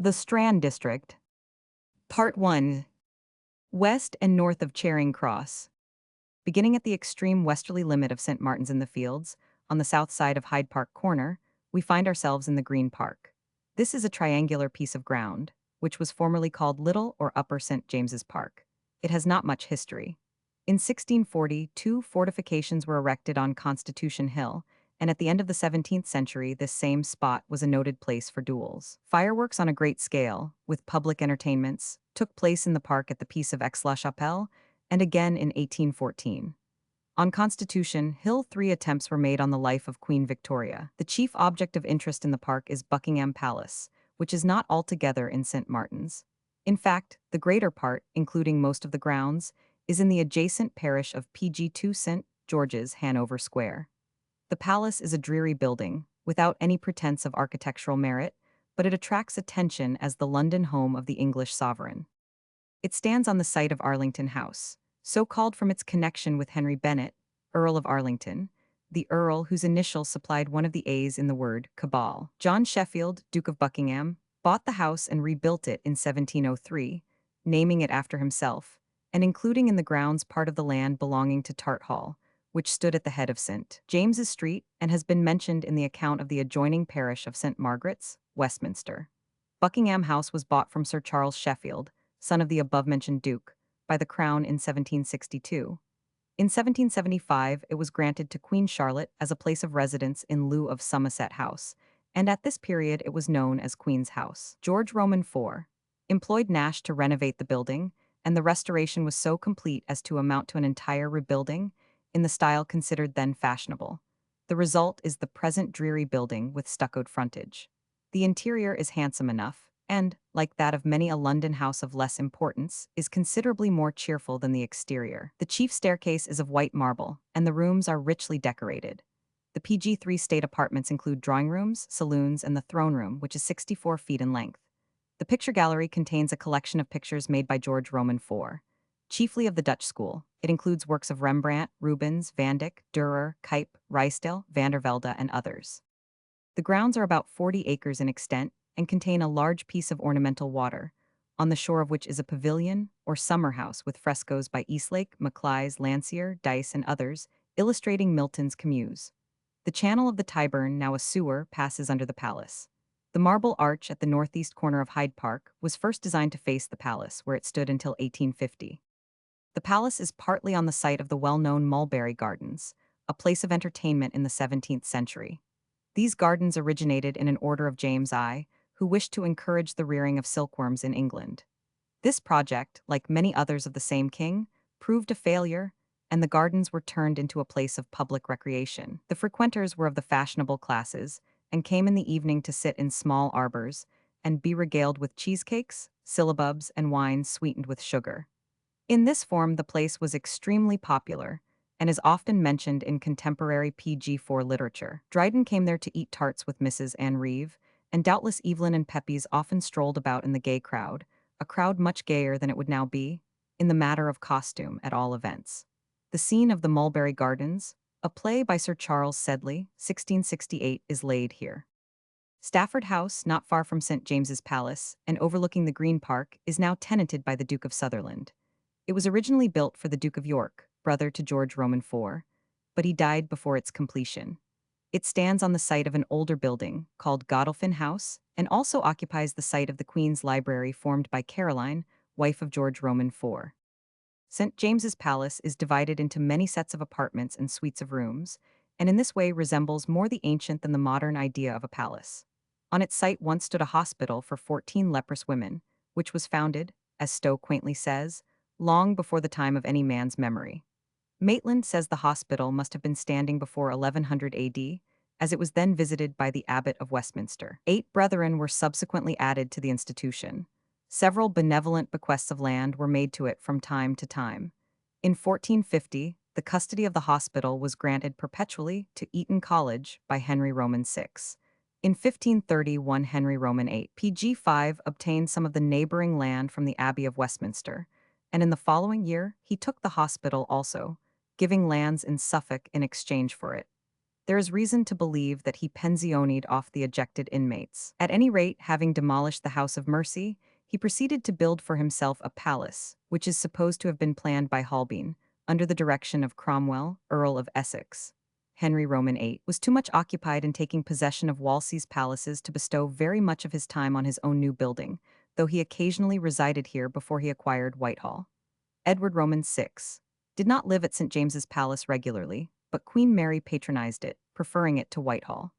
The Strand District. Part 1. West and north of Charing Cross. Beginning at the extreme westerly limit of St. Martin's in the Fields, on the south side of Hyde Park Corner, we find ourselves in the Green Park. This is a triangular piece of ground, which was formerly called Little or Upper St. James's Park. It has not much history. In 1640, two fortifications were erected on Constitution Hill, and at the end of the 17th century, this same spot was a noted place for duels. Fireworks on a great scale, with public entertainments, took place in the park at the Peace of Aix-la-Chapelle, and again in 1814. On Constitution Hill, 3 attempts were made on the life of Queen Victoria. The chief object of interest in the park is Buckingham Palace, which is not altogether in St. Martin's. In fact, the greater part, including most of the grounds, is in the adjacent parish of PG2 St. George's, Hanover Square. The palace is a dreary building, without any pretense of architectural merit, but it attracts attention as the London home of the English sovereign. It stands on the site of Arlington House, so called from its connection with Henry Bennet, Earl of Arlington, the Earl whose initials supplied one of the A's in the word cabal. John Sheffield, Duke of Buckingham, bought the house and rebuilt it in 1703, naming it after himself, and including in the grounds part of the land belonging to Tart Hall, which stood at the head of St. James's Street and has been mentioned in the account of the adjoining parish of St. Margaret's, Westminster. Buckingham House was bought from Sir Charles Sheffield, son of the above-mentioned Duke, by the Crown in 1762. In 1775, it was granted to Queen Charlotte as a place of residence in lieu of Somerset House, and at this period it was known as Queen's House. George Roman IV employed Nash to renovate the building, and the restoration was so complete as to amount to an entire rebuilding in the style considered then fashionable. The result is the present dreary building with stuccoed frontage. The interior is handsome enough, and, like that of many a London house of less importance, is considerably more cheerful than the exterior. The chief staircase is of white marble, and the rooms are richly decorated. The PG3 state apartments include drawing rooms, saloons, and the throne room, which is 64 feet in length. The picture gallery contains a collection of pictures made by George Roman IV, chiefly of the Dutch school. It includes works of Rembrandt, Rubens, Van Dyck, Dürer, Cuyp, Ruysdael, van der Velde, and others. The grounds are about 40 acres in extent and contain a large piece of ornamental water, on the shore of which is a pavilion or summer house with frescoes by Eastlake, Maclise, Landseer, Dyce, and others, illustrating Milton's Commuse. The channel of the Tyburn, now a sewer, passes under the palace. The marble arch at the northeast corner of Hyde Park was first designed to face the palace, where it stood until 1850. The palace is partly on the site of the well-known Mulberry Gardens, a place of entertainment in the 17th century. These gardens originated in an order of James I, who wished to encourage the rearing of silkworms in England. This project, like many others of the same king, proved a failure, and the gardens were turned into a place of public recreation. The frequenters were of the fashionable classes, and came in the evening to sit in small arbors, and be regaled with cheesecakes, syllabubs, and wines sweetened with sugar. In this form, the place was extremely popular, and is often mentioned in contemporary PG4 literature. Dryden came there to eat tarts with Mrs. Anne Reeve, and doubtless Evelyn and Pepys often strolled about in the gay crowd, a crowd much gayer than it would now be, in the matter of costume at all events. The scene of the Mulberry Gardens, a play by Sir Charles Sedley, 1668, is laid here. Stafford House, not far from St. James's Palace, and overlooking the Green Park, is now tenanted by the Duke of Sutherland. It was originally built for the Duke of York, brother to George Roman IV, but he died before its completion. It stands on the site of an older building called Godolphin House and also occupies the site of the Queen's Library formed by Caroline, wife of George Roman IV. St. James's Palace is divided into many sets of apartments and suites of rooms, and in this way resembles more the ancient than the modern idea of a palace. On its site once stood a hospital for 14 leprous women, which was founded, as Stowe quaintly says, long before the time of any man's memory. Maitland says the hospital must have been standing before 1100 AD, as it was then visited by the abbot of Westminster. 8 brethren were subsequently added to the institution. Several benevolent bequests of land were made to it from time to time. In 1450, the custody of the hospital was granted perpetually to Eton College by Henry Roman VI. In 1531, Henry Roman VIII, PG5, obtained some of the neighboring land from the Abbey of Westminster, and in the following year he took the hospital also, giving lands in Suffolk in exchange for it. There is reason to believe that he pensionied off the ejected inmates. At any rate, having demolished the House of Mercy, he proceeded to build for himself a palace, which is supposed to have been planned by Holbein, under the direction of Cromwell, Earl of Essex. Henry Roman VIII was too much occupied in taking possession of Wolsey's palaces to bestow very much of his time on his own new building, though he occasionally resided here before he acquired Whitehall. Edward Roman VI did not live at St. James's Palace regularly, but Queen Mary patronized it, preferring it to Whitehall.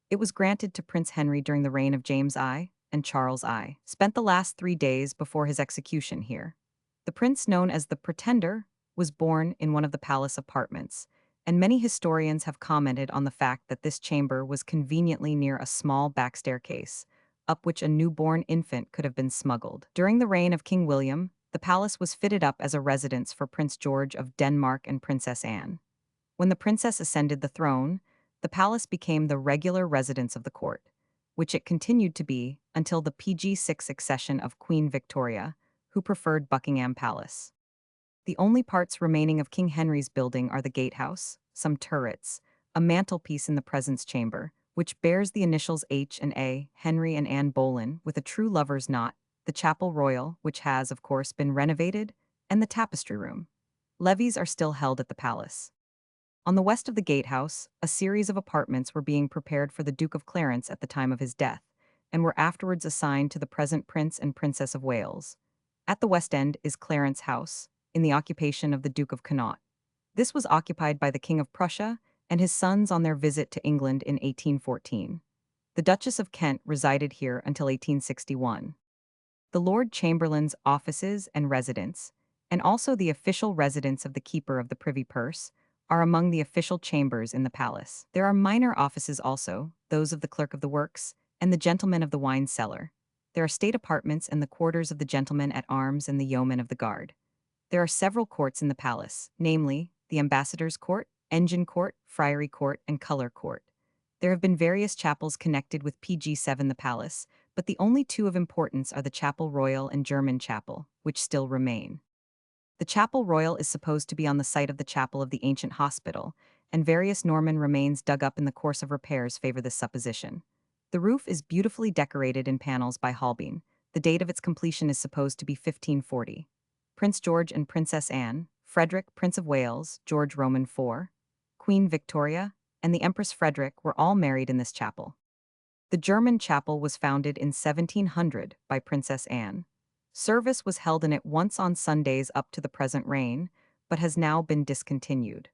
It was granted to Prince Henry during the reign of James I and Charles I. Spent the last 3 days before his execution here. The prince known as the Pretender was born in one of the palace apartments, and many historians have commented on the fact that this chamber was conveniently near a small back staircase, up which a newborn infant could have been smuggled. During the reign of King William, the palace was fitted up as a residence for Prince George of Denmark and Princess Anne. When the princess ascended the throne, the palace became the regular residence of the court, which it continued to be until the PG6 accession of Queen Victoria, who preferred Buckingham Palace. The only parts remaining of King Henry's building are the gatehouse, some turrets, a mantelpiece in the presence chamber, which bears the initials H and A, Henry and Anne Boleyn, with a true lover's knot, the chapel royal, which has, of course, been renovated, and the tapestry room. Levees are still held at the palace. On the west of the gatehouse, a series of apartments were being prepared for the Duke of Clarence at the time of his death, and were afterwards assigned to the present Prince and Princess of Wales. At the west end is Clarence House, in the occupation of the Duke of Connaught. This was occupied by the King of Prussia and his sons on their visit to England in 1814. The Duchess of Kent resided here until 1861. The Lord Chamberlain's offices and residence, and also the official residence of the Keeper of the Privy Purse, are among the official chambers in the palace. There are minor offices also, those of the Clerk of the Works and the Gentleman of the Wine Cellar. There are state apartments and the quarters of the gentlemen at arms and the yeomen of the guard. There are several courts in the palace, namely, the Ambassador's Court, Engine Court, Friary Court, and Colour Court. There have been various chapels connected with PG7 the palace, but the only two of importance are the Chapel Royal and German Chapel, which still remain. The Chapel Royal is supposed to be on the site of the chapel of the ancient hospital, and various Norman remains dug up in the course of repairs favor this supposition. The roof is beautifully decorated in panels by Holbein. The date of its completion is supposed to be 1540. Prince George and Princess Anne, Frederick, Prince of Wales, George Roman IV, Queen Victoria, and the Empress Frederick were all married in this chapel. The German chapel was founded in 1700 by Princess Anne. Service was held in it once on Sundays up to the present reign, but has now been discontinued.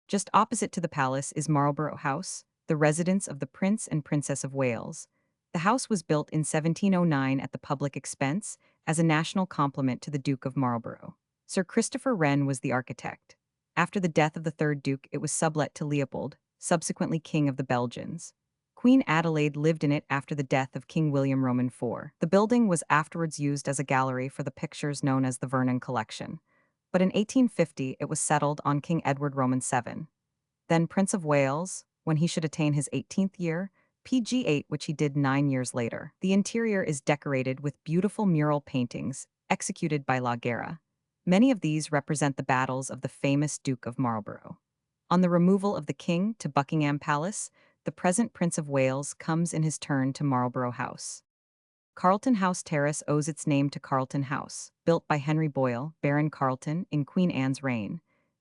Just opposite to the palace is Marlborough House, the residence of the Prince and Princess of Wales. The house was built in 1709 at the public expense as a national compliment to the Duke of Marlborough. Sir Christopher Wren was the architect. After the death of the third Duke, it was sublet to Leopold, subsequently King of the Belgians. Queen Adelaide lived in it after the death of King William Roman IV. The building was afterwards used as a gallery for the pictures known as the Vernon Collection, but in 1850 it was settled on King Edward Roman VII. Then Prince of Wales, when he should attain his 18th year, PG8, which he did 9 years later. The interior is decorated with beautiful mural paintings executed by La Guerra. Many of these represent the battles of the famous Duke of Marlborough. On the removal of the king to Buckingham Palace, the present Prince of Wales comes in his turn to Marlborough House. Carlton House Terrace owes its name to Carlton House, built by Henry Boyle, Baron Carlton, in Queen Anne's reign.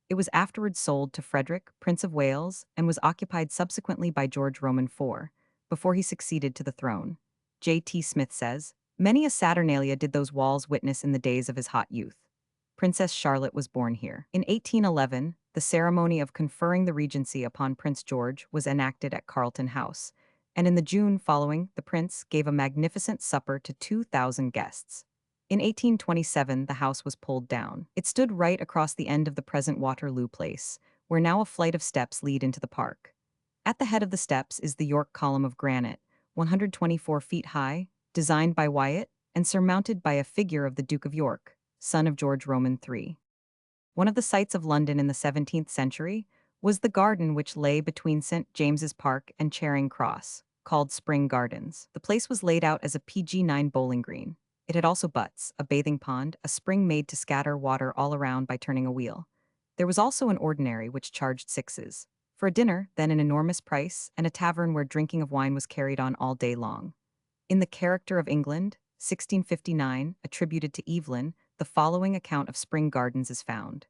It was afterwards sold to Frederick, Prince of Wales, and was occupied subsequently by George Roman IV, before he succeeded to the throne. J.T. Smith says, "Many a Saturnalia did those walls witness in the days of his hot youth." Princess Charlotte was born here. In 1811, the ceremony of conferring the regency upon Prince George was enacted at Carlton House, and in the June following, the prince gave a magnificent supper to 2,000 guests. In 1827, the house was pulled down. It stood right across the end of the present Waterloo Place, where now a flight of steps lead into the park. At the head of the steps is the York column of granite, 124 feet high, designed by Wyatt, and surmounted by a figure of the Duke of York, son of George Roman III. One of the sights of London in the 17th century was the garden which lay between St. James's Park and Charing Cross, called Spring Gardens. The place was laid out as a PG9 bowling green. It had also butts, a bathing pond, a spring made to scatter water all around by turning a wheel. There was also an ordinary which charged sixes. For a dinner, then an enormous price, and a tavern where drinking of wine was carried on all day long. In The Character of England, 1659, attributed to Evelyn, the following account of Spring Gardens is found.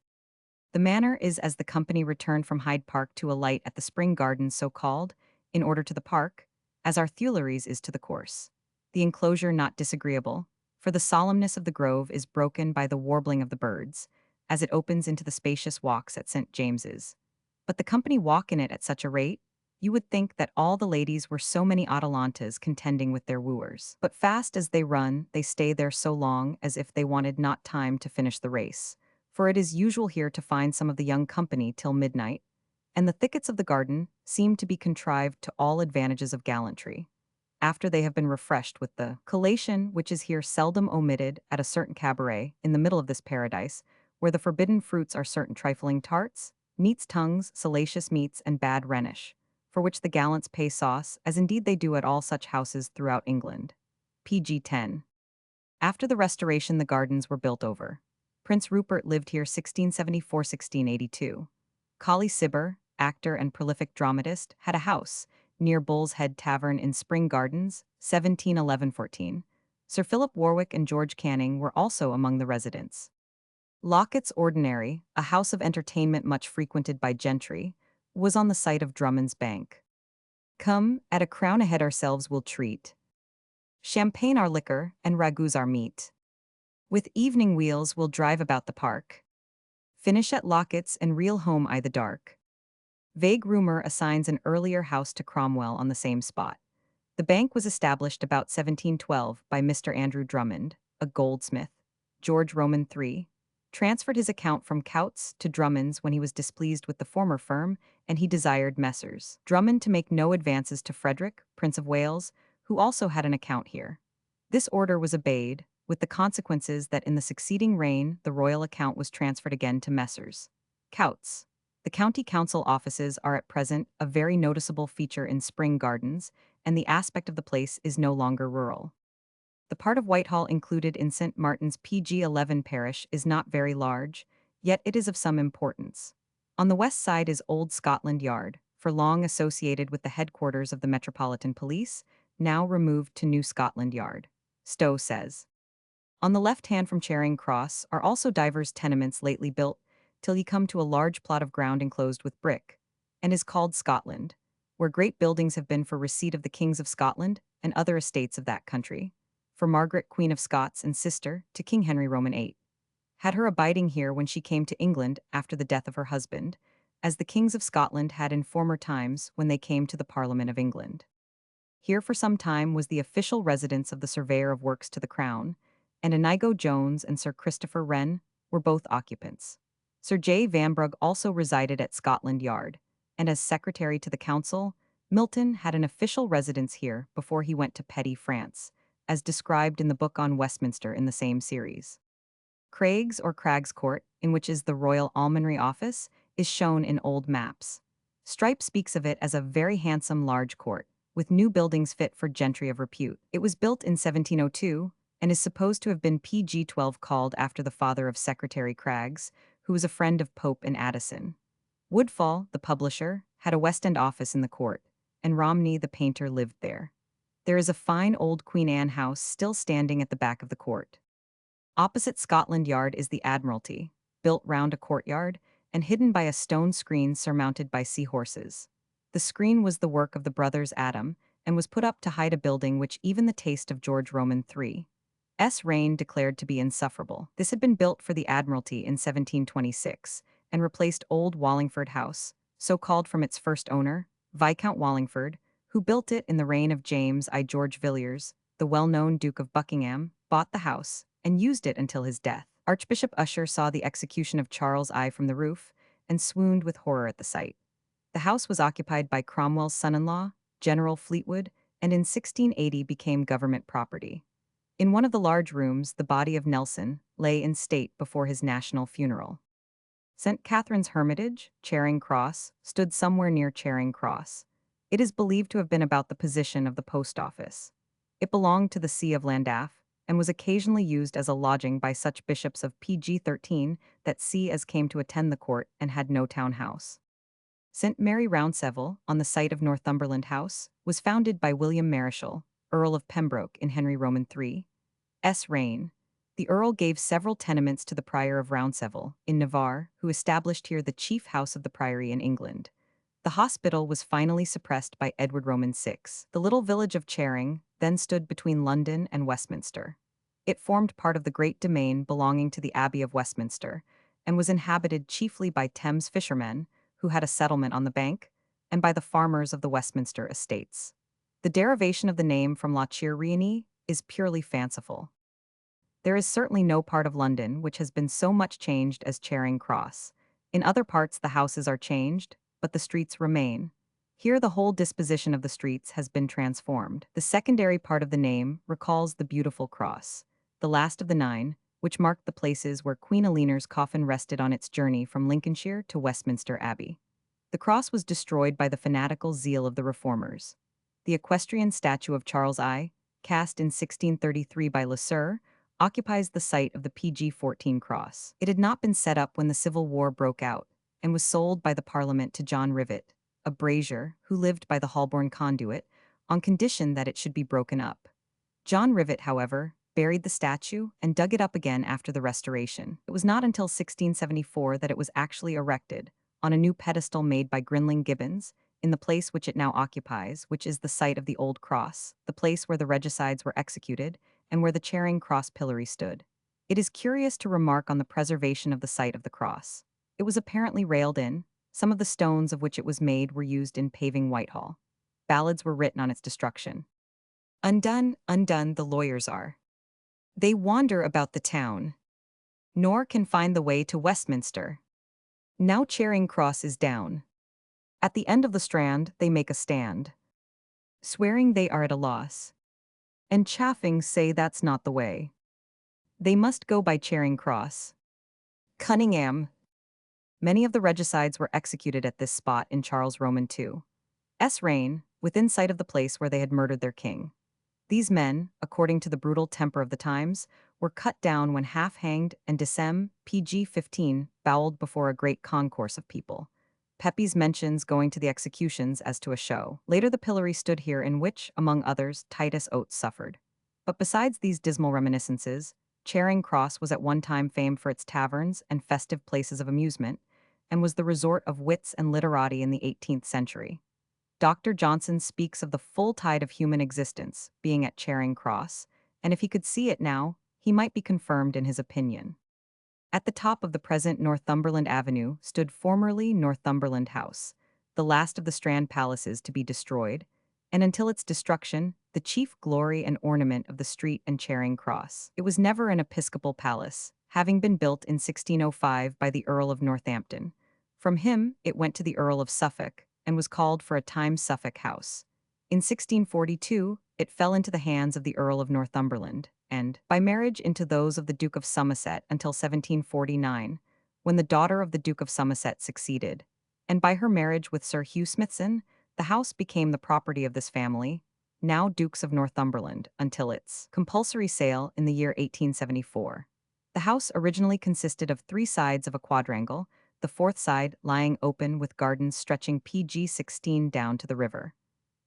The manner is as the company returned from Hyde Park to alight at the Spring Gardens so called, in order to the park, as our Tuileries is to the course. The enclosure not disagreeable, for the solemnness of the grove is broken by the warbling of the birds, as it opens into the spacious walks at St. James's. But the company walk in it at such a rate, you would think that all the ladies were so many Atalantas contending with their wooers. But fast as they run, they stay there so long as if they wanted not time to finish the race. For it is usual here to find some of the young company till midnight, and the thickets of the garden seem to be contrived to all advantages of gallantry. After they have been refreshed with the collation which is here seldom omitted at a certain cabaret in the middle of this paradise, where the forbidden fruits are certain trifling tarts, neats' tongues, salacious meats, and bad Rhenish, for which the gallants pay sauce, as indeed they do at all such houses throughout England. PG 10. After the Restoration the gardens were built over. Prince Rupert lived here 1674–1682. Colley Cibber, actor and prolific dramatist, had a house near Bull's Head Tavern in Spring Gardens, 1711–14. Sir Philip Warwick and George Canning were also among the residents. Locket's Ordinary, a house of entertainment much frequented by gentry, was on the site of Drummond's Bank. Come, at a crown a head ourselves will treat. Champagne our liquor, and ragouts our meat. With evening wheels we'll drive about the park. Finish at Locket's and reel home I the dark. Vague rumor assigns an earlier house to Cromwell on the same spot. The bank was established about 1712 by Mr. Andrew Drummond, a goldsmith. George Roman III transferred his account from Coutts to Drummond's when he was displeased with the former firm, and he desired Messrs. Drummond to make no advances to Frederick, Prince of Wales, who also had an account here. This order was obeyed, with the consequences that in the succeeding reign the royal account was transferred again to Messrs. Coutts. The county council offices are at present a very noticeable feature in Spring Gardens, and the aspect of the place is no longer rural. The part of Whitehall included in St. Martin's PG-11 parish is not very large, yet it is of some importance. On the west side is Old Scotland Yard, for long associated with the headquarters of the Metropolitan Police, now removed to New Scotland Yard. Stowe says. On the left hand from Charing Cross are also divers tenements lately built, till ye come to a large plot of ground enclosed with brick, and is called Scotland, where great buildings have been for receipt of the kings of Scotland and other estates of that country, for Margaret Queen of Scots and sister to King Henry Roman VIII, had her abiding here when she came to England after the death of her husband, as the kings of Scotland had in former times when they came to the Parliament of England. Here for some time was the official residence of the Surveyor of Works to the Crown, and Inigo Jones and Sir Christopher Wren were both occupants. Sir J. Vanbrugh also resided at Scotland Yard, and as Secretary to the Council, Milton had an official residence here before he went to Petty France, as described in the book on Westminster in the same series. Craig's or Craggs Court, in which is the Royal Almonry Office, is shown in old maps. Strype speaks of it as a very handsome large court, with new buildings fit for gentry of repute. It was built in 1702, and is supposed to have been PG-12 called after the father of Secretary Craggs, who was a friend of Pope and Addison. Woodfall, the publisher, had a West End office in the court, and Romney, the painter, lived there. There is a fine old Queen Anne house still standing at the back of the court. Opposite Scotland Yard is the Admiralty, built round a courtyard, and hidden by a stone screen surmounted by seahorses. The screen was the work of the brothers Adam, and was put up to hide a building which even the taste of George Roman III's reign declared to be insufferable. This had been built for the Admiralty in 1726, and replaced old Wallingford House, so called from its first owner, Viscount Wallingford, who built it in the reign of James I. George Villiers, the well-known Duke of Buckingham, bought the house, and used it until his death. Archbishop Usher saw the execution of Charles I from the roof, and swooned with horror at the sight. The house was occupied by Cromwell's son-in-law, General Fleetwood, and in 1680 became government property. In one of the large rooms, the body of Nelson lay in state before his national funeral. St. Catherine's Hermitage, Charing Cross, stood somewhere near Charing Cross. It is believed to have been about the position of the post office. It belonged to the See of Llandaff, and was occasionally used as a lodging by such bishops of PG-13 that see as came to attend the court and had no town house. St. Mary Rounceville, on the site of Northumberland House, was founded by William Marischal, Earl of Pembroke in Henry Roman III's reign. The Earl gave several tenements to the Prior of Rounceville, in Navarre, who established here the chief house of the priory in England. The hospital was finally suppressed by Edward Roman VI. The little village of Charing then stood between London and Westminster. It formed part of the great domain belonging to the Abbey of Westminster, and was inhabited chiefly by Thames fishermen, who had a settlement on the bank, and by the farmers of the Westminster estates. The derivation of the name from La Chirriani is purely fanciful. There is certainly no part of London which has been so much changed as Charing Cross. In other parts the houses are changed, but the streets remain. Here the whole disposition of the streets has been transformed. The secondary part of the name recalls the beautiful cross, the last of the 9, which marked the places where Queen Eleanor's coffin rested on its journey from Lincolnshire to Westminster Abbey. The cross was destroyed by the fanatical zeal of the reformers. The equestrian statue of Charles I, cast in 1633 by Lesueur, occupies the site of the PG-14 cross. It had not been set up when the Civil War broke out, and was sold by the Parliament to John Rivet, a brazier who lived by the Holborn conduit, on condition that it should be broken up. John Rivet, however, buried the statue and dug it up again after the restoration. It was not until 1674 that it was actually erected, on a new pedestal made by Grinling Gibbons, in the place which it now occupies, which is the site of the Old Cross, the place where the regicides were executed, and where the Charing Cross pillory stood. It is curious to remark on the preservation of the site of the cross. It was apparently railed in. Some of the stones of which it was made were used in paving Whitehall. Ballads were written on its destruction. Undone, undone the lawyers are. They wander about the town, nor can find the way to Westminster. Now Charing Cross is down. At the end of the Strand they make a stand, swearing they are at a loss, and chaffing say that's not the way. They must go by Charing Cross. Cunningham. Many of the regicides were executed at this spot in Charles Roman II's reign, within sight of the place where they had murdered their king. These men, according to the brutal temper of the times, were cut down when half-hanged and Decem. PG-15 bowled before a great concourse of people. Pepys mentions going to the executions as to a show. Later the pillory stood here in which, among others, Titus Oates suffered. But besides these dismal reminiscences, Charing Cross was at one time famed for its taverns and festive places of amusement, and was the resort of wits and literati in the 18th century. Dr. Johnson speaks of the full tide of human existence being at Charing Cross, and if he could see it now, he might be confirmed in his opinion. At the top of the present Northumberland Avenue stood formerly Northumberland House, the last of the Strand palaces to be destroyed, and until its destruction, the chief glory and ornament of the street and Charing Cross. It was never an episcopal palace, having been built in 1605 by the Earl of Northampton. From him, it went to the Earl of Suffolk, and was called for a time Suffolk House. In 1642, it fell into the hands of the Earl of Northumberland, and, by marriage, into those of the Duke of Somerset until 1749, when the daughter of the Duke of Somerset succeeded, and by her marriage with Sir Hugh Smithson, the house became the property of this family, now Dukes of Northumberland, until its compulsory sale in the year 1874. The house originally consisted of 3 sides of a quadrangle, the 4th side lying open with gardens stretching PG-16 down to the river.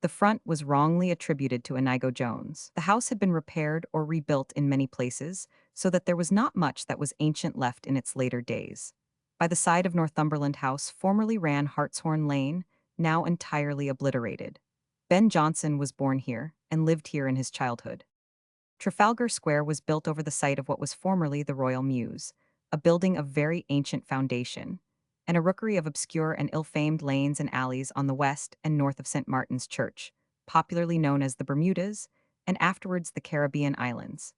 The front was wrongly attributed to Inigo Jones. The house had been repaired or rebuilt in many places, so that there was not much that was ancient left in its later days. By the side of Northumberland House formerly ran Hartshorn Lane, now entirely obliterated. Ben Jonson was born here, and lived here in his childhood. Trafalgar Square was built over the site of what was formerly the Royal Mews, a building of very ancient foundation, and a rookery of obscure and ill-famed lanes and alleys on the west and north of St. Martin's Church, popularly known as the Bermudas, and afterwards the Caribbean Islands.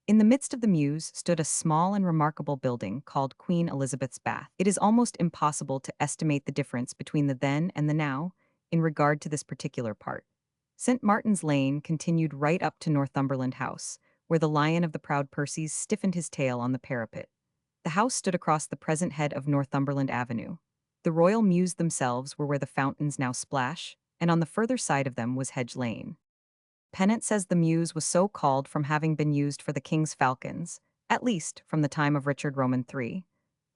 In the midst of the mews stood a small and remarkable building called Queen Elizabeth's Bath. It is almost impossible to estimate the difference between the then and the now in regard to this particular part. St. Martin's Lane continued right up to Northumberland House, where the lion of the proud Percys stiffened his tail on the parapet. The house stood across the present head of Northumberland Avenue. The royal mews themselves were where the fountains now splash, and on the further side of them was Hedge Lane. Pennant says the mews was so called from having been used for the king's falcons, at least from the time of Richard Roman III,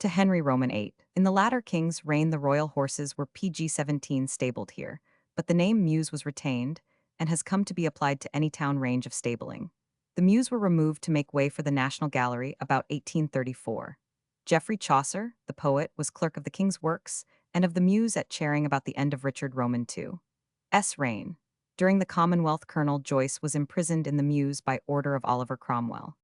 to Henry Roman VIII. In the latter king's reign, the royal horses were PG-17 stabled here, but the name mews was retained and has come to be applied to any town range of stabling. The mews were removed to make way for the National Gallery about 1834. Geoffrey Chaucer, the poet, was clerk of the King's Works and of the mews at Charing about the end of Richard Roman II's reign. During the Commonwealth, Colonel Joyce was imprisoned in the mews by order of Oliver Cromwell.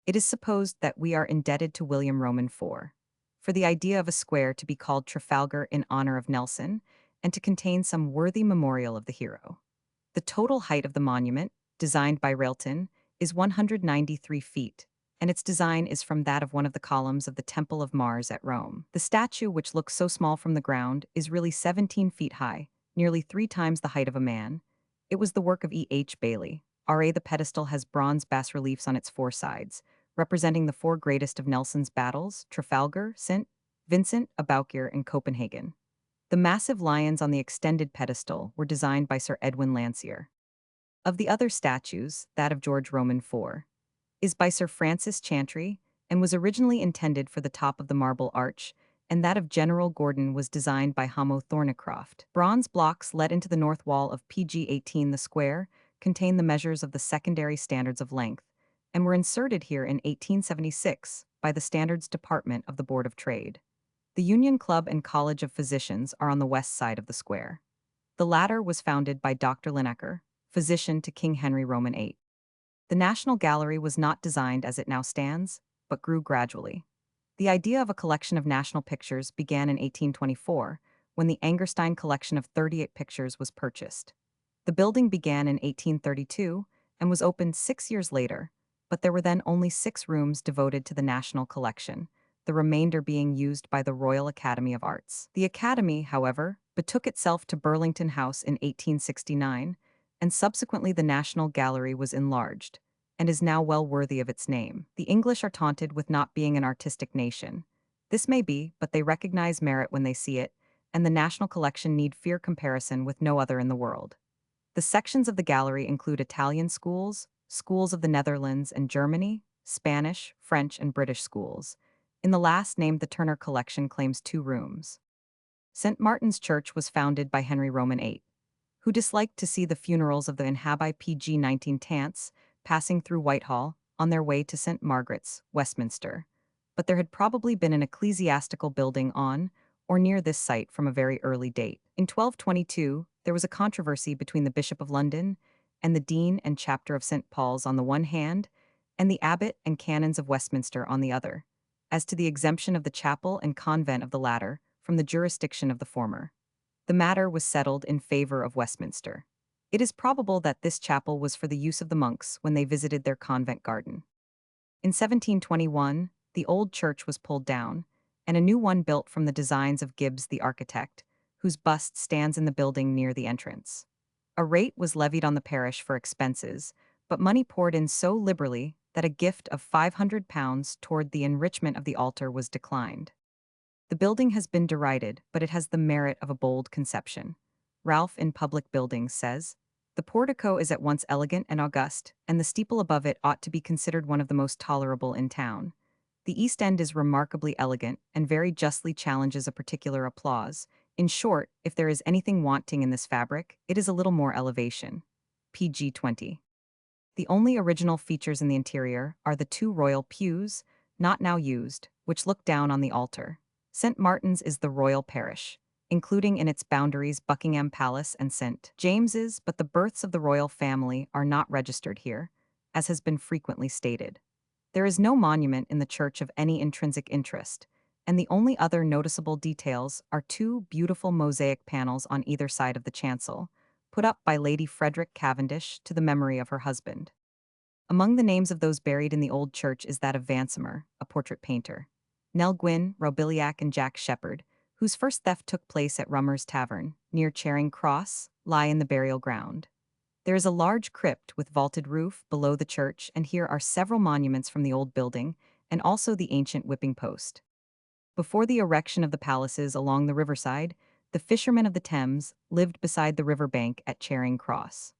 It is supposed that we are indebted to William Roman IV for the idea of a square to be called Trafalgar in honor of Nelson and to contain some worthy memorial of the hero. The total height of the monument, designed by Railton, is 193 feet, and its design is from that of one of the columns of the Temple of Mars at Rome. The statue, which looks so small from the ground, is really 17 feet high, nearly 3 times the height of a man. It was the work of E.H. Bailey. R.A. The pedestal has bronze bas-reliefs on its 4 sides, representing the 4 greatest of Nelson's battles: Trafalgar, St. Vincent, Aboukir, and Copenhagen. The massive lions on the extended pedestal were designed by Sir Edwin Landseer. Of the other statues, that of George Roman IV is by Sir Francis Chantrey and was originally intended for the top of the Marble Arch, and that of General Gordon was designed by Hamo Thornycroft. Bronze blocks let into the north wall of PG-18 the square contain the measures of the secondary standards of length, and were inserted here in 1876 by the Standards Department of the Board of Trade. The Union Club and College of Physicians are on the west side of the square. The latter was founded by Dr. Linacre, physician to King Henry Roman VIII. The National Gallery was not designed as it now stands, but grew gradually. The idea of a collection of national pictures began in 1824, when the Angerstein collection of 38 pictures was purchased. The building began in 1832 and was opened 6 years later, but there were then only 6 rooms devoted to the national collection, the remainder being used by the Royal Academy of Arts. The Academy, however, betook itself to Burlington House in 1869, and subsequently the National Gallery was enlarged, and is now well worthy of its name. The English are taunted with not being an artistic nation. This may be, but they recognize merit when they see it, and the national collection need fear comparison with no other in the world. The sections of the gallery include Italian schools, schools of the Netherlands and Germany, Spanish, French, and British schools. In the last named, the Turner collection claims 2 rooms. St. Martin's Church was founded by Henry Roman VIII, who disliked to see the funerals of the Inhabi PG-19 tants passing through Whitehall on their way to St. Margaret's, Westminster. But there had probably been an ecclesiastical building on or near this site from a very early date. In 1222, there was a controversy between the Bishop of London and the Dean and Chapter of St. Paul's on the one hand, and the Abbot and Canons of Westminster on the other, as to the exemption of the chapel and convent of the latter from the jurisdiction of the former. The matter was settled in favor of Westminster. It is probable that this chapel was for the use of the monks when they visited their convent garden. In 1721, the old church was pulled down, and a new one built from the designs of Gibbs the architect, whose bust stands in the building near the entrance. A rate was levied on the parish for expenses, but money poured in so liberally that a gift of £500 toward the enrichment of the altar was declined. The building has been derided, but it has the merit of a bold conception. Ralph in Public Buildings says, "The portico is at once elegant and august, and the steeple above it ought to be considered one of the most tolerable in town. The east end is remarkably elegant, and very justly challenges a particular applause. In short, if there is anything wanting in this fabric, it is a little more elevation." PG 20. The only original features in the interior are the 2 royal pews, not now used, which look down on the altar. St. Martin's is the royal parish, including in its boundaries Buckingham Palace and St. James's, but the births of the royal family are not registered here, as has been frequently stated. There is no monument in the church of any intrinsic interest, and the only other noticeable details are 2 beautiful mosaic panels on either side of the chancel, put up by Lady Frederick Cavendish to the memory of her husband. Among the names of those buried in the old church is that of Vansomer, a portrait painter. Nell Gwynn, Robiliac, and Jack Sheppard, whose first theft took place at Rummer's Tavern, near Charing Cross, lie in the burial ground. There is a large crypt with vaulted roof below the church, and here are several monuments from the old building, and also the ancient whipping post. Before the erection of the palaces along the riverside, the fishermen of the Thames lived beside the river bank at Charing Cross.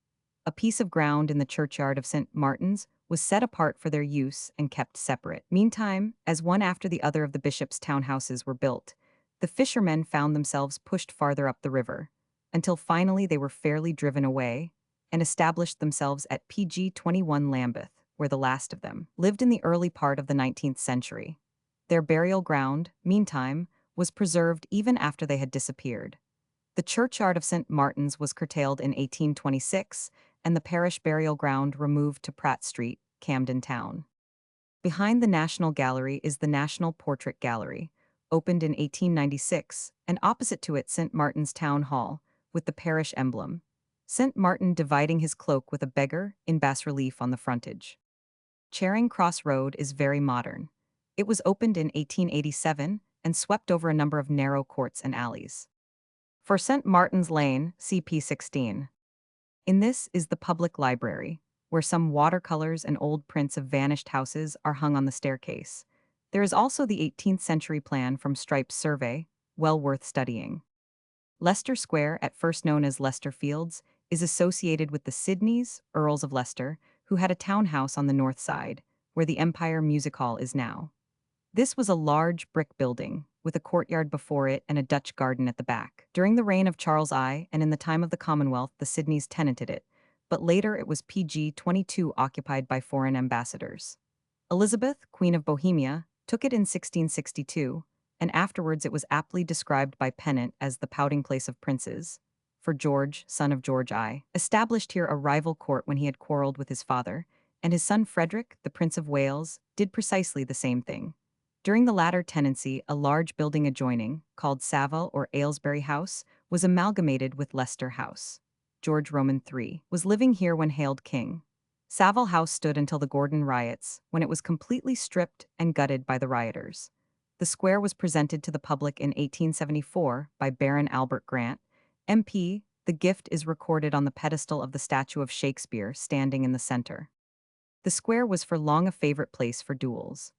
A piece of ground in the churchyard of St. Martin's was set apart for their use and kept separate. Meantime, as one after the other of the bishop's townhouses were built, the fishermen found themselves pushed farther up the river, until finally they were fairly driven away and established themselves at PG 21 Lambeth, where the last of them lived in the early part of the 19th century. Their burial ground, meantime, was preserved even after they had disappeared. The churchyard of St. Martin's was curtailed in 1826, and the parish burial ground removed to Pratt Street, Camden Town. Behind the National Gallery is the National Portrait Gallery, opened in 1896, and opposite to it St. Martin's Town Hall, with the parish emblem, St. Martin dividing his cloak with a beggar in bas-relief on the frontage. Charing Cross Road is very modern. It was opened in 1887 and swept over a number of narrow courts and alleys. For St. Martin's Lane, CP 16. In this is the public library, where some watercolors and old prints of vanished houses are hung on the staircase. There is also the 18th century plan from Strype's survey, well worth studying. Leicester Square, at first known as Leicester Fields, is associated with the Sidneys, Earls of Leicester, who had a townhouse on the north side, where the Empire Music Hall is now. This was a large brick building, with a courtyard before it and a Dutch garden at the back. During the reign of Charles I and in the time of the Commonwealth, the Sidneys tenanted it, but later it was PG 22 occupied by foreign ambassadors. Elizabeth, Queen of Bohemia, took it in 1662, and afterwards it was aptly described by Pennant as the pouting place of princes, for George, son of George I, established here a rival court when he had quarreled with his father, and his son Frederick, the Prince of Wales, did precisely the same thing. During the latter tenancy, a large building adjoining, called Savile or Aylesbury House, was amalgamated with Leicester House. George Roman III was living here when hailed king. Savile House stood until the Gordon riots, when it was completely stripped and gutted by the rioters. The square was presented to the public in 1874 by Baron Albert Grant, MP. The gift is recorded on the pedestal of the statue of Shakespeare standing in the center. The square was for long a favorite place for duels.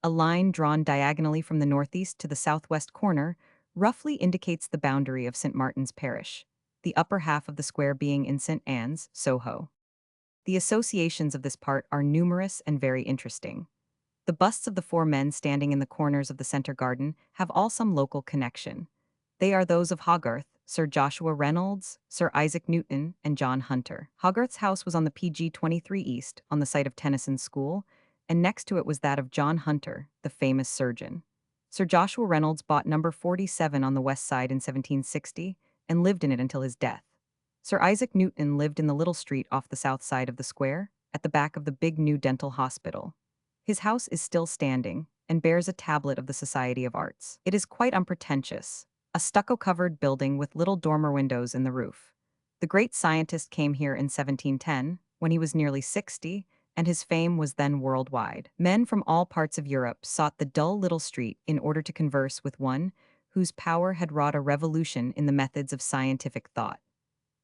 A line drawn diagonally from the northeast to the southwest corner roughly indicates the boundary of St. Martin's Parish, the upper half of the square being in St. Anne's, Soho. The associations of this part are numerous and very interesting. The busts of the four men standing in the corners of the center garden have all some local connection. They are those of Hogarth, Sir Joshua Reynolds, Sir Isaac Newton, and John Hunter. Hogarth's house was on the PG 23 East, on the site of Tennyson's School, and next to it was that of John Hunter, the famous surgeon. Sir Joshua Reynolds bought number 47 on the west side in 1760 and lived in it until his death. Sir Isaac Newton lived in the little street off the south side of the square, at the back of the big new dental hospital. His house is still standing and bears a tablet of the Society of Arts. It is quite unpretentious, a stucco-covered building with little dormer windows in the roof. The great scientist came here in 1710, when he was nearly 60, and his fame was then worldwide. Men from all parts of Europe sought the dull little street in order to converse with one whose power had wrought a revolution in the methods of scientific thought.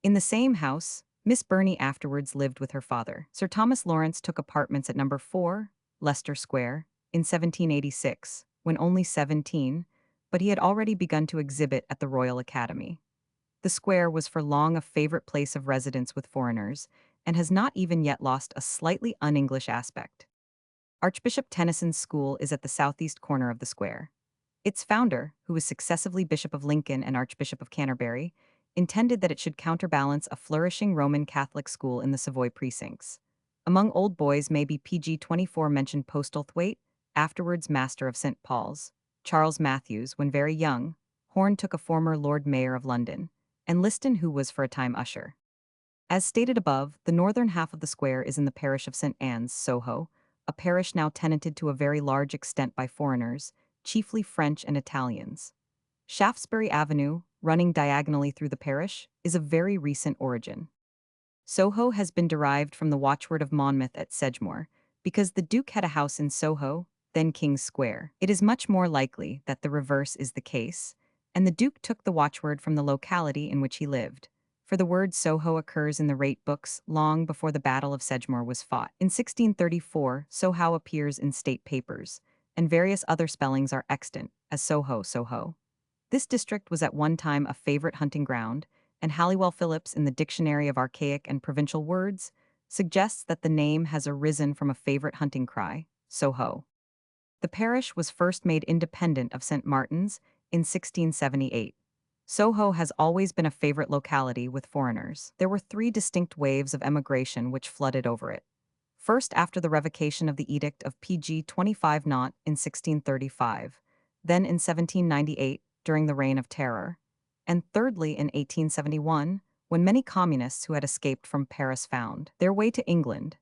In the same house, Miss Burney afterwards lived with her father. Sir Thomas Lawrence took apartments at number 4, Leicester Square, in 1786, when only 17, but he had already begun to exhibit at the Royal Academy. The square was for long a favorite place of residence with foreigners, and has not even yet lost a slightly un-English aspect. Archbishop Tennyson's School is at the southeast corner of the square. Its founder, who was successively Bishop of Lincoln and Archbishop of Canterbury, intended that it should counterbalance a flourishing Roman Catholic school in the Savoy precincts. Among old boys may be PG 24 mentioned Postlethwaite, afterwards Master of St. Paul's, Charles Matthews, when very young, Horne took a former Lord Mayor of London, and Liston, who was for a time usher. As stated above, the northern half of the square is in the parish of St. Anne's, Soho, a parish now tenanted to a very large extent by foreigners, chiefly French and Italians. Shaftesbury Avenue, running diagonally through the parish, is of very recent origin. Soho has been derived from the watchword of Monmouth at Sedgemoor, because the Duke had a house in Soho, then King's Square. It is much more likely that the reverse is the case, and the Duke took the watchword from the locality in which he lived, for the word Soho occurs in the rate books long before the Battle of Sedgemoor was fought. In 1634, Soho appears in state papers, and various other spellings are extant, as Soho, Soho. This district was at one time a favorite hunting ground, and Halliwell Phillips in the Dictionary of Archaic and Provincial Words suggests that the name has arisen from a favorite hunting cry, Soho. The parish was first made independent of St. Martin's in 1678. Soho has always been a favorite locality with foreigners. There were three distinct waves of emigration which flooded over it. First, after the revocation of the Edict of PG 25 Naught in 1635, then in 1798 during the Reign of Terror, and thirdly in 1871, when many communists who had escaped from Paris found their way to England.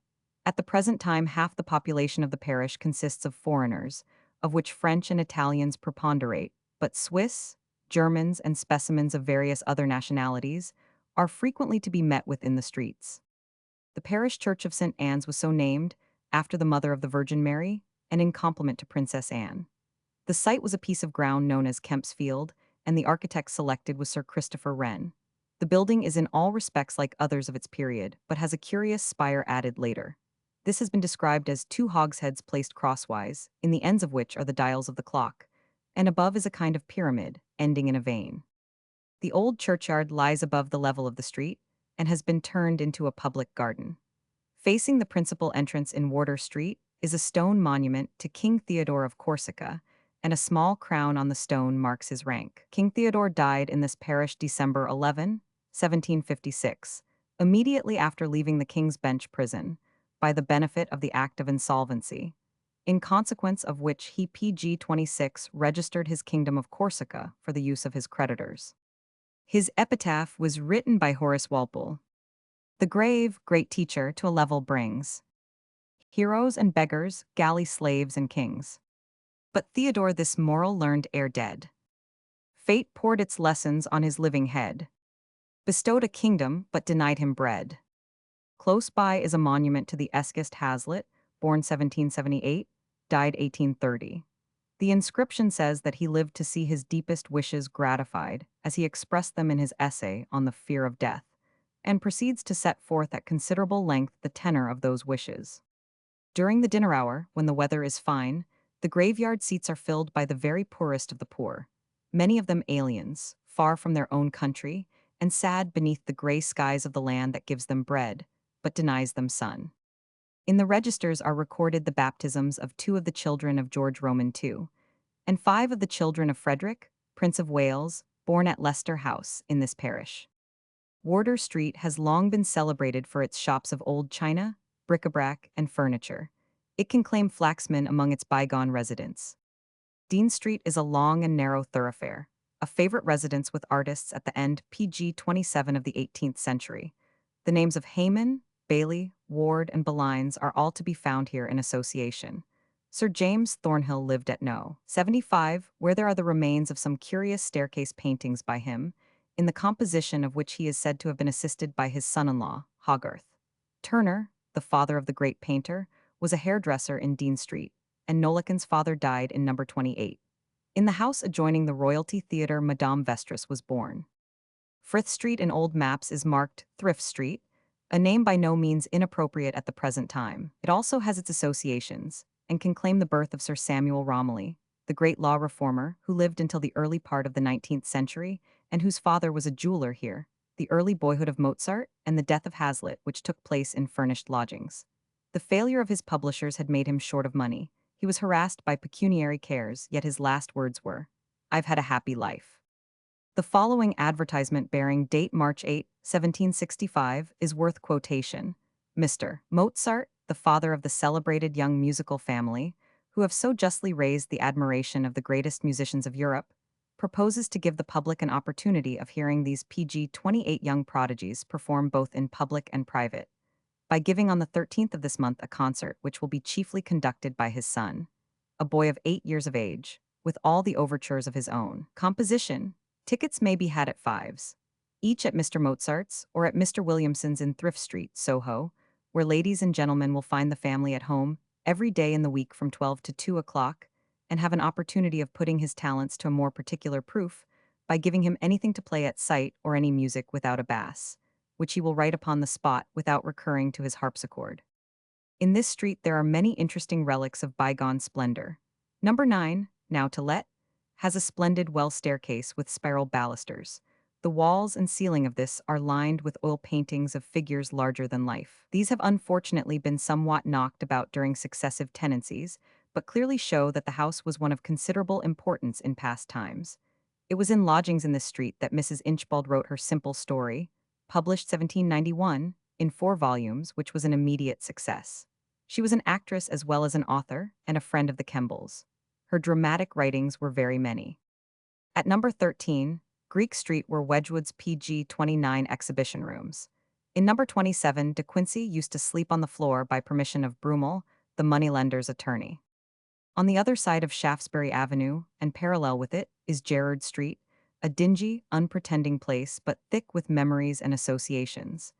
At the present time, half the population of the parish consists of foreigners, of which French and Italians preponderate, but Swiss, Germans, and specimens of various other nationalities are frequently to be met with in the streets. The parish church of St. Anne's was so named, after the mother of the Virgin Mary, and in compliment to Princess Anne. The site was a piece of ground known as Kemp's Field, and the architect selected was Sir Christopher Wren. The building is in all respects like others of its period, but has a curious spire added later. This has been described as two hogsheads placed crosswise, in the ends of which are the dials of the clock, and above is a kind of pyramid, ending in a vane. The old churchyard lies above the level of the street, and has been turned into a public garden. Facing the principal entrance in Wardour Street is a stone monument to King Theodore of Corsica, and a small crown on the stone marks his rank. King Theodore died in this parish December 11, 1756, immediately after leaving the King's Bench prison, by the benefit of the Act of Insolvency, in consequence of which he PG 26 registered his kingdom of Corsica for the use of his creditors. His epitaph was written by Horace Walpole. The grave, great teacher, to a level brings heroes and beggars, galley slaves and kings. But Theodore this moral learned ere dead. Fate poured its lessons on his living head, bestowed a kingdom, but denied him bread. Close by is a monument to the Eskist Hazlitt, born 1778, died 1830. The inscription says that he lived to see his deepest wishes gratified, as he expressed them in his essay on the fear of death, and proceeds to set forth at considerable length the tenor of those wishes. During the dinner hour, when the weather is fine, the graveyard seats are filled by the very poorest of the poor, many of them aliens, far from their own country, and sad beneath the gray skies of the land that gives them bread, but denies them sun. In the registers are recorded the baptisms of 2 of the children of George Roman II, and 5 of the children of Frederick, Prince of Wales, born at Leicester House in this parish. Wardour Street has long been celebrated for its shops of old china, bric-a-brac, and furniture. It can claim Flaxman among its bygone residents. Dean Street is a long and narrow thoroughfare, a favorite residence with artists at the end PG 27 of the 18th century. The names of Hayman, Bailey, Ward, and Belines are all to be found here in association. Sir James Thornhill lived at No. 75, where there are the remains of some curious staircase paintings by him, in the composition of which he is said to have been assisted by his son-in-law, Hogarth. Turner, the father of the great painter, was a hairdresser in Dean Street, and Nollekens' father died in number 28. In the house adjoining the Royalty Theatre, Madame Vestris was born. Frith Street in old maps is marked Thrift Street, a name by no means inappropriate at the present time. It also has its associations, and can claim the birth of Sir Samuel Romilly, the great law reformer who lived until the early part of the 19th century, and whose father was a jeweler here, the early boyhood of Mozart, and the death of Hazlitt, which took place in furnished lodgings. The failure of his publishers had made him short of money. He was harassed by pecuniary cares, yet his last words were, "I've had a happy life." The following advertisement bearing date March 8, 1765, is worth quotation. Mr. Mozart, the father of the celebrated young musical family, who have so justly raised the admiration of the greatest musicians of Europe, proposes to give the public an opportunity of hearing these PG 28 young prodigies perform both in public and private, by giving on the 13th of this month a concert which will be chiefly conducted by his son, a boy of 8 years of age, with all the overtures of his own composition. Tickets may be had at fives, each at Mr. Mozart's or at Mr. Williamson's in Thrift Street, Soho, where ladies and gentlemen will find the family at home every day in the week from 12 to 2 o'clock, and have an opportunity of putting his talents to a more particular proof by giving him anything to play at sight or any music without a bass, which he will write upon the spot without recurring to his harpsichord. In this street there are many interesting relics of bygone splendor. Number 9, now to let, has a splendid well staircase with spiral balusters, The walls and ceiling of this are lined with oil paintings of figures larger than life. These have unfortunately been somewhat knocked about during successive tenancies, but clearly show that the house was one of considerable importance in past times. It was in lodgings in this street that Mrs. Inchbald wrote her simple story, published 1791, in 4 volumes, which was an immediate success. She was an actress as well as an author, and a friend of the Kembles. Her dramatic writings were very many. At number 13, Greek Street were Wedgwood's PG 29 exhibition rooms. In number 27, De Quincey used to sleep on the floor by permission of Brummel, the moneylender's attorney. On the other side of Shaftesbury Avenue, and parallel with it, is Gerrard Street, a dingy, unpretending place but thick with memories and associations.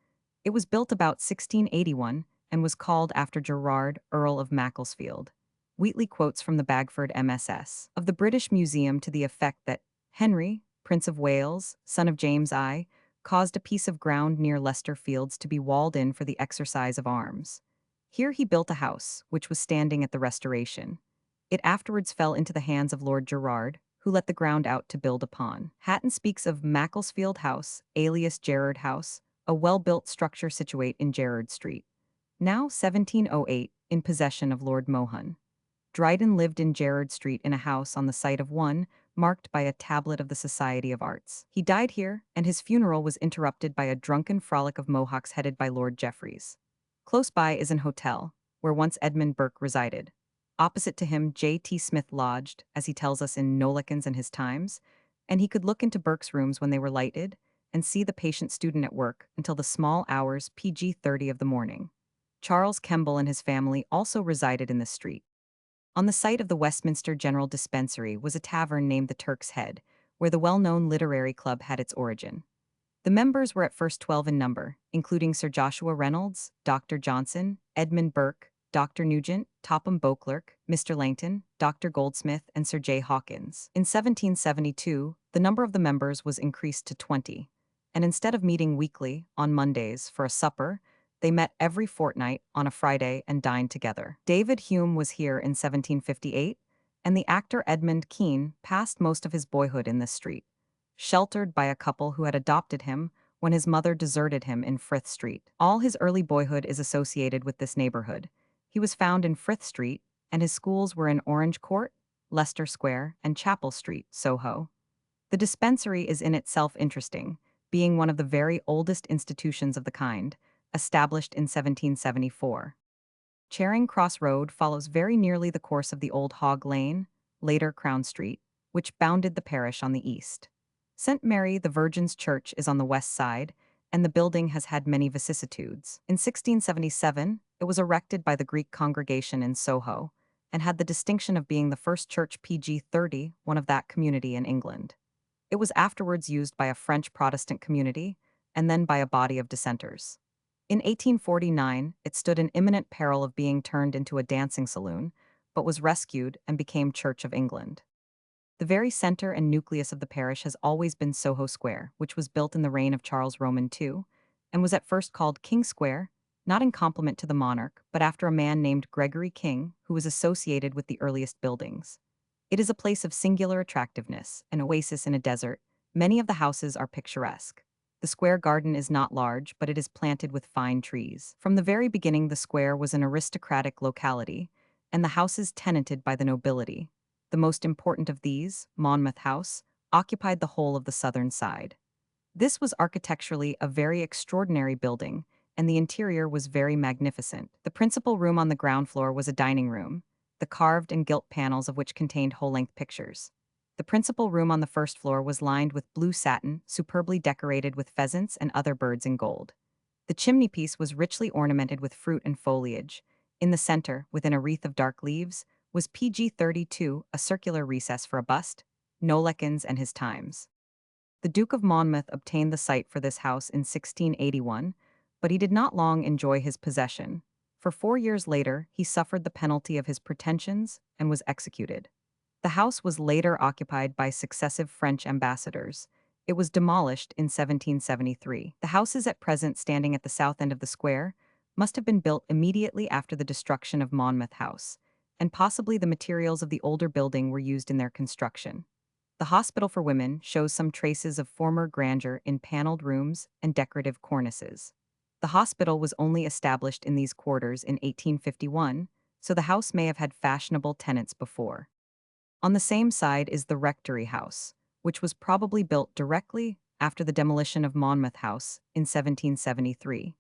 It was built about 1681 and was called after Gerard, Earl of Macclesfield. Wheatley quotes from the Bagford MSS of the British Museum to the effect that Henry, Prince of Wales, son of James I, caused a piece of ground near Leicester Fields to be walled in for the exercise of arms. Here he built a house, which was standing at the Restoration. It afterwards fell into the hands of Lord Gerard, who let the ground out to build upon. Hatton speaks of Macclesfield House, alias Gerrard House, a well-built structure situate in Gerrard Street, now 1708, in possession of Lord Mohun. Dryden lived in Gerrard Street in a house on the site of one, marked by a tablet of the Society of Arts. He died here, and his funeral was interrupted by a drunken frolic of Mohocks headed by Lord Jeffreys. Close by is an hotel, where once Edmund Burke resided. Opposite to him, J.T. Smith lodged, as he tells us in Nollekens and His Times, and he could look into Burke's rooms when they were lighted, and see the patient student at work until the small hours PG 30 of the morning. Charles Kemble and his family also resided in this street. On the site of the Westminster General Dispensary was a tavern named the Turk's Head, where the well-known literary club had its origin. The members were at first 12 in number, including Sir Joshua Reynolds, Dr. Johnson, Edmund Burke, Dr. Nugent, Topham Beauclerk, Mr. Langton, Dr. Goldsmith, and Sir J. Hawkins. In 1772, the number of the members was increased to 20, and instead of meeting weekly, on Mondays, for a supper, they met every fortnight on a Friday and dined together. David Hume was here in 1758, and the actor Edmund Kean passed most of his boyhood in this street, sheltered by a couple who had adopted him when his mother deserted him in Frith Street. All his early boyhood is associated with this neighborhood. He was found in Frith Street, and his schools were in Orange Court, Leicester Square, and Chapel Street, Soho. The dispensary is in itself interesting, being one of the very oldest institutions of the kind, established in 1774. Charing Cross Road follows very nearly the course of the old Hog Lane, later Crown Street, which bounded the parish on the east. St. Mary the Virgin's Church is on the west side, and the building has had many vicissitudes. In 1677, it was erected by the Greek congregation in Soho, and had the distinction of being the first church PG 30, one of that community in England. It was afterwards used by a French Protestant community, and then by a body of dissenters. In 1849, it stood in imminent peril of being turned into a dancing saloon, but was rescued and became Church of England. The very center and nucleus of the parish has always been Soho Square, which was built in the reign of Charles Roman II, and was at first called King Square, not in compliment to the monarch, but after a man named Gregory King, who was associated with the earliest buildings. It is a place of singular attractiveness, an oasis in a desert. Many of the houses are picturesque. The square garden is not large, but it is planted with fine trees. From the very beginning, the square was an aristocratic locality, and the houses tenanted by the nobility. The most important of these, Monmouth House, occupied the whole of the southern side. This was architecturally a very extraordinary building, and the interior was very magnificent. The principal room on the ground floor was a dining room, the carved and gilt panels of which contained whole-length pictures. The principal room on the first floor was lined with blue satin, superbly decorated with pheasants and other birds in gold. The chimney-piece was richly ornamented with fruit and foliage. In the center, within a wreath of dark leaves, was PG 32, a circular recess for a bust, Nollekens and His Times. The Duke of Monmouth obtained the site for this house in 1681, but he did not long enjoy his possession. For 4 years later, he suffered the penalty of his pretensions and was executed. The house was later occupied by successive French ambassadors. It was demolished in 1773. The houses at present standing at the south end of the square must have been built immediately after the destruction of Monmouth House, and possibly the materials of the older building were used in their construction. The hospital for women shows some traces of former grandeur in paneled rooms and decorative cornices. The hospital was only established in these quarters in 1851, so the house may have had fashionable tenants before. On the same side is the Rectory House, which was probably built directly after the demolition of Monmouth House in 1773.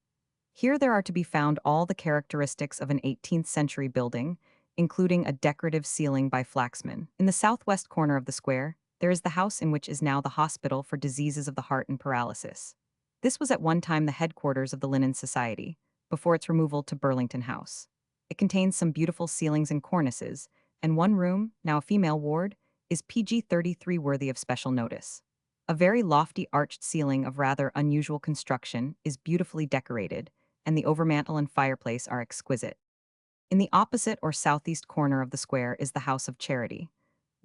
Here there are to be found all the characteristics of an 18th century building, including a decorative ceiling by Flaxman. In the southwest corner of the square, there is the house in which is now the Hospital for Diseases of the Heart and Paralysis. This was at one time the headquarters of the Linen Society, before its removal to Burlington House. It contains some beautiful ceilings and cornices, and one room, now a female ward, is PG-33 worthy of special notice. A very lofty arched ceiling of rather unusual construction is beautifully decorated, and the overmantel and fireplace are exquisite. In the opposite or southeast corner of the square is the House of Charity.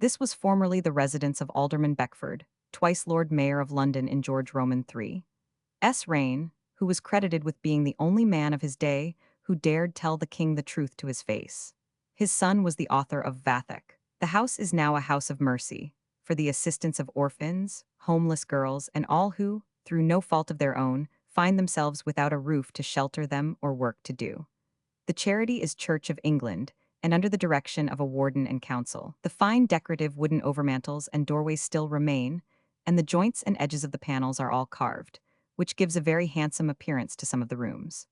This was formerly the residence of Alderman Beckford, twice Lord Mayor of London in George Roman III's reign, who was credited with being the only man of his day who dared tell the king the truth to his face. His son was the author of Vathek. The house is now a house of mercy, for the assistance of orphans, homeless girls, and all who, through no fault of their own, find themselves without a roof to shelter them or work to do. The Charity is Church of England, and under the direction of a warden and council. The fine decorative wooden overmantels and doorways still remain, and the joints and edges of the panels are all carved, which gives a very handsome appearance to some of the rooms.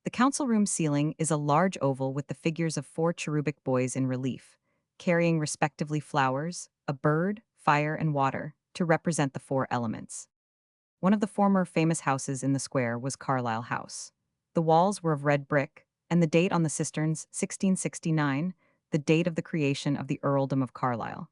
The council room ceiling is a large oval with the figures of four cherubic boys in relief, carrying respectively flowers, a bird, fire, and water, to represent the four elements. One of the former famous houses in the square was Carlisle House. The walls were of red brick, and the date on the cisterns 1669, the date of the creation of the earldom of Carlisle.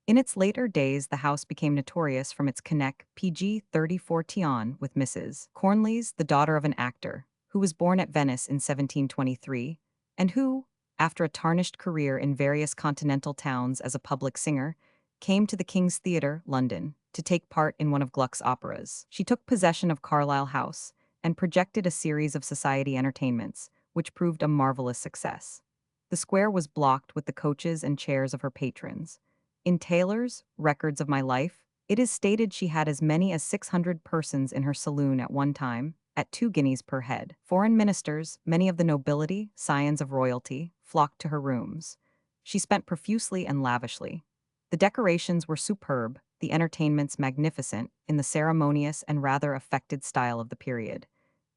In its later days, the house became notorious from its connect PG-34 tion with Mrs. Cornley's, the daughter of an actor, who was born at Venice in 1723, and who, after a tarnished career in various continental towns as a public singer, came to the King's Theatre, London, to take part in one of Gluck's operas. She took possession of Carlisle House and projected a series of society entertainments, which proved a marvelous success. The square was blocked with the coaches and chairs of her patrons. In Taylor's Records of My Life, it is stated she had as many as 600 persons in her saloon at one time, at 2 guineas per head. Foreign ministers, many of the nobility, scions of royalty, flocked to her rooms. She spent profusely and lavishly. The decorations were superb, the entertainments magnificent, in the ceremonious and rather affected style of the period.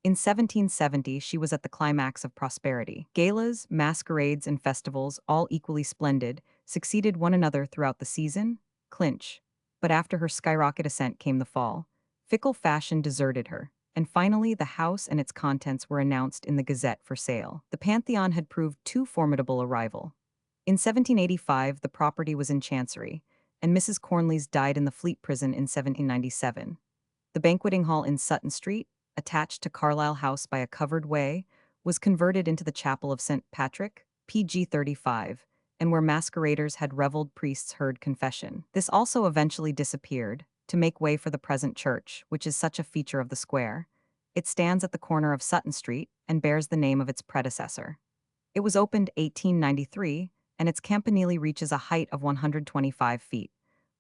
In 1770, she was at the climax of prosperity. Galas, masquerades, and festivals, all equally splendid, succeeded one another throughout the season, clinch. But after her skyrocket ascent came the fall. Fickle fashion deserted her, and finally the house and its contents were announced in the Gazette for sale. The Pantheon had proved too formidable a rival. In 1785, the property was in Chancery, and Mrs. Cornley's died in the Fleet Prison in 1797. The banqueting hall in Sutton Street, attached to Carlisle House by a covered way, was converted into the Chapel of St. Patrick, PG-35, and where masqueraders had reveled, priests heard confession. This also eventually disappeared, to make way for the present church, which is such a feature of the square. It stands at the corner of Sutton Street and bears the name of its predecessor. It was opened 1893, and its campanile reaches a height of 125 feet.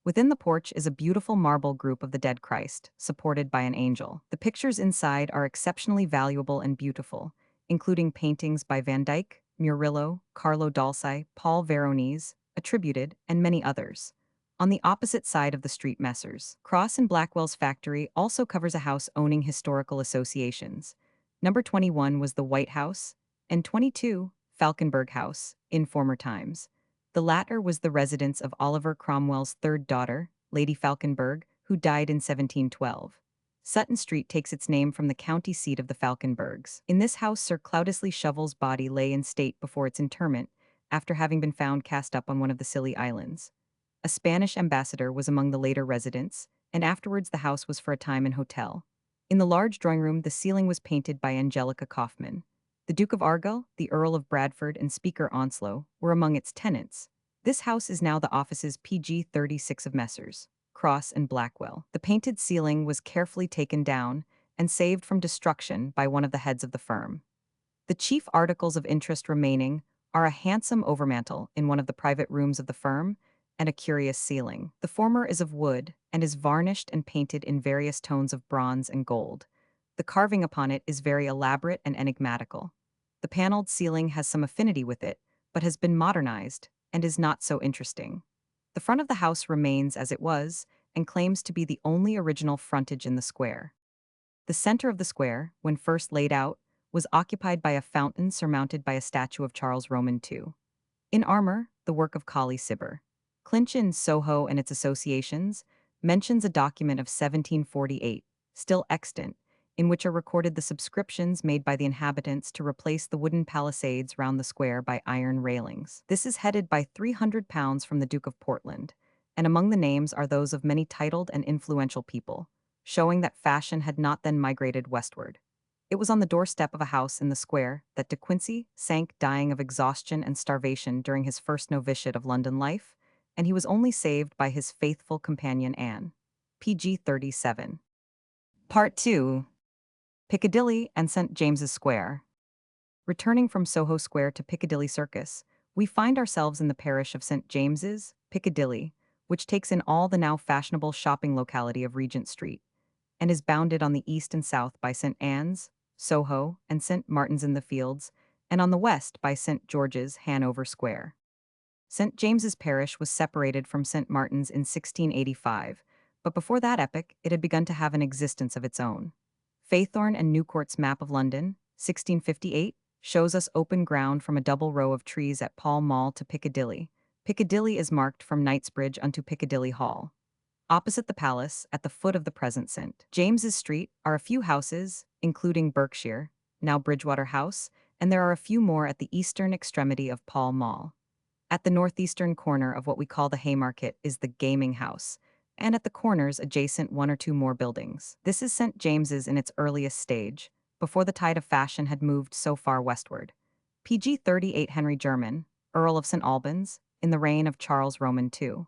Within the porch is a beautiful marble group of the dead Christ, supported by an angel. The pictures inside are exceptionally valuable and beautiful, including paintings by Van Dyck, Murillo, Carlo Dalsi, Paul Veronese, attributed, and many others. On the opposite side of the street, Messrs. Cross and Blackwell's factory also covers a house owning historical associations. Number 21 was the White House, and 22, Falkenberg House, in former times. The latter was the residence of Oliver Cromwell's third daughter, Lady Falkenberg, who died in 1712. Sutton Street takes its name from the county seat of the Falkenbergs. In this house, Sir Cloudesley Shovel's body lay in state before its interment, after having been found cast up on one of the Scilly Islands. A Spanish ambassador was among the later residents, and afterwards the house was for a time an hotel. In the large drawing room, the ceiling was painted by Angelica Kaufmann. The Duke of Argyll, the Earl of Bradford, and Speaker Onslow were among its tenants. This house is now the offices PG-36 of Messrs. Cross and Blackwell. The painted ceiling was carefully taken down and saved from destruction by one of the heads of the firm. The chief articles of interest remaining are a handsome overmantel in one of the private rooms of the firm and a curious ceiling. The former is of wood and is varnished and painted in various tones of bronze and gold. The carving upon it is very elaborate and enigmatical. The paneled ceiling has some affinity with it, but has been modernized and is not so interesting. The front of the house remains as it was and claims to be the only original frontage in the square. The center of the square, when first laid out, was occupied by a fountain surmounted by a statue of Charles Roman II. In armor, the work of Colley Cibber. Clinch's Soho and its associations mentions a document of 1748, still extant, in which are recorded the subscriptions made by the inhabitants to replace the wooden palisades round the square by iron railings. This is headed by £300 from the Duke of Portland, and among the names are those of many titled and influential people, showing that fashion had not then migrated westward. It was on the doorstep of a house in the square that De Quincey sank dying of exhaustion and starvation during his first novitiate of London life, and he was only saved by his faithful companion Anne. PG 37. Part 2. Piccadilly and St. James's Square. Returning from Soho Square to Piccadilly Circus, we find ourselves in the parish of St. James's, Piccadilly, which takes in all the now fashionable shopping locality of Regent Street, and is bounded on the east and south by St. Anne's, Soho, and St. Martin's in the Fields, and on the west by St. George's, Hanover Square. St. James's Parish was separated from St. Martin's in 1685, but before that epoch it had begun to have an existence of its own. Faithorne and Newcourt's Map of London, 1658, shows us open ground from a double row of trees at Pall Mall to Piccadilly. Piccadilly is marked from Knightsbridge unto Piccadilly Hall. Opposite the palace, at the foot of the present St. James's Street, are a few houses, including Berkshire, now Bridgewater House, and there are a few more at the eastern extremity of Pall Mall. At the northeastern corner of what we call the Haymarket is the Gaming House, and at the corners adjacent one or two more buildings. This is St. James's in its earliest stage, before the tide of fashion had moved so far westward. PG 38 Henry Jermyn, Earl of St. Albans, in the reign of Charles Roman II,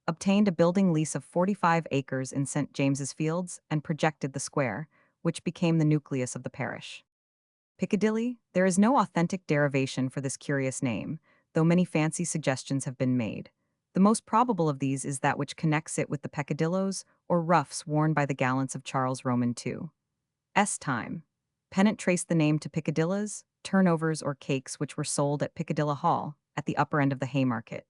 obtained a building lease of 45 acres in St. James's Fields and projected the square, which became the nucleus of the parish. Piccadilly, there is no authentic derivation for this curious name, though many fancy suggestions have been made. The most probable of these is that which connects it with the peccadillos, or ruffs worn by the gallants of Charles Roman II's time. Pennant traced the name to piccadillas, turnovers or cakes which were sold at Piccadilly Hall, at the upper end of the Haymarket.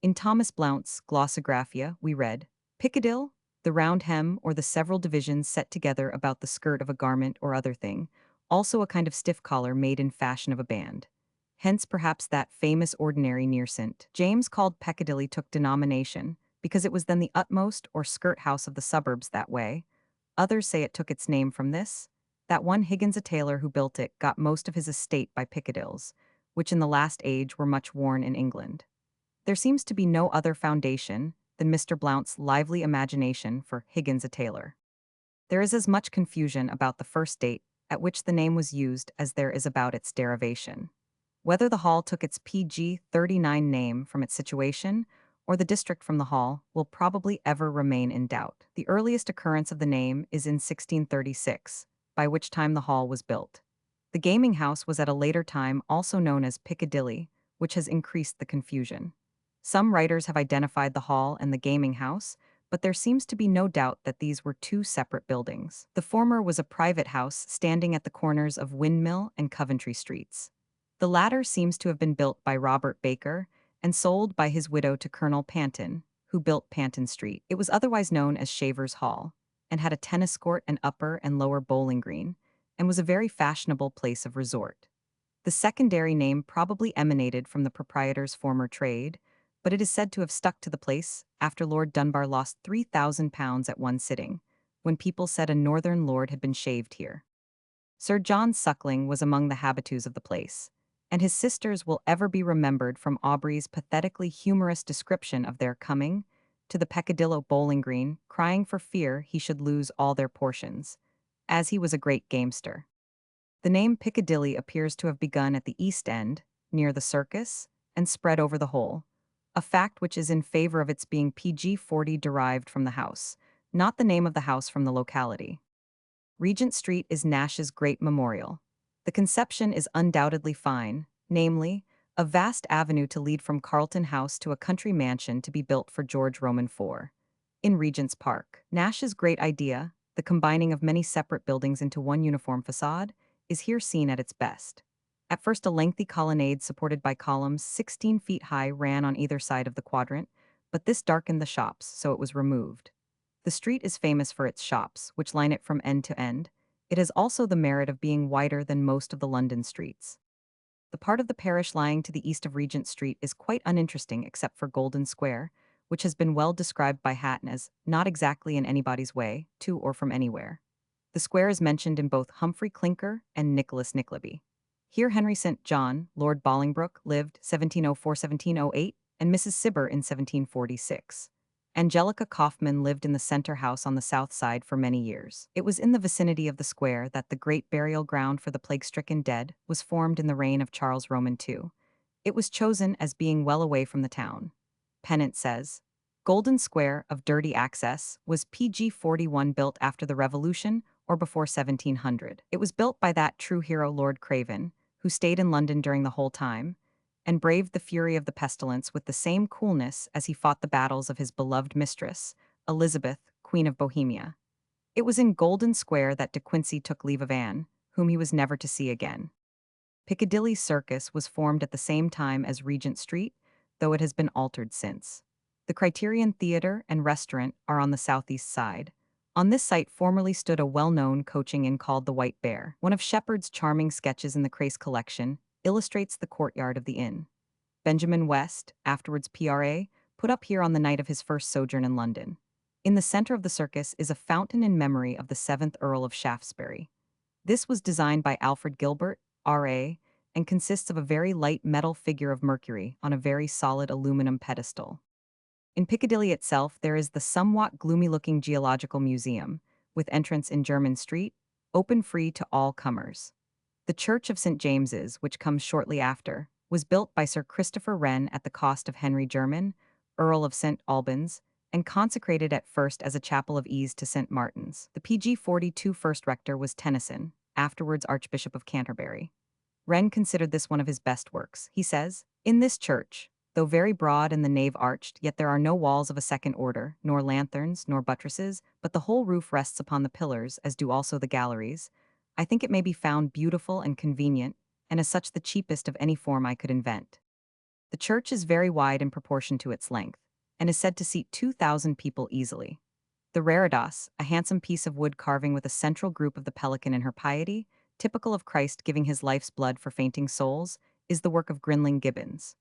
In Thomas Blount's Glossographia, we read, Piccadil, the round hem or the several divisions set together about the skirt of a garment or other thing, also a kind of stiff collar made in fashion of a band. Hence perhaps that famous ordinary near St. James called Piccadilly took denomination, because it was then the utmost or skirt house of the suburbs that way. Others say it took its name from this, that one Higgins a tailor who built it got most of his estate by Piccadills, which in the last age were much worn in England. There seems to be no other foundation than Mr. Blount's lively imagination for Higgins a tailor. There is as much confusion about the first date at which the name was used as there is about its derivation. Whether the hall took its PG 39 name from its situation, or the district from the hall, will probably ever remain in doubt. The earliest occurrence of the name is in 1636, by which time the hall was built. The gaming house was at a later time also known as Piccadilly, which has increased the confusion. Some writers have identified the hall and the gaming house, but there seems to be no doubt that these were two separate buildings. The former was a private house standing at the corners of Windmill and Coventry Streets. The latter seems to have been built by Robert Baker and sold by his widow to Colonel Panton, who built Panton Street. It was otherwise known as Shaver's Hall, and had a tennis court and upper and lower bowling green, and was a very fashionable place of resort. The secondary name probably emanated from the proprietor's former trade, but it is said to have stuck to the place after Lord Dunbar lost £3,000 at one sitting, when people said a northern lord had been shaved here. Sir John Suckling was among the habitués of the place, and his sisters will ever be remembered from Aubrey's pathetically humorous description of their coming to the Peccadillo bowling green, crying for fear he should lose all their portions, as he was a great gamester. The name Piccadilly appears to have begun at the East End, near the circus, and spread over the whole, a fact which is in favor of its being PG 40 derived from the house, not the name of the house from the locality. Regent Street is Nash's great memorial. The conception is undoubtedly fine, namely, a vast avenue to lead from Carlton House to a country mansion to be built for George Roman IV. In Regent's Park, Nash's great idea, the combining of many separate buildings into one uniform facade, is here seen at its best. At first, a lengthy colonnade supported by columns 16 feet high ran on either side of the quadrant, but this darkened the shops, so it was removed. The street is famous for its shops, which line it from end to end. It has also the merit of being wider than most of the London streets. The part of the parish lying to the east of Regent Street is quite uninteresting except for Golden Square, which has been well described by Hatton as not exactly in anybody's way, to or from anywhere. The square is mentioned in both Humphrey Clinker and Nicholas Nickleby. Here Henry St. John, Lord Bolingbroke, lived 1704-1708, and Mrs. Cibber in 1746. Angelica Kaufmann lived in the Center House on the south side for many years. It was in the vicinity of the square that the great burial ground for the plague-stricken dead was formed in the reign of Charles Roman II. It was chosen as being well away from the town. Pennant says, Golden Square, of dirty access, was PG 41 built after the Revolution or before 1700. It was built by that true hero Lord Craven, who stayed in London during the whole time, and braved the fury of the pestilence with the same coolness as he fought the battles of his beloved mistress, Elizabeth, Queen of Bohemia. It was in Golden Square that De Quincey took leave of Anne, whom he was never to see again. Piccadilly Circus was formed at the same time as Regent Street, though it has been altered since. The Criterion Theatre and Restaurant are on the southeast side. On this site formerly stood a well-known coaching inn called the White Bear. One of Shepherd's charming sketches in the Crace collection illustrates the courtyard of the inn. Benjamin West, afterwards PRA, put up here on the night of his first sojourn in London. In the center of the circus is a fountain in memory of the 7th Earl of Shaftesbury. This was designed by Alfred Gilbert, R.A., and consists of a very light metal figure of Mercury on a very solid aluminum pedestal. In Piccadilly itself, there is the somewhat gloomy-looking Geological Museum, with entrance in Jermyn Street, open free to all comers. The Church of St. James's, which comes shortly after, was built by Sir Christopher Wren at the cost of Henry Jermyn, Earl of St. Albans, and consecrated at first as a chapel of ease to St. Martin's. The PG 42 first rector was Tennyson, afterwards Archbishop of Canterbury. Wren considered this one of his best works. He says, "In this church, though very broad and the nave arched, yet there are no walls of a second order, nor lanthorns, nor buttresses, but the whole roof rests upon the pillars, as do also the galleries. I think it may be found beautiful and convenient, and as such the cheapest of any form I could invent. The church is very wide in proportion to its length, and is said to seat 2,000 people easily. The reredos, a handsome piece of wood carving with a central group of the pelican in her piety, typical of Christ giving his life's blood for fainting souls, is the work of Grinling Gibbons.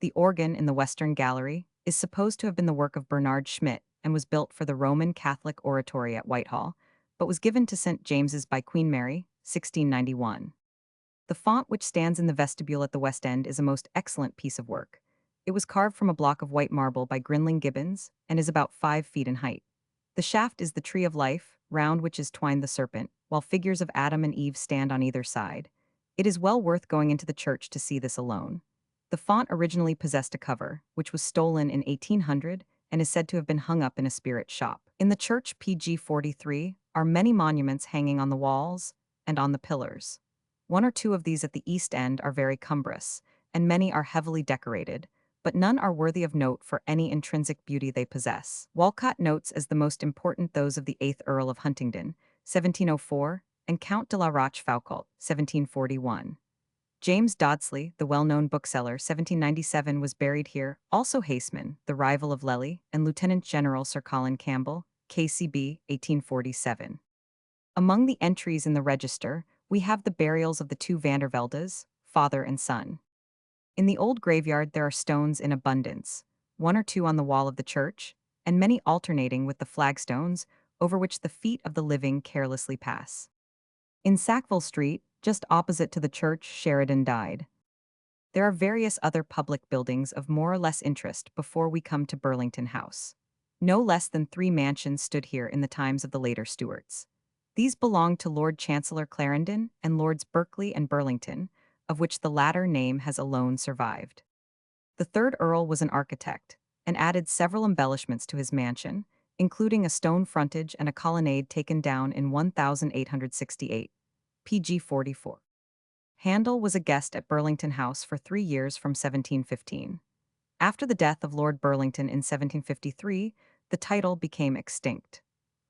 The organ in the Western Gallery is supposed to have been the work of Bernard Schmidt and was built for the Roman Catholic Oratory at Whitehall, but was given to St. James's by Queen Mary, 1691. The font which stands in the vestibule at the West End is a most excellent piece of work. It was carved from a block of white marble by Grinling Gibbons and is about 5 feet in height. The shaft is the tree of life, round which is twined the serpent, while figures of Adam and Eve stand on either side. It is well worth going into the church to see this alone. The font originally possessed a cover, which was stolen in 1800 and is said to have been hung up in a spirit shop. In the church PG 43 are many monuments hanging on the walls and on the pillars. One or two of these at the east end are very cumbrous, and many are heavily decorated, but none are worthy of note for any intrinsic beauty they possess. Walcott notes as the most important those of the 8th Earl of Huntingdon, 1704, and Count de la Rochefoucauld, 1741. James Dodsley, the well-known bookseller, 1797, was buried here. Also Haseman, the rival of Lely, and Lieutenant General Sir Colin Campbell, KCB, 1847. Among the entries in the register, we have the burials of the two Vanderveldes, father and son. In the old graveyard there are stones in abundance, 1 or 2 on the wall of the church, and many alternating with the flagstones over which the feet of the living carelessly pass. In Sackville Street, just opposite to the church, Sheridan died. There are various other public buildings of more or less interest before we come to Burlington House. No less than 3 mansions stood here in the times of the later Stuarts. These belonged to Lord Chancellor Clarendon and Lords Berkeley and Burlington, of which the latter name has alone survived. The third Earl was an architect, and added several embellishments to his mansion, including a stone frontage and a colonnade taken down in 1868, PG 44. Handel was a guest at Burlington House for 3 years from 1715. After the death of Lord Burlington in 1753, the title became extinct.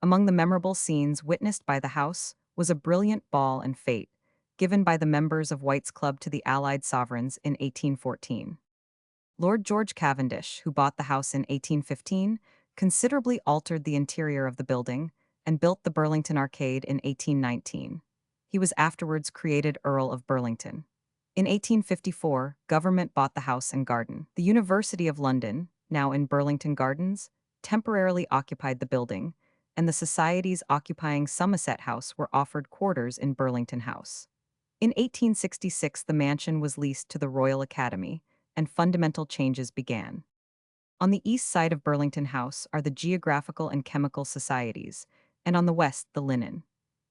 Among the memorable scenes witnessed by the house was a brilliant ball and fete, given by the members of White's Club to the Allied sovereigns in 1814. Lord George Cavendish, who bought the house in 1815, considerably altered the interior of the building and built the Burlington Arcade in 1819. He was afterwards created Earl of Burlington. In 1854, government bought the house and garden. The University of London, now in Burlington Gardens, temporarily occupied the building, and the societies occupying Somerset House were offered quarters in Burlington House. In 1866, the mansion was leased to the Royal Academy, and fundamental changes began. On the east side of Burlington House are the Geographical and Chemical Societies, and on the west, the Linen.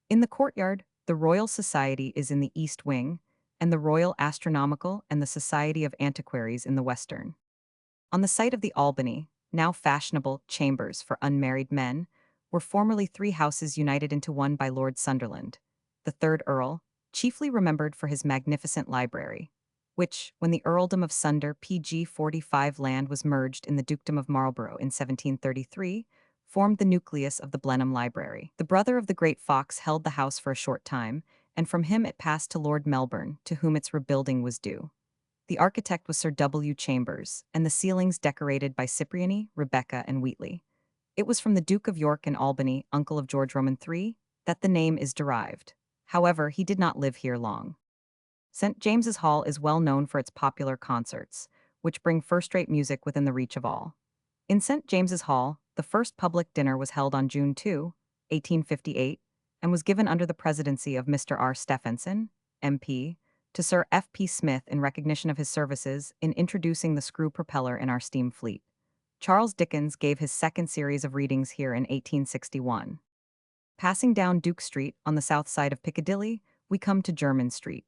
In the courtyard, the Royal Society is in the east wing, and the Royal Astronomical and the Society of Antiquaries in the western. On the site of the Albany, now fashionable chambers for unmarried men, were formerly three houses united into one by Lord Sunderland, the third Earl, chiefly remembered for his magnificent library, which, when the Earldom of Sunder PG 45 land was merged in the Dukedom of Marlborough in 1733, formed the nucleus of the Blenheim Library. The brother of the great Fox held the house for a short time, and from him it passed to Lord Melbourne, to whom its rebuilding was due. The architect was Sir W. Chambers, and the ceilings decorated by Cipriani, Rebecca, and Wheatley. It was from the Duke of York and Albany, uncle of George Roman III, that the name is derived. However, he did not live here long. St. James's Hall is well known for its popular concerts, which bring first-rate music within the reach of all. In St. James's Hall, the first public dinner was held on June 2, 1858, and was given under the presidency of Mr. R. Stephenson, MP, to Sir F. P. Smith in recognition of his services in introducing the screw propeller in our steam fleet. Charles Dickens gave his second series of readings here in 1861. Passing down Duke Street on the south side of Piccadilly, we come to Jermyn Street.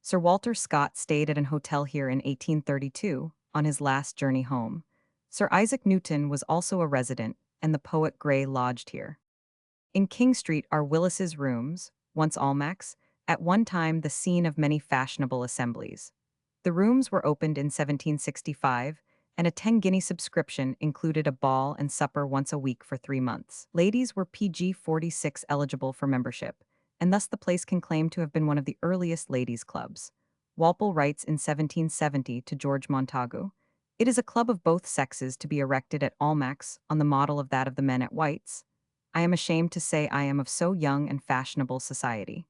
Sir Walter Scott stayed at an hotel here in 1832, on his last journey home. Sir Isaac Newton was also a resident, and the poet Gray lodged here. In King Street are Willis's Rooms, once Almack's, at one time the scene of many fashionable assemblies. The rooms were opened in 1765, and a 10-guinea subscription included a ball and supper once a week for 3 months. Ladies were PG 46 eligible for membership, and thus the place can claim to have been one of the earliest ladies' clubs. Walpole writes in 1770 to George Montagu, "It is a club of both sexes to be erected at Almack's on the model of that of the men at White's. I am ashamed to say I am of so young and fashionable society."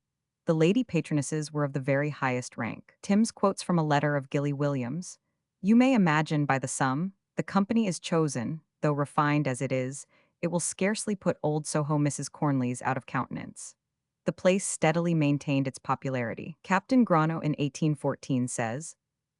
The lady patronesses were of the very highest rank. Timms quotes from a letter of Gilly Williams, "You may imagine by the sum, the company is chosen, though refined as it will scarcely put old Soho Mrs. Cornley's out of countenance." The place steadily maintained its popularity. Captain Grano in 1814 says,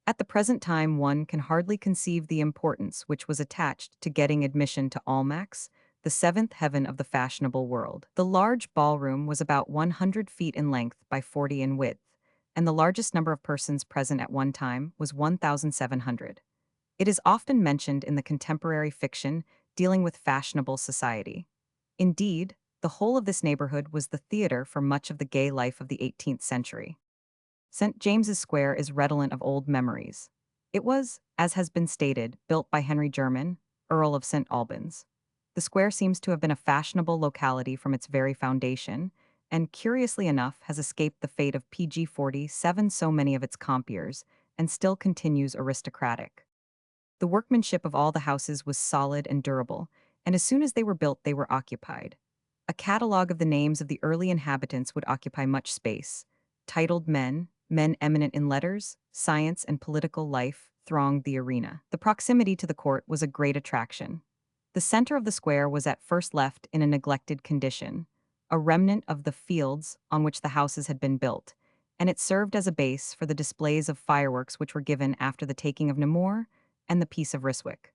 "At the present time one can hardly conceive the importance which was attached to getting admission to Almack's, the seventh heaven of the fashionable world." The large ballroom was about 100 feet in length by 40 in width, and the largest number of persons present at one time was 1,700. It is often mentioned in the contemporary fiction dealing with fashionable society. Indeed, the whole of this neighborhood was the theater for much of the gay life of the 18th century. St. James's Square is redolent of old memories. It was, as has been stated, built by Henry Jermyn, Earl of St. Albans. The square seems to have been a fashionable locality from its very foundation, and curiously enough has escaped the fate of PG 47 so many of its compeers, and still continues aristocratic. The workmanship of all the houses was solid and durable, and as soon as they were built they were occupied. A catalogue of the names of the early inhabitants would occupy much space. Titled men, men eminent in letters, science, and political life, thronged the arena. The proximity to the court was a great attraction. The center of the square was at first left in a neglected condition, a remnant of the fields on which the houses had been built, and it served as a base for the displays of fireworks which were given after the taking of Namur and the Peace of Ryswick.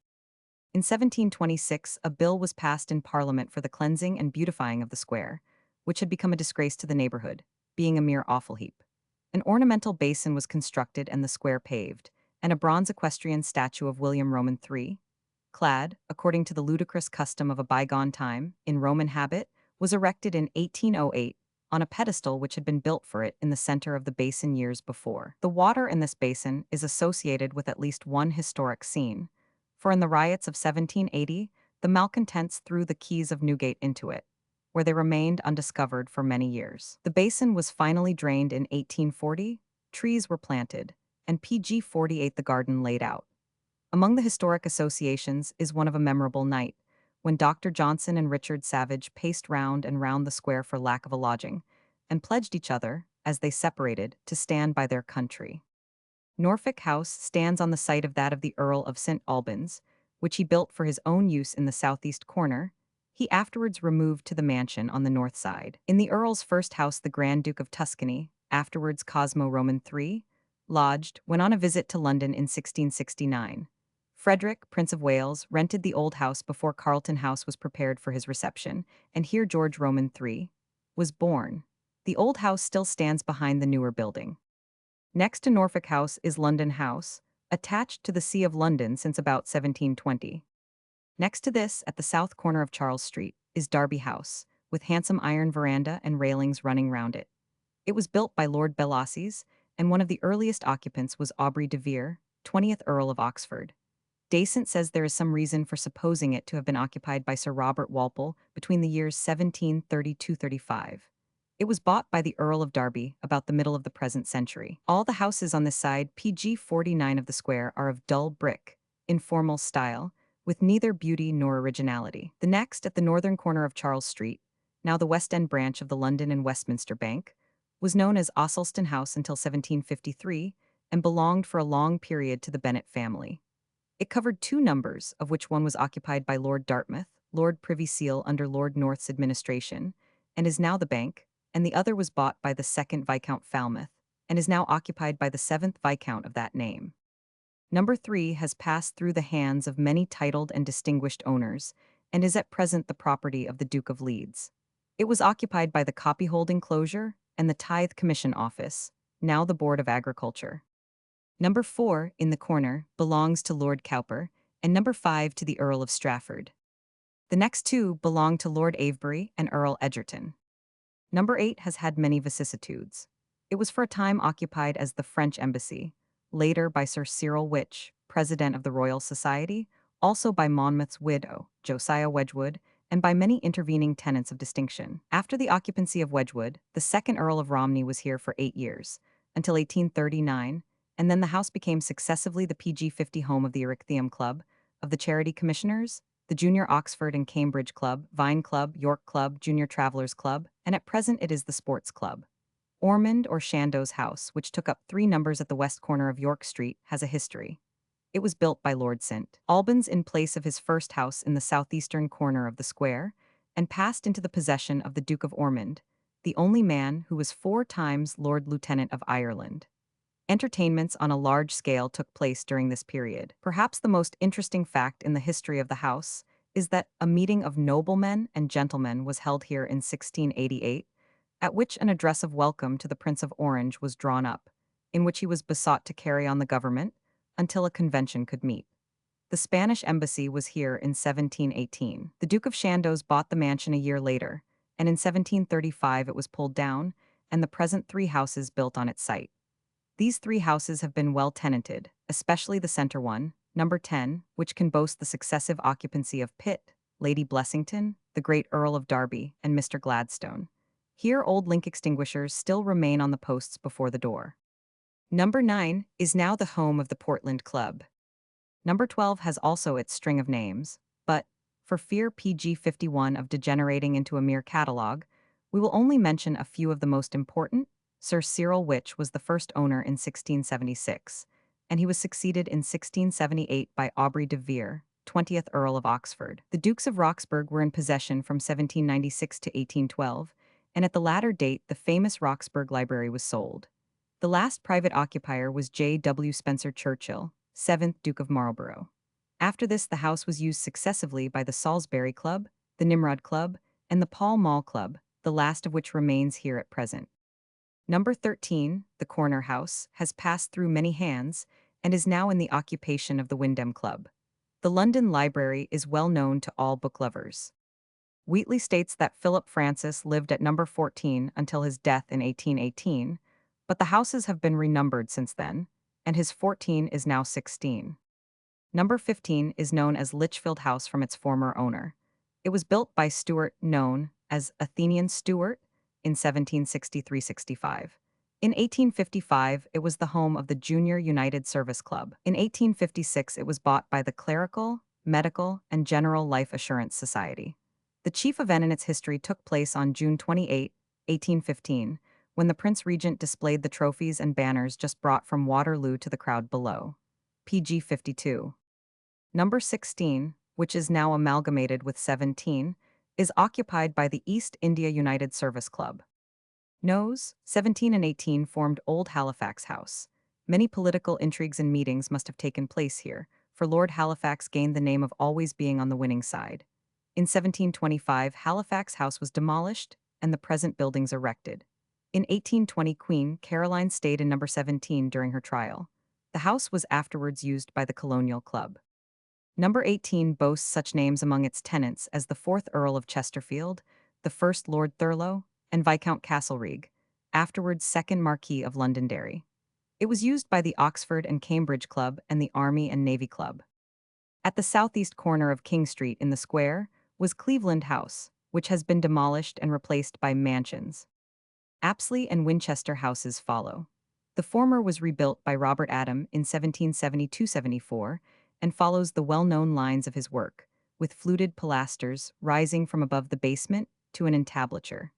In 1726, a bill was passed in Parliament for the cleansing and beautifying of the square, which had become a disgrace to the neighborhood, being a mere offal heap. An ornamental basin was constructed and the square paved, and a bronze equestrian statue of William Roman III, clad, according to the ludicrous custom of a bygone time, in Roman habit, was erected in 1808 on a pedestal which had been built for it in the center of the basin years before. The water in this basin is associated with at least one historic scene, for in the riots of 1780, the malcontents threw the keys of Newgate into it, where they remained undiscovered for many years. The basin was finally drained in 1840, trees were planted, and PG 48 the garden laid out. Among the historic associations is one of a memorable night, when Dr. Johnson and Richard Savage paced round and round the square for lack of a lodging, and pledged each other, as they separated, to stand by their country. Norfolk House stands on the site of that of the Earl of St. Albans, which he built for his own use in the southeast corner. He afterwards removed to the mansion on the north side. In the Earl's first house, the Grand Duke of Tuscany, afterwards Cosmo Roman III, lodged when on a visit to London in 1669. Frederick, Prince of Wales, rented the old house before Carlton House was prepared for his reception, and here George Roman III was born. The old house still stands behind the newer building. Next to Norfolk House is London House, attached to the See of London since about 1720. Next to this, at the south corner of Charles Street, is Derby House, with handsome iron veranda and railings running round it. It was built by Lord Bellasyse, and one of the earliest occupants was Aubrey de Vere, 20th Earl of Oxford. Dasent says there is some reason for supposing it to have been occupied by Sir Robert Walpole between the years 1730–35. It was bought by the Earl of Derby about the middle of the present century. All the houses on this side, PG 49 of the square, are of dull brick, informal style, with neither beauty nor originality. The next, at the northern corner of Charles Street, now the West End branch of the London and Westminster Bank, was known as Ossulston House until 1753 and belonged for a long period to the Bennet family. It covered two numbers, of which one was occupied by Lord Dartmouth, Lord Privy Seal under Lord North's administration, and is now the bank, and the other was bought by the 2nd Viscount Falmouth, and is now occupied by the 7th Viscount of that name. Number 3 has passed through the hands of many titled and distinguished owners, and is at present the property of the Duke of Leeds. It was occupied by the Copyhold Enclosure and the Tithe Commission Office, now the Board of Agriculture. Number 4, in the corner, belongs to Lord Cowper, and number 5 to the Earl of Strafford. The next two belong to Lord Avebury and Earl Egerton. Number 8 has had many vicissitudes. It was for a time occupied as the French Embassy, later by Sir Cyril Witch, President of the Royal Society, also by Monmouth's widow, Josiah Wedgwood, and by many intervening tenants of distinction. After the occupancy of Wedgwood, the 2nd Earl of Romney was here for 8 years, until 1839, and then the house became successively the PG 50 home of the Erechtheum Club, of the Charity Commissioners, the Junior Oxford and Cambridge Club, Vine Club, York Club, Junior Travellers Club, and at present it is the Sports Club. Ormond or Chandos House, which took up 3 numbers at the west corner of York Street, has a history. It was built by Lord St. Albans in place of his first house in the southeastern corner of the square, and passed into the possession of the Duke of Ormond, the only man who was 4 times Lord Lieutenant of Ireland. Entertainments on a large scale took place during this period. Perhaps the most interesting fact in the history of the house is that a meeting of noblemen and gentlemen was held here in 1688, at which an address of welcome to the Prince of Orange was drawn up, in which he was besought to carry on the government until a convention could meet. The Spanish embassy was here in 1718. The Duke of Chandos bought the mansion a year later, and in 1735 it was pulled down, and the present 3 houses built on its site. These 3 houses have been well tenanted, especially the center one, number 10, which can boast the successive occupancy of Pitt, Lady Blessington, the great Earl of Derby, and Mr. Gladstone. Here old link extinguishers still remain on the posts before the door. Number 9 is now the home of the Portland Club. Number 12 has also its string of names, but, for fear PG 51 of degenerating into a mere catalogue, we will only mention a few of the most important. Sir Cyril Witch was the first owner in 1676, and he was succeeded in 1678 by Aubrey de Vere, 20th Earl of Oxford. The Dukes of Roxburgh were in possession from 1796 to 1812, and at the latter date the famous Roxburgh Library was sold. The last private occupier was J. W. Spencer Churchill, 7th Duke of Marlborough. After this the house was used successively by the Salisbury Club, the Nimrod Club, and the Pall Mall Club, the last of which remains here at present. Number 13, the Corner House, has passed through many hands and is now in the occupation of the Wyndham Club. The London Library is well known to all book lovers. Wheatley states that Philip Francis lived at number 14 until his death in 1818, but the houses have been renumbered since then, and his 14 is now 16. Number 15 is known as Lichfield House from its former owner. It was built by Stuart, known as Athenian Stuart, in 1763-65. In 1855, it was the home of the Junior United Service Club. In 1856, it was bought by the Clerical, Medical, and General Life Assurance Society. The chief event in its history took place on June 28, 1815, when the Prince Regent displayed the trophies and banners just brought from Waterloo to the crowd below. PG 52. Number 16, which is now amalgamated with 17, is occupied by the East India United Service Club. Nos. 17 and 18 formed Old Halifax House. Many political intrigues and meetings must have taken place here, for Lord Halifax gained the name of always being on the winning side. In 1725, Halifax House was demolished and the present buildings erected. In 1820, Queen Caroline stayed in number 17 during her trial. The house was afterwards used by the Colonial Club. Number 18 boasts such names among its tenants as the 4th Earl of Chesterfield, the 1st Lord Thurlow, and Viscount Castlereagh, afterwards 2nd Marquis of Londonderry. It was used by the Oxford and Cambridge Club and the Army and Navy Club. At the southeast corner of King Street in the square was Cleveland House, which has been demolished and replaced by mansions. Apsley and Winchester houses follow. The former was rebuilt by Robert Adam in 1772-74 and follows the well-known lines of his work, with fluted pilasters rising from above the basement to an entablature.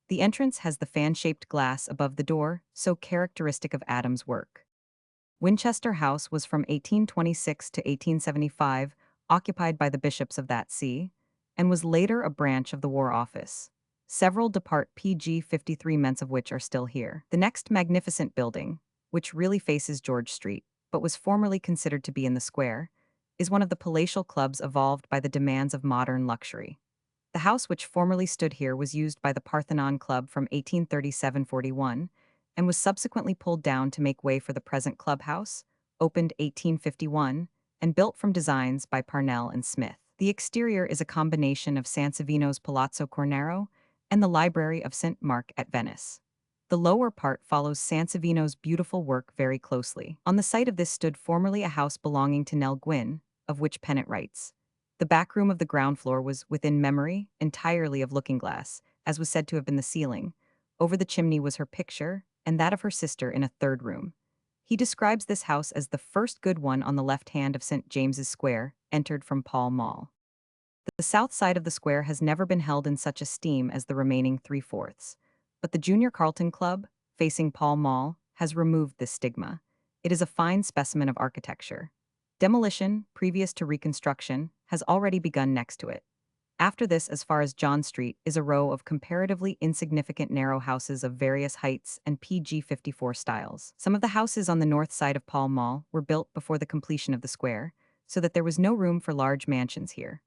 The entrance has the fan-shaped glass above the door, so characteristic of Adam's work. Winchester House was from 1826 to 1875, occupied by the bishops of that see, and was later a branch of the War Office. Several depart PG 53 ments of which are still here. The next magnificent building, which really faces George Street, but was formerly considered to be in the square, is one of the palatial clubs evolved by the demands of modern luxury. The house which formerly stood here was used by the Parthenon Club from 1837-41 and was subsequently pulled down to make way for the present clubhouse, opened 1851, and built from designs by Parnell and Smith. The exterior is a combination of Sansovino's Palazzo Cornaro and the Library of St. Mark at Venice. The lower part follows Sansovino's beautiful work very closely. On the site of this stood formerly a house belonging to Nell Gwynn, of which Pennant writes. The back room of the ground floor was, within memory, entirely of looking-glass, as was said to have been the ceiling. Over the chimney was her picture, and that of her sister in a third room. He describes this house as the first good one on the left hand of St. James's Square, entered from Pall Mall. The south side of the square has never been held in such esteem as the remaining 3/4, but the Junior Carlton Club, facing Pall Mall, has removed this stigma. It is a fine specimen of architecture. Demolition, previous to reconstruction, has already begun next to it. After this, as far as John Street, is a row of comparatively insignificant narrow houses of various heights and PG 54 styles. Some of the houses on the north side of Pall Mall were built before the completion of the square, so that there was no room for large mansions here.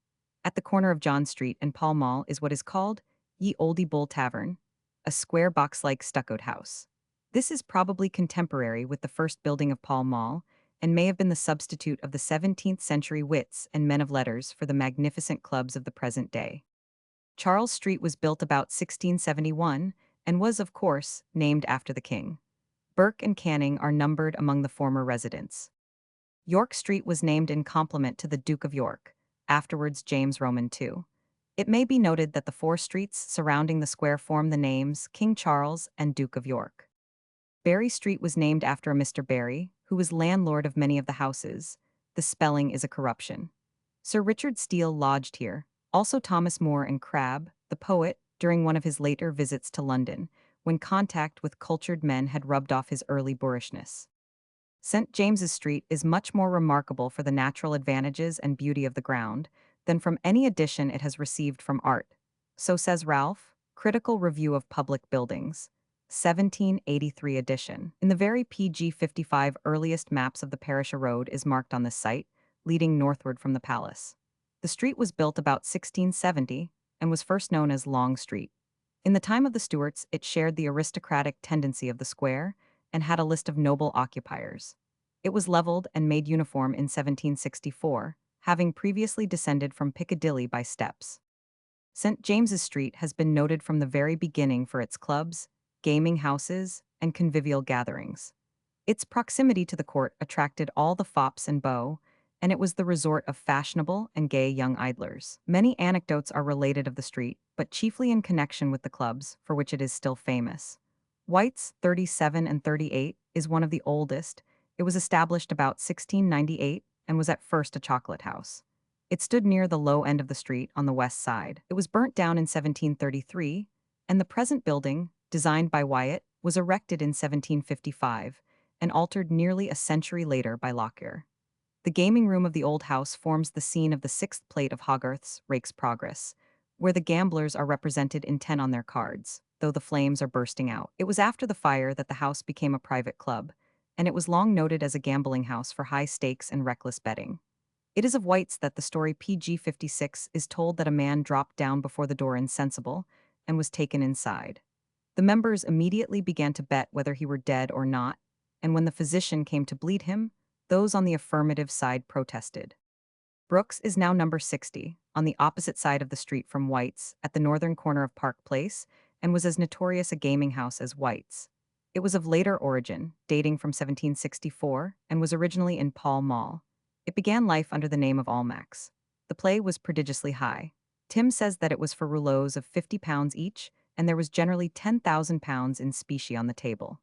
At the corner of John Street and Pall Mall is what is called Ye Olde Bull Tavern, a square box-like stuccoed house. This is probably contemporary with the first building of Pall Mall, and may have been the substitute of the 17th-century wits and men of letters for the magnificent clubs of the present day. Charles Street was built about 1671 and was, of course, named after the king. Burke and Canning are numbered among the former residents. York Street was named in compliment to the Duke of York, afterwards James Roman II. It may be noted that the 4 streets surrounding the square form the names King Charles and Duke of York. Barry Street was named after a Mr. Barry, who was landlord of many of the houses. The spelling is a corruption. Sir Richard Steele lodged here, also Thomas Moore and Crabbe, the poet, during one of his later visits to London, when contact with cultured men had rubbed off his early boorishness. St. James's Street is much more remarkable for the natural advantages and beauty of the ground than from any addition it has received from art. So says Ralph, Critical Review of Public Buildings, 1783 edition. In the very PG 55 earliest maps of the parish a road is marked on this site, leading northward from the palace. The street was built about 1670 and was first known as Long Street. In the time of the Stuarts, it shared the aristocratic tendency of the square and had a list of noble occupiers. It was leveled and made uniform in 1764, having previously descended from Piccadilly by steps. St. James's Street has been noted from the very beginning for its clubs, gaming houses, and convivial gatherings. Its proximity to the court attracted all the fops and beaux, and it was the resort of fashionable and gay young idlers. Many anecdotes are related of the street, but chiefly in connection with the clubs, for which it is still famous. White's 37 and 38 is one of the oldest. It was established about 1698 and was at first a chocolate house. It stood near the low end of the street on the west side. It was burnt down in 1733, and the present building, designed by Wyatt, was erected in 1755 and altered nearly a century later by Lockyer. The gaming room of the old house forms the scene of the sixth plate of Hogarth's Rake's Progress, where the gamblers are represented in 10 on their cards, though the flames are bursting out. It was after the fire that the house became a private club, and it was long noted as a gambling house for high stakes and reckless betting. It is of White's that the story PG 56 is told that a man dropped down before the door insensible and was taken inside. The members immediately began to bet whether he were dead or not, and when the physician came to bleed him, those on the affirmative side protested. Brooks is now number 60, on the opposite side of the street from White's, at the northern corner of Park Place, and was as notorious a gaming house as White's. It was of later origin, dating from 1764, and was originally in Pall Mall. It began life under the name of Almack's. The play was prodigiously high. Tim says that it was for rouleaux of £50 each, and there was generally £10,000 in specie on the table.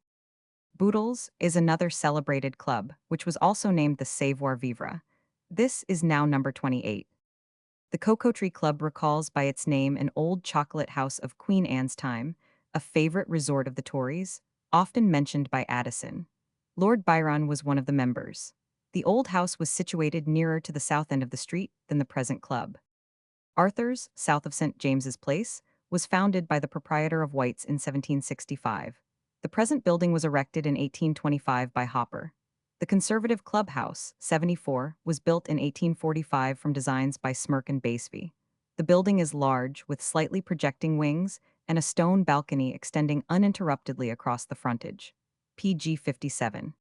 Boodle's is another celebrated club, which was also named the Savoir Vivre. This is now number 28. The Cocoa Tree Club recalls by its name an old chocolate house of Queen Anne's time, a favorite resort of the Tories, often mentioned by Addison. Lord Byron was one of the members. The old house was situated nearer to the south end of the street than the present club. Arthur's, south of St. James's Place, was founded by the proprietor of White's in 1765. The present building was erected in 1825 by Hopper. The Conservative Club House, 74, was built in 1845 from designs by Smirke and Baseby. The building is large, with slightly projecting wings and a stone balcony extending uninterruptedly across the frontage. PG 57.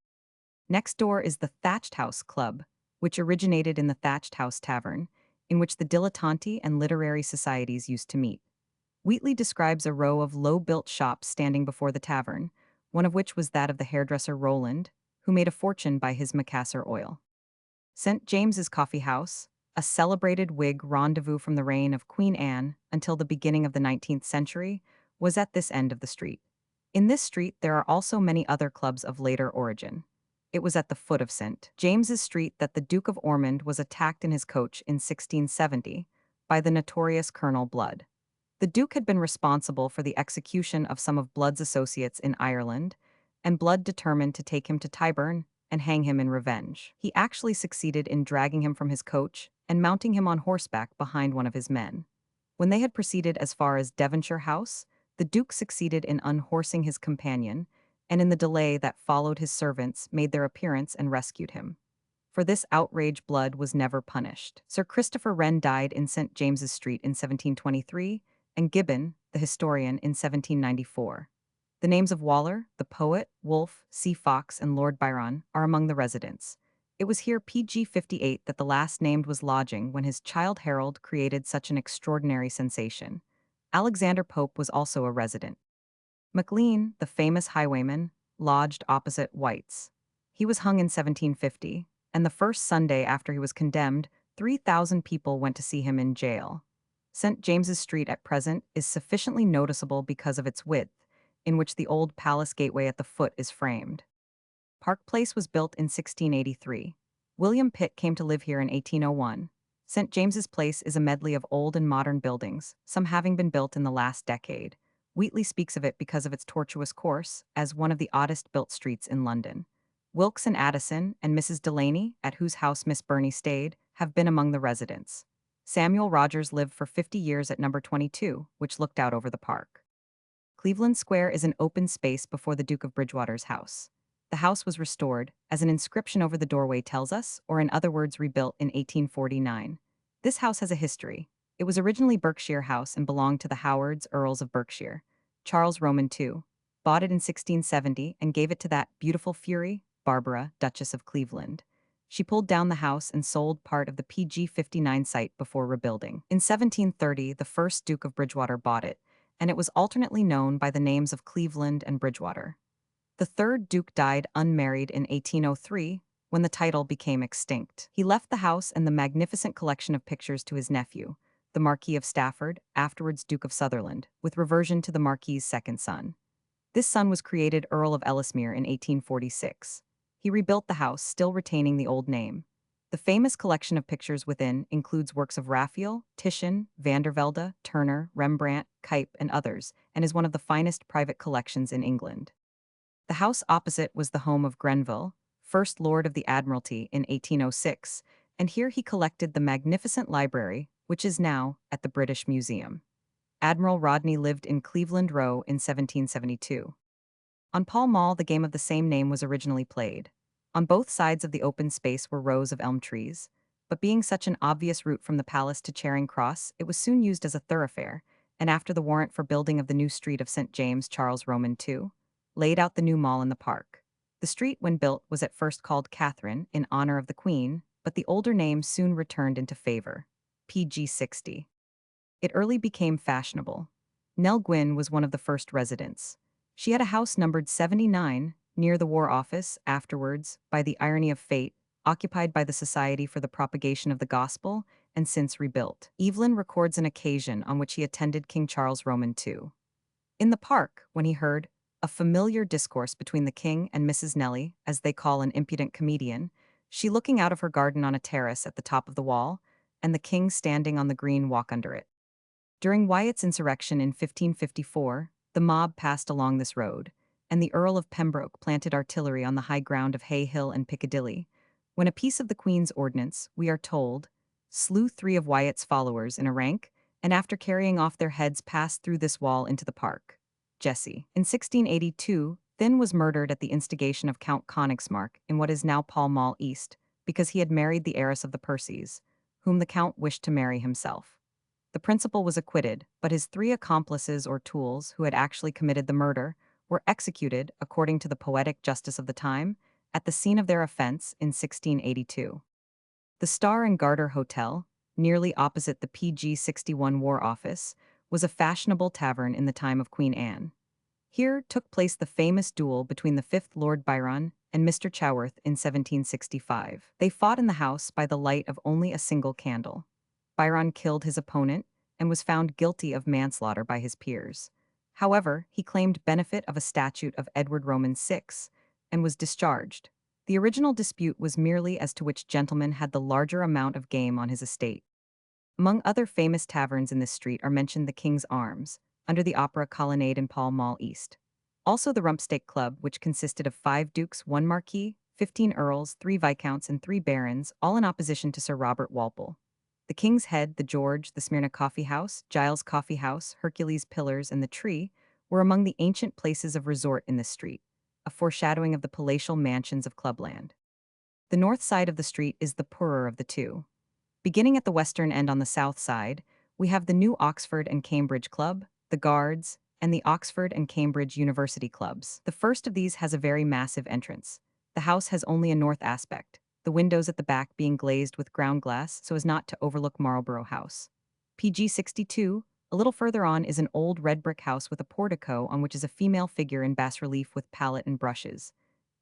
Next door is the Thatched House Club, which originated in the Thatched House Tavern, in which the dilettanti and literary societies used to meet. Wheatley describes a row of low-built shops standing before the tavern, one of which was that of the hairdresser Rowland, who made a fortune by his Macassar oil. St. James's Coffee House, a celebrated Whig rendezvous from the reign of Queen Anne until the beginning of the 19th century, was at this end of the street. In this street there are also many other clubs of later origin. It was at the foot of St. James's Street that the Duke of Ormond was attacked in his coach in 1670 by the notorious Colonel Blood. The Duke had been responsible for the execution of some of Blood's associates in Ireland, and Blood determined to take him to Tyburn and hang him in revenge. He actually succeeded in dragging him from his coach and mounting him on horseback behind one of his men. When they had proceeded as far as Devonshire House, the Duke succeeded in unhorsing his companion, and in the delay that followed his servants made their appearance and rescued him. For this outrage Blood was never punished. Sir Christopher Wren died in St. James's Street in 1723, and Gibbon, the historian, in 1794. The names of Waller, the poet, Wolfe, C. Fox, and Lord Byron are among the residents. It was here PG 58 that the last named was lodging when his Childe Harold created such an extraordinary sensation. Alexander Pope was also a resident. Maclean, the famous highwayman, lodged opposite White's. He was hung in 1750, and the first Sunday after he was condemned, 3,000 people went to see him in jail. St. James's Street at present is sufficiently noticeable because of its width, in which the old palace gateway at the foot is framed. Park Place was built in 1683. William Pitt came to live here in 1801. St. James's Place is a medley of old and modern buildings, some having been built in the last decade. Wheatley speaks of it because of its tortuous course as one of the oddest built streets in London. Wilkes and Addison and Mrs. Delaney, at whose house Miss Burney stayed, have been among the residents. Samuel Rogers lived for 50 years at number 22, which looked out over the park. Cleveland Square is an open space before the Duke of Bridgewater's house. The house was restored, as an inscription over the doorway tells us, or in other words rebuilt in 1849. This house has a history. It was originally Berkshire House and belonged to the Howards, Earls of Berkshire. Charles Roman II bought it in 1670 and gave it to that beautiful fury, Barbara, Duchess of Cleveland. She pulled down the house and sold part of the PG-59 site before rebuilding. In 1730, the first Duke of Bridgewater bought it, and it was alternately known by the names of Cleveland and Bridgewater. The third Duke died unmarried in 1803, when the title became extinct. He left the house and the magnificent collection of pictures to his nephew, the Marquis of Stafford, afterwards Duke of Sutherland, with reversion to the Marquis's second son. This son was created Earl of Ellesmere in 1846. He rebuilt the house, still retaining the old name. The famous collection of pictures within includes works of Raphael, Titian, van der Velde, Turner, Rembrandt, Cuyp, and others, and is one of the finest private collections in England. The house opposite was the home of Grenville, First Lord of the Admiralty in 1806, and here he collected the magnificent library, which is now at the British Museum. Admiral Rodney lived in Cleveland Row in 1772. On Pall Mall, the game of the same name was originally played. On both sides of the open space were rows of elm trees, but being such an obvious route from the palace to Charing Cross, it was soon used as a thoroughfare, and after the warrant for building of the new street of St. James Charles Roman II, laid out the new mall in the park. The street, when built, was at first called Catherine, in honor of the Queen, but the older name soon returned into favor, PG 60. It early became fashionable. Nell Gwynn was one of the first residents. She had a house numbered 79, near the War Office, afterwards, by the irony of fate, occupied by the Society for the Propagation of the Gospel, and since rebuilt. Evelyn records an occasion on which he attended King Charles Roman II. In the park, when he heard a familiar discourse between the king and Mrs. Nelly, as they call an impudent comedian, she looking out of her garden on a terrace at the top of the wall, and the king standing on the green walk under it. During Wyatt's insurrection in 1554, the mob passed along this road, and the Earl of Pembroke planted artillery on the high ground of Hay Hill and Piccadilly, when a piece of the Queen's ordnance, we are told, slew 3 of Wyatt's followers in a rank, and after carrying off their heads passed through this wall into the park. Jesse. In 1682, Thynne was murdered at the instigation of Count Königsmarck in what is now Pall Mall East, because he had married the heiress of the Percys, whom the Count wished to marry himself. The principal was acquitted, but his 3 accomplices or tools, who had actually committed the murder, were executed, according to the poetic justice of the time, at the scene of their offense in 1682. The Star and Garter Hotel, nearly opposite the PG 61 War Office, was a fashionable tavern in the time of Queen Anne. Here took place the famous duel between the 5th Lord Byron and Mr. Chaworth in 1765. They fought in the house by the light of only a single candle. Byron killed his opponent and was found guilty of manslaughter by his peers. However, he claimed benefit of a statute of Edward Roman VI and was discharged. The original dispute was merely as to which gentleman had the larger amount of game on his estate. Among other famous taverns in this street are mentioned the King's Arms, under the Opera Colonnade in Pall Mall East. Also the Rumpsteak Club, which consisted of 5 dukes, 1 marquis, 15 earls, 3 viscounts, and 3 barons, all in opposition to Sir Robert Walpole. The King's Head, the George, the Smyrna Coffee House, Giles Coffee House, Hercules Pillars, and the Tree were among the ancient places of resort in this street, a foreshadowing of the palatial mansions of Clubland. The north side of the street is the poorer of the two. Beginning at the western end on the south side, we have the new Oxford and Cambridge Club, the Guards, and the Oxford and Cambridge University Clubs. The first of these has a very massive entrance. The house has only a north aspect, the windows at the back being glazed with ground glass so as not to overlook Marlborough House. PG 62, a little further on, is an old red brick house with a portico on which is a female figure in bas-relief with palette and brushes.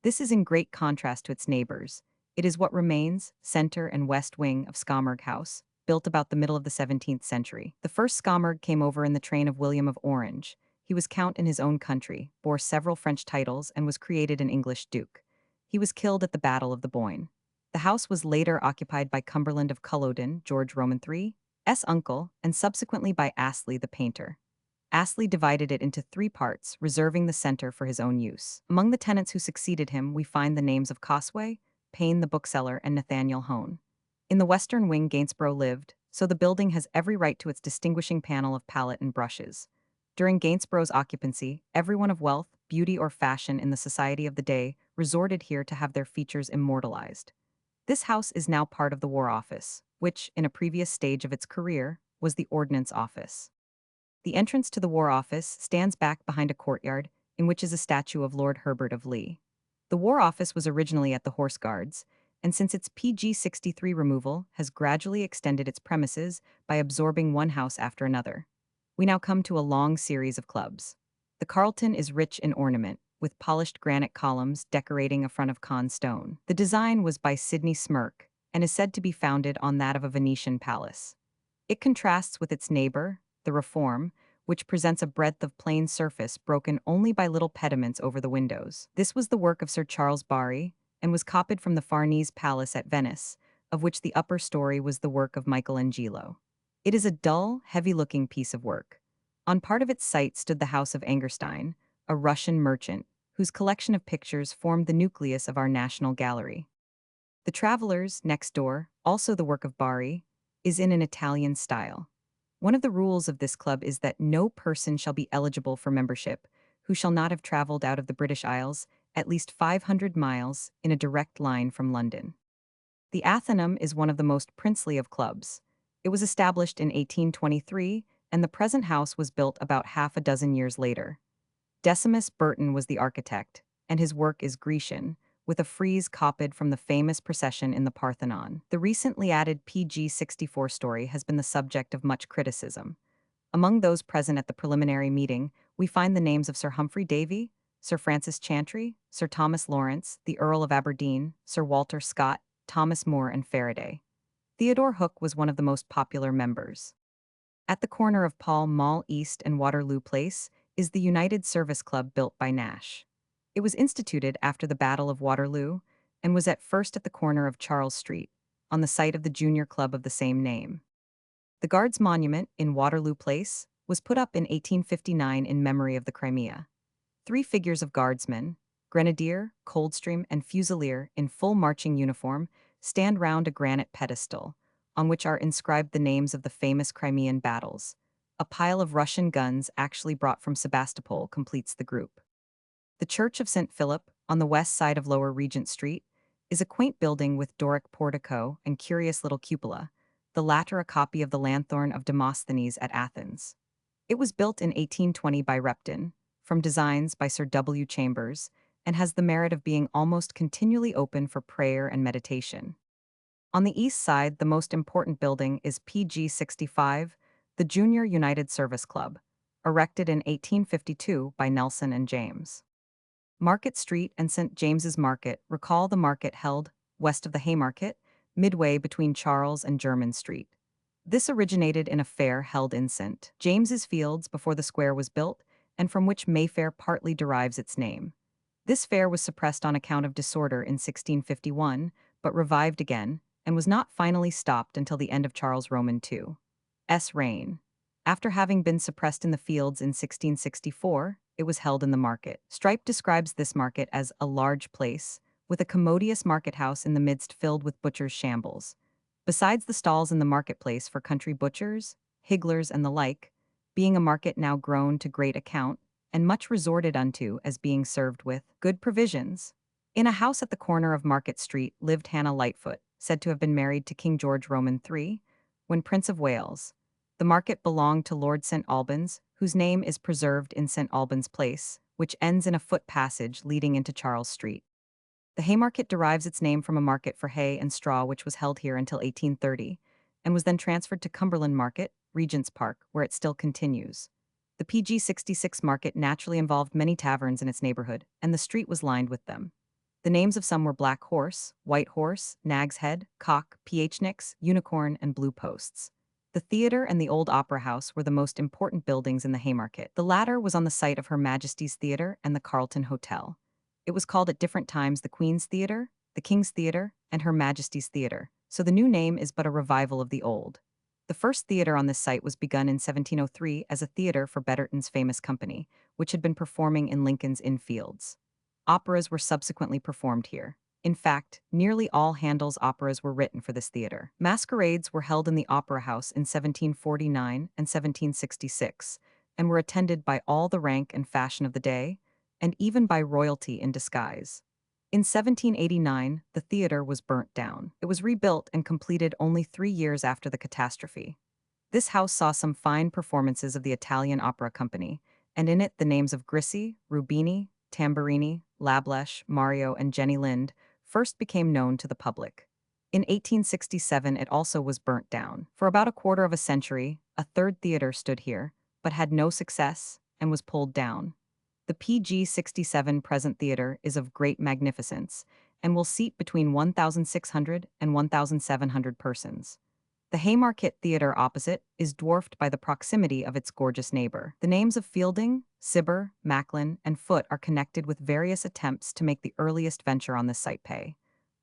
This is in great contrast to its neighbors. It is what remains, center and west wing of Skommerg House, built about the middle of the 17th century. The first Skommerg came over in the train of William of Orange. He was count in his own country, bore several French titles, and was created an English duke. He was killed at the Battle of the Boyne. The house was later occupied by Cumberland of Culloden, George Roman III's uncle, and subsequently by Astley the painter. Astley divided it into 3 parts, reserving the center for his own use. Among the tenants who succeeded him, we find the names of Cosway, Payne the bookseller, and Nathaniel Hone. In the western wing Gainsborough lived, so the building has every right to its distinguishing panel of palette and brushes. During Gainsborough's occupancy, everyone of wealth, beauty, or fashion in the society of the day resorted here to have their features immortalized. This house is now part of the War Office, which, in a previous stage of its career, was the Ordnance Office. The entrance to the War Office stands back behind a courtyard, in which is a statue of Lord Herbert of Lee. The War Office was originally at the Horse Guards, and since its PG-63 removal has gradually extended its premises by absorbing one house after another. We now come to a long series of clubs. The Carlton is rich in ornament, with polished granite columns decorating a front of Caen stone. The design was by Sidney Smirke and is said to be founded on that of a Venetian palace. It contrasts with its neighbor, the Reform, which presents a breadth of plain surface broken only by little pediments over the windows. This was the work of Sir Charles Barry and was copied from the Farnese Palace at Venice, of which the upper story was the work of Michelangelo. It is a dull, heavy-looking piece of work. On part of its site stood the house of Angerstein, a Russian merchant, whose collection of pictures formed the nucleus of our National Gallery. The Travelers, next door, also the work of Barry, is in an Italian style. One of the rules of this club is that no person shall be eligible for membership who shall not have traveled out of the British Isles at least 500 miles in a direct line from London. The Athenaeum is one of the most princely of clubs. It was established in 1823, and the present house was built about half a dozen years later. Decimus Burton was the architect, and his work is Grecian, with a frieze copied from the famous procession in the Parthenon. The recently added PG-64 story has been the subject of much criticism. Among those present at the preliminary meeting, we find the names of Sir Humphrey Davy, Sir Francis Chantrey, Sir Thomas Lawrence, the Earl of Aberdeen, Sir Walter Scott, Thomas More, and Faraday. Theodore Hook was one of the most popular members. At the corner of Pall Mall East and Waterloo Place is the United Service Club built by Nash. It was instituted after the Battle of Waterloo and was at first at the corner of Charles Street, on the site of the junior club of the same name. The Guards' Monument in Waterloo Place was put up in 1859 in memory of the Crimea. 3 figures of guardsmen, grenadier, Coldstream, and fusilier in full marching uniform stand round a granite pedestal, on which are inscribed the names of the famous Crimean battles. A pile of Russian guns actually brought from Sebastopol completes the group. The Church of St. Philip, on the west side of Lower Regent Street, is a quaint building with Doric portico and curious little cupola, the latter a copy of the Lanthorn of Demosthenes at Athens. It was built in 1820 by Repton, from designs by Sir W. Chambers, and has the merit of being almost continually open for prayer and meditation. On the east side, the most important building is PG-65, the Junior United Service Club, erected in 1852 by Nelson and James. Market Street and St. James's Market recall the market held west of the Haymarket, midway between Charles and Jermyn Street. This originated in a fair held in St. James's Fields before the square was built, and from which Mayfair partly derives its name. This fair was suppressed on account of disorder in 1651, but revived again, and was not finally stopped until the end of Charles Roman II's reign. After having been suppressed in the Fields in 1664, it was held in the market. Strype describes this market as a large place, with a commodious market house in the midst filled with butchers' shambles. Besides the stalls in the marketplace for country butchers, higglers, and the like, being a market now grown to great account, and much resorted unto as being served with good provisions. In a house at the corner of Market Street lived Hannah Lightfoot, said to have been married to King George Roman III, when Prince of Wales. The market belonged to Lord St. Albans, whose name is preserved in St. Albans Place, which ends in a foot passage leading into Charles Street. The Haymarket derives its name from a market for hay and straw which was held here until 1830, and was then transferred to Cumberland Market, Regent's Park, where it still continues. The PG-66 market naturally involved many taverns in its neighborhood, and the street was lined with them. The names of some were Black Horse, White Horse, Nag's Head, Cock, Phnix, Unicorn, and Blue Posts. The theatre and the Old Opera House were the most important buildings in the Haymarket. The latter was on the site of Her Majesty's Theatre and the Carlton Hotel. It was called at different times the Queen's Theatre, the King's Theatre, and Her Majesty's Theatre, so the new name is but a revival of the old. The first theatre on this site was begun in 1703 as a theatre for Betterton's famous company, which had been performing in Lincoln's Inn Fields. Operas were subsequently performed here. In fact, nearly all Handel's operas were written for this theatre. Masquerades were held in the Opera House in 1749 and 1766, and were attended by all the rank and fashion of the day, and even by royalty in disguise. In 1789, the theatre was burnt down. It was rebuilt and completed only 3 years after the catastrophe. This house saw some fine performances of the Italian Opera Company, and in it the names of Grisi, Rubini, Tamburini, Lablache, Mario, and Jenny Lind first became known to the public. In 1867, it also was burnt down. For about a quarter of a century, a third theatre stood here, but had no success and was pulled down. The PG 67 present theatre is of great magnificence and will seat between 1,600 and 1,700 persons. The Haymarket Theatre opposite is dwarfed by the proximity of its gorgeous neighbor. The names of Fielding, Cibber, Macklin, and Foote are connected with various attempts to make the earliest venture on this site pay.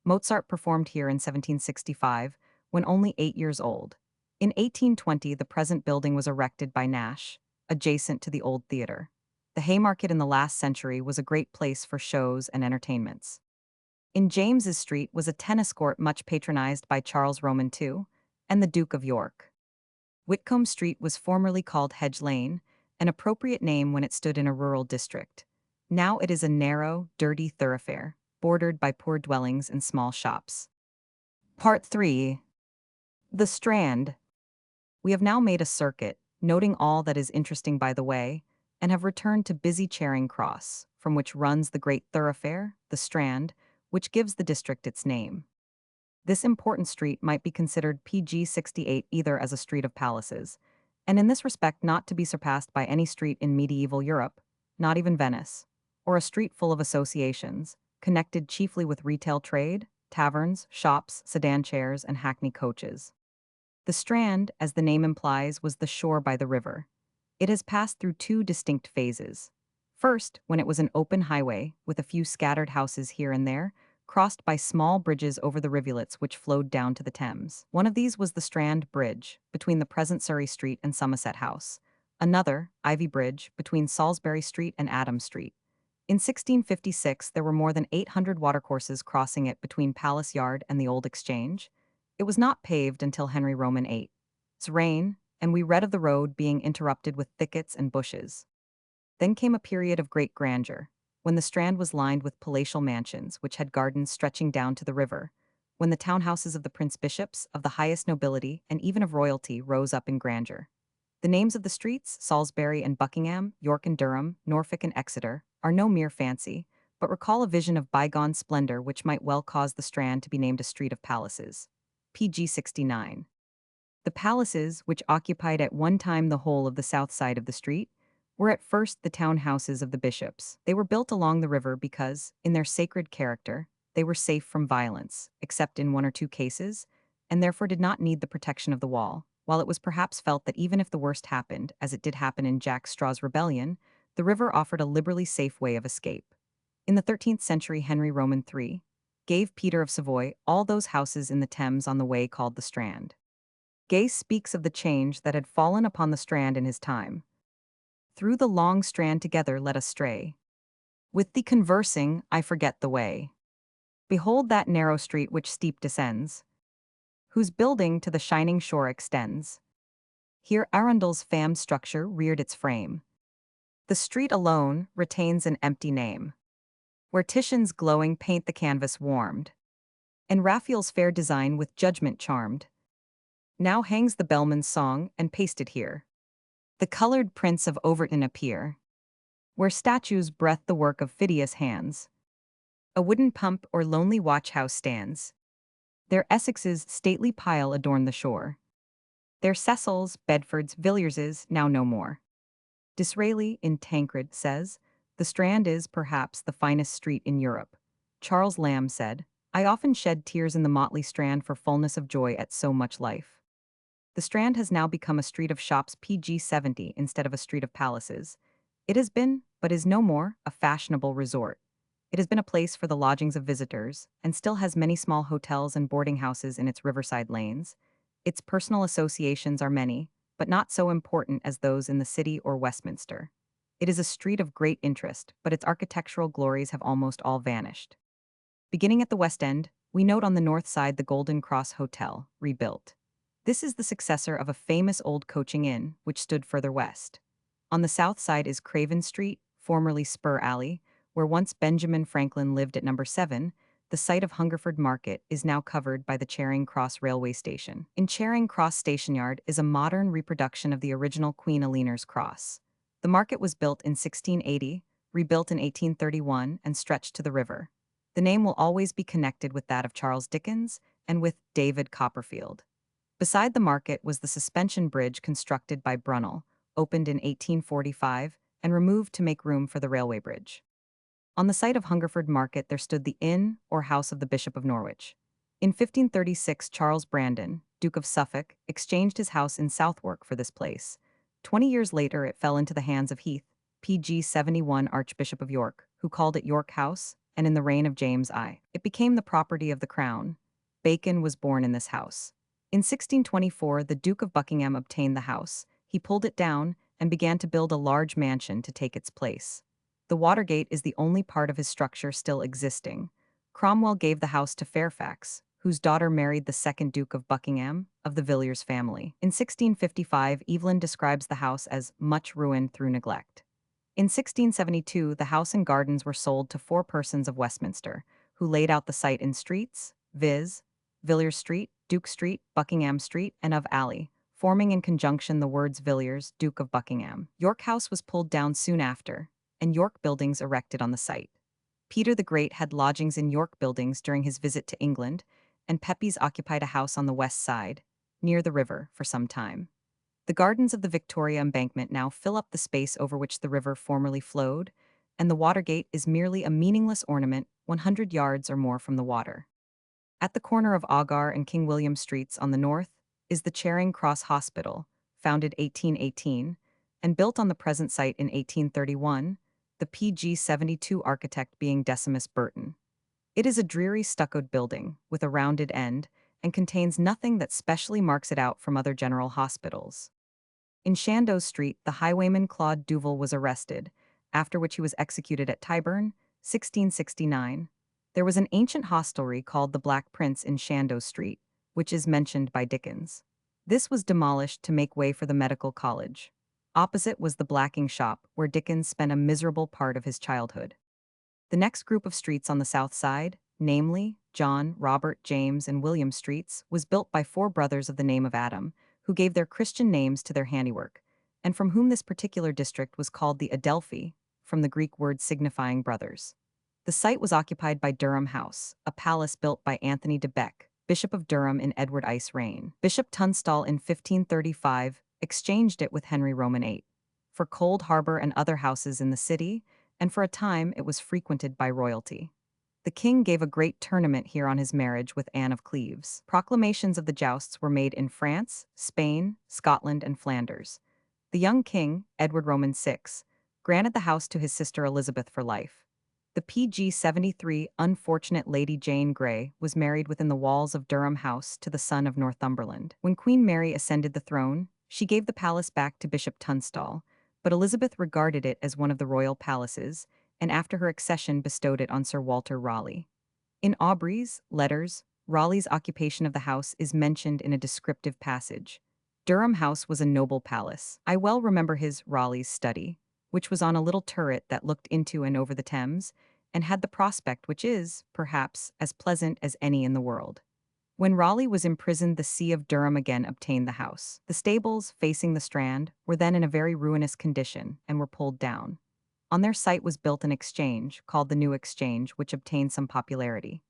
Mozart performed here in 1765, when only 8 years old. In 1820, the present building was erected by Nash, adjacent to the old theatre. The Haymarket in the last century was a great place for shows and entertainments. In James's Street was a tennis court much patronized by Charles Roman II and the Duke of York. Whitcomb Street was formerly called Hedge Lane, an appropriate name when it stood in a rural district. Now it is a narrow, dirty thoroughfare, bordered by poor dwellings and small shops. Part 3. The Strand. We have now made a circuit, noting all that is interesting by the way, and have returned to busy Charing Cross, from which runs the great thoroughfare, the Strand, which gives the district its name. This important street might be considered PG 68 either as a street of palaces, and in this respect not to be surpassed by any street in medieval Europe, not even Venice, or a street full of associations, connected chiefly with retail trade, taverns, shops, sedan chairs, and hackney coaches. The Strand, as the name implies, was the shore by the river. It has passed through two distinct phases. First, when it was an open highway, with a few scattered houses here and there, crossed by small bridges over the rivulets which flowed down to the Thames. One of these was the Strand Bridge, between the present Surrey Street and Somerset House. Another, Ivy Bridge, between Salisbury Street and Adam Street. In 1656, there were more than 800 watercourses crossing it between Palace Yard and the Old Exchange. It was not paved until Henry Roman VIII's reign, and we read of the road being interrupted with thickets and bushes. Then came a period of great grandeur, when the Strand was lined with palatial mansions which had gardens stretching down to the river, when the townhouses of the prince bishops, of the highest nobility, and even of royalty rose up in grandeur. The names of the streets, Salisbury and Buckingham, York and Durham, Norfolk and Exeter, are no mere fancy, but recall a vision of bygone splendor which might well cause the Strand to be named a street of palaces. PG 69. The palaces, which occupied at one time the whole of the south side of the street, were at first the town houses of the bishops. They were built along the river because, in their sacred character, they were safe from violence, except in one or two cases, and therefore did not need the protection of the wall, while it was perhaps felt that even if the worst happened, as it did happen in Jack Straw's rebellion, the river offered a liberally safe way of escape. In the 13th century, Henry Roman III gave Peter of Savoy all those houses in the Thames on the way called the Strand. Gay speaks of the change that had fallen upon the Strand in his time. Through the long strand together let us stray. With thee conversing, I forget the way. Behold that narrow street which steep descends, whose building to the shining shore extends. Here Arundel's famed structure reared its frame. The street alone retains an empty name, where Titian's glowing paint the canvas warmed, and Raphael's fair design with judgment charmed. Now hangs the bellman's song and pasted here. The colored prints of Overton appear, where statues breath the work of Phidias' hands. A wooden pump or lonely watch-house stands. Their Essex's stately pile adorn the shore. Their Cecils, Bedfords, Villierses, now no more. Disraeli, in Tancred, says, "The Strand is, perhaps, the finest street in Europe." Charles Lamb said, "I often shed tears in the motley Strand for fullness of joy at so much life." The Strand has now become a street of shops PG 70 instead of a street of palaces. It has been, but is no more, a fashionable resort. It has been a place for the lodgings of visitors, and still has many small hotels and boarding houses in its riverside lanes. Its personal associations are many, but not so important as those in the City or Westminster. It is a street of great interest, but its architectural glories have almost all vanished. Beginning at the West End, we note on the north side the Golden Cross Hotel, rebuilt. This is the successor of a famous old coaching inn, which stood further west. On the south side is Craven Street, formerly Spur Alley, where once Benjamin Franklin lived at number 7. The site of Hungerford Market is now covered by the Charing Cross railway station. In Charing Cross Station Yard is a modern reproduction of the original Queen Eleanor's Cross. The market was built in 1680, rebuilt in 1831, and stretched to the river. The name will always be connected with that of Charles Dickens and with David Copperfield. Beside the market was the suspension bridge constructed by Brunel, opened in 1845 and removed to make room for the railway bridge. On the site of Hungerford Market there stood the inn or house of the Bishop of Norwich. In 1536, Charles Brandon, Duke of Suffolk, exchanged his house in Southwark for this place. 20 years later it fell into the hands of Heath, PG 71 Archbishop of York, who called it York House, and in the reign of James I, it became the property of the Crown. Bacon was born in this house. In 1624, the Duke of Buckingham obtained the house. He pulled it down and began to build a large mansion to take its place. The Watergate is the only part of his structure still existing. Cromwell gave the house to Fairfax, whose daughter married the second Duke of Buckingham, of the Villiers family. In 1655, Evelyn describes the house as much ruined through neglect. In 1672, the house and gardens were sold to 4 persons of Westminster, who laid out the site in streets, viz., Villiers Street, Duke Street, Buckingham Street, and of Alley, forming in conjunction the words Villiers, Duke of Buckingham. York House was pulled down soon after, and York Buildings erected on the site. Peter the Great had lodgings in York Buildings during his visit to England, and Pepys occupied a house on the west side, near the river, for some time. The gardens of the Victoria Embankment now fill up the space over which the river formerly flowed, and the Watergate is merely a meaningless ornament 100 yards or more from the water. At the corner of Augar and King William Streets on the north is the Charing Cross Hospital, founded 1818, and built on the present site in 1831, the PG 72 architect being Decimus Burton. It is a dreary stuccoed building, with a rounded end, and contains nothing that specially marks it out from other general hospitals. In Chandos Street, the highwayman Claude Duval was arrested, after which he was executed at Tyburn, 1669. There was an ancient hostelry called the Black Prince in Chandos Street, which is mentioned by Dickens. This was demolished to make way for the medical college. Opposite was the blacking shop, where Dickens spent a miserable part of his childhood. The next group of streets on the south side, namely John, Robert, James, and William Streets, was built by 4 brothers of the name of Adam, who gave their Christian names to their handiwork, and from whom this particular district was called the Adelphi, from the Greek word signifying brothers. The site was occupied by Durham House, a palace built by Anthony de Bec, Bishop of Durham in Edward I's reign. Bishop Tunstall in 1535 exchanged it with Henry Roman VIII for Cold Harbor and other houses in the city, and for a time it was frequented by royalty. The king gave a great tournament here on his marriage with Anne of Cleves. Proclamations of the jousts were made in France, Spain, Scotland, and Flanders. The young king, Edward Roman VI, granted the house to his sister Elizabeth for life. The PG 73 unfortunate Lady Jane Grey was married within the walls of Durham House to the son of Northumberland. When Queen Mary ascended the throne, she gave the palace back to Bishop Tunstall, but Elizabeth regarded it as one of the royal palaces, and after her accession bestowed it on Sir Walter Raleigh. In Aubrey's letters, Raleigh's occupation of the house is mentioned in a descriptive passage. Durham House was a noble palace. I well remember his, Raleigh's, study, which was on a little turret that looked into and over the Thames, and had the prospect which is, perhaps, as pleasant as any in the world. When Raleigh was imprisoned, the See of Durham again obtained the house. The stables, facing the Strand, were then in a very ruinous condition, and were pulled down. On their site was built an exchange, called the New Exchange, which obtained some popularity.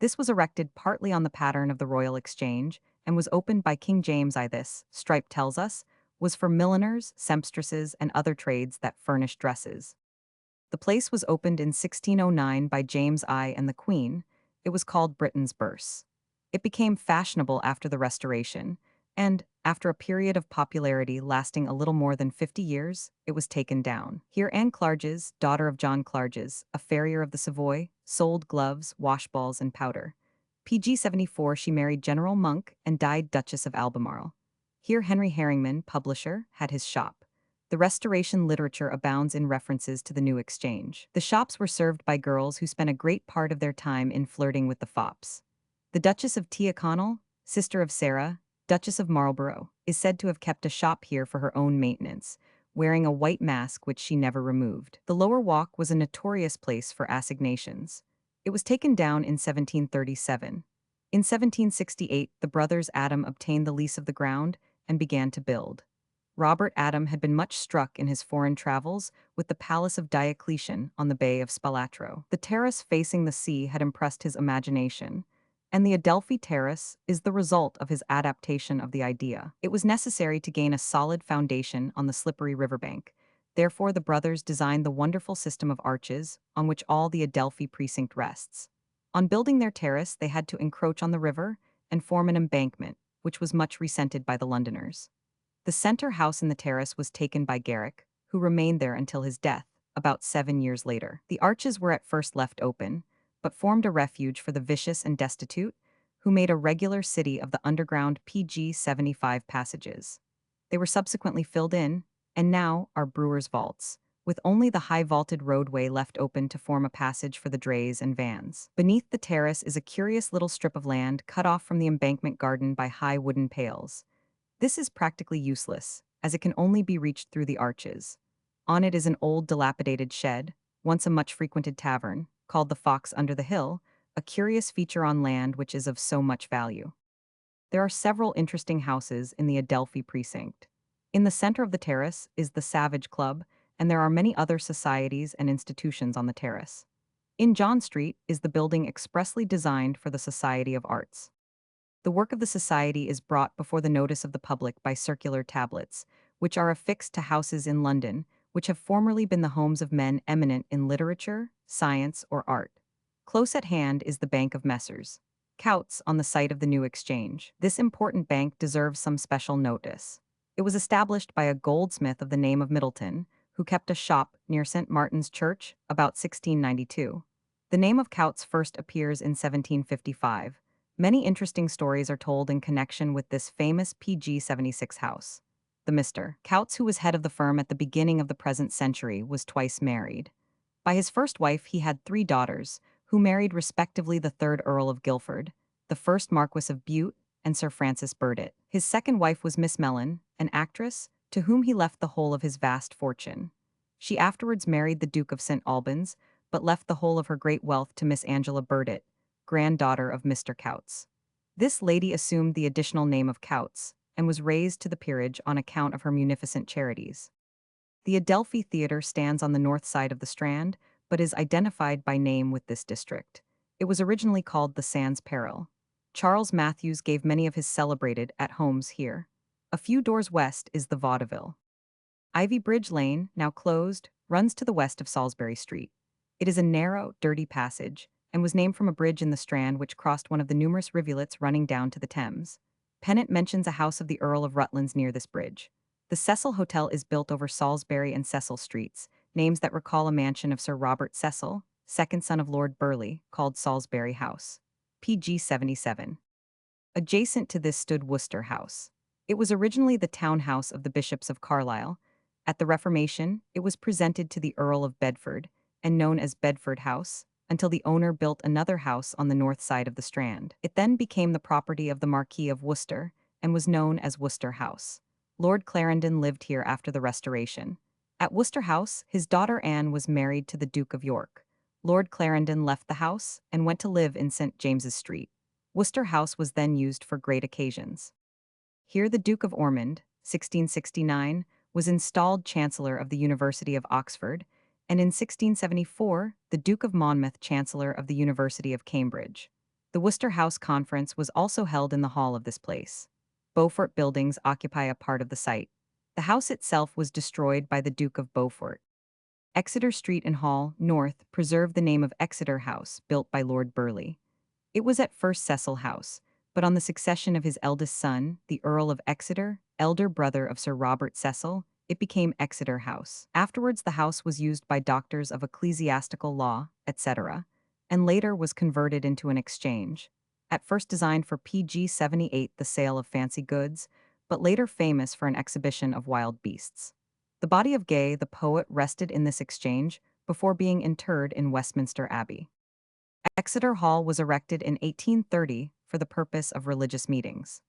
This was erected partly on the pattern of the Royal Exchange, and was opened by King James I. This, Strype tells us, was for milliners, sempstresses, and other trades that furnished dresses. The place was opened in 1609 by James I and the Queen. It was called Britain's Bourse. It became fashionable after the Restoration, and, after a period of popularity lasting a little more than 50 years, it was taken down. Here Anne Clarges, daughter of John Clarges, a farrier of the Savoy, sold gloves, washballs, and powder. PG 74 she married General Monk and died Duchess of Albemarle. Here Henry Herringman, publisher, had his shop. The Restoration literature abounds in references to the New Exchange. The shops were served by girls who spent a great part of their time in flirting with the fops. The Duchess of Tyrconnell, sister of Sarah, Duchess of Marlborough, is said to have kept a shop here for her own maintenance, wearing a white mask which she never removed. The Lower Walk was a notorious place for assignations. It was taken down in 1737. In 1768, the brothers Adam obtained the lease of the ground and began to build. Robert Adam had been much struck in his foreign travels with the Palace of Diocletian on the Bay of Spalatro. The terrace facing the sea had impressed his imagination, and the Adelphi Terrace is the result of his adaptation of the idea. It was necessary to gain a solid foundation on the slippery riverbank. Therefore, the brothers designed the wonderful system of arches on which all the Adelphi precinct rests. On building their terrace, they had to encroach on the river and form an embankment, which was much resented by the Londoners. The center house in the terrace was taken by Garrick, who remained there until his death, about 7 years later. The arches were at first left open, but formed a refuge for the vicious and destitute, who made a regular city of the underground PG 75 passages. They were subsequently filled in, and now are brewers' vaults, with only the high vaulted roadway left open to form a passage for the drays and vans. Beneath the terrace is a curious little strip of land cut off from the embankment garden by high wooden pales. This is practically useless, as it can only be reached through the arches. On it is an old dilapidated shed, once a much frequented tavern, called the Fox Under the Hill, a curious feature on land which is of so much value. There are several interesting houses in the Adelphi precinct. In the center of the terrace is the Savage Club, and there are many other societies and institutions on the terrace. In John Street is the building expressly designed for the Society of Arts. The work of the society is brought before the notice of the public by circular tablets, which are affixed to houses in London, which have formerly been the homes of men eminent in literature, science, or art. Close at hand is the Bank of Messrs. Coutts on the site of the new exchange. This important bank deserves some special notice. It was established by a goldsmith of the name of Middleton, who kept a shop near St. Martin's Church about 1692. The name of Coutts first appears in 1755. Many interesting stories are told in connection with this famous PG 76 house. The Mr. Coutts, who was head of the firm at the beginning of the present century, was twice married. By his first wife he had 3 daughters, who married respectively the 3rd Earl of Guildford, the 1st Marquess of Bute, and Sir Francis Burdett. His second wife was Miss Mellon, an actress, to whom he left the whole of his vast fortune. She afterwards married the Duke of St. Albans, but left the whole of her great wealth to Miss Angela Burdett, granddaughter of Mr. Coutts. This lady assumed the additional name of Coutts, and was raised to the peerage on account of her munificent charities. The Adelphi Theatre stands on the north side of the Strand, but is identified by name with this district. It was originally called the Sands Peril. Charles Matthews gave many of his celebrated at-homes here. A few doors west is the Vaudeville. Ivy Bridge Lane, now closed, runs to the west of Salisbury Street. It is a narrow, dirty passage, and was named from a bridge in the Strand which crossed one of the numerous rivulets running down to the Thames. Pennant mentions a house of the Earl of Rutland's near this bridge. The Cecil Hotel is built over Salisbury and Cecil Streets, names that recall a mansion of Sir Robert Cecil, second son of Lord Burleigh, called Salisbury House. PG 77. Adjacent to this stood Worcester House. It was originally the town house of the Bishops of Carlisle. At the Reformation, it was presented to the Earl of Bedford, and known as Bedford House, until the owner built another house on the north side of the Strand. It then became the property of the Marquis of Worcester, and was known as Worcester House. Lord Clarendon lived here after the Restoration. At Worcester House, his daughter Anne was married to the Duke of York. Lord Clarendon left the house and went to live in St. James's Street. Worcester House was then used for great occasions. Here the Duke of Ormond, 1669, was installed Chancellor of the University of Oxford, and in 1674, the Duke of Monmouth Chancellor of the University of Cambridge. The Worcester House Conference was also held in the hall of this place. Beaufort buildings occupy a part of the site. The house itself was destroyed by the Duke of Beaufort. Exeter Street and Hall, north, preserve the name of Exeter House, built by Lord Burleigh. It was at first Cecil House, but on the succession of his eldest son, the Earl of Exeter, elder brother of Sir Robert Cecil, it became Exeter House. Afterwards the house was used by doctors of ecclesiastical law, etc., and later was converted into an exchange. At first designed for PG 78, the sale of fancy goods, but later famous for an exhibition of wild beasts. The body of Gay, the poet, rested in this exchange before being interred in Westminster Abbey. Exeter Hall was erected in 1830 for the purpose of religious meetings.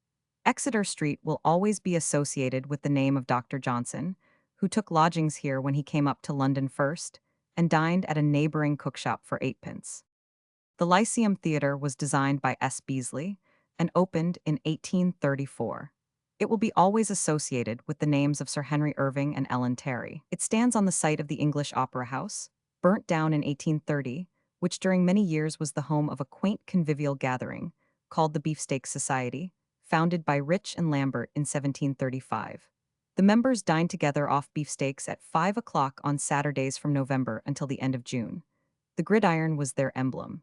Exeter Street will always be associated with the name of Dr. Johnson, who took lodgings here when he came up to London first, and dined at a neighboring cookshop for 8d. The Lyceum Theatre was designed by S. Beasley and opened in 1834. It will be always associated with the names of Sir Henry Irving and Ellen Terry. It stands on the site of the English Opera House, burnt down in 1830, which during many years was the home of a quaint convivial gathering called the Beefsteak Society, founded by Rich and Lambert in 1735. The members dined together off beefsteaks at 5 o'clock on Saturdays from November until the end of June. The gridiron was their emblem.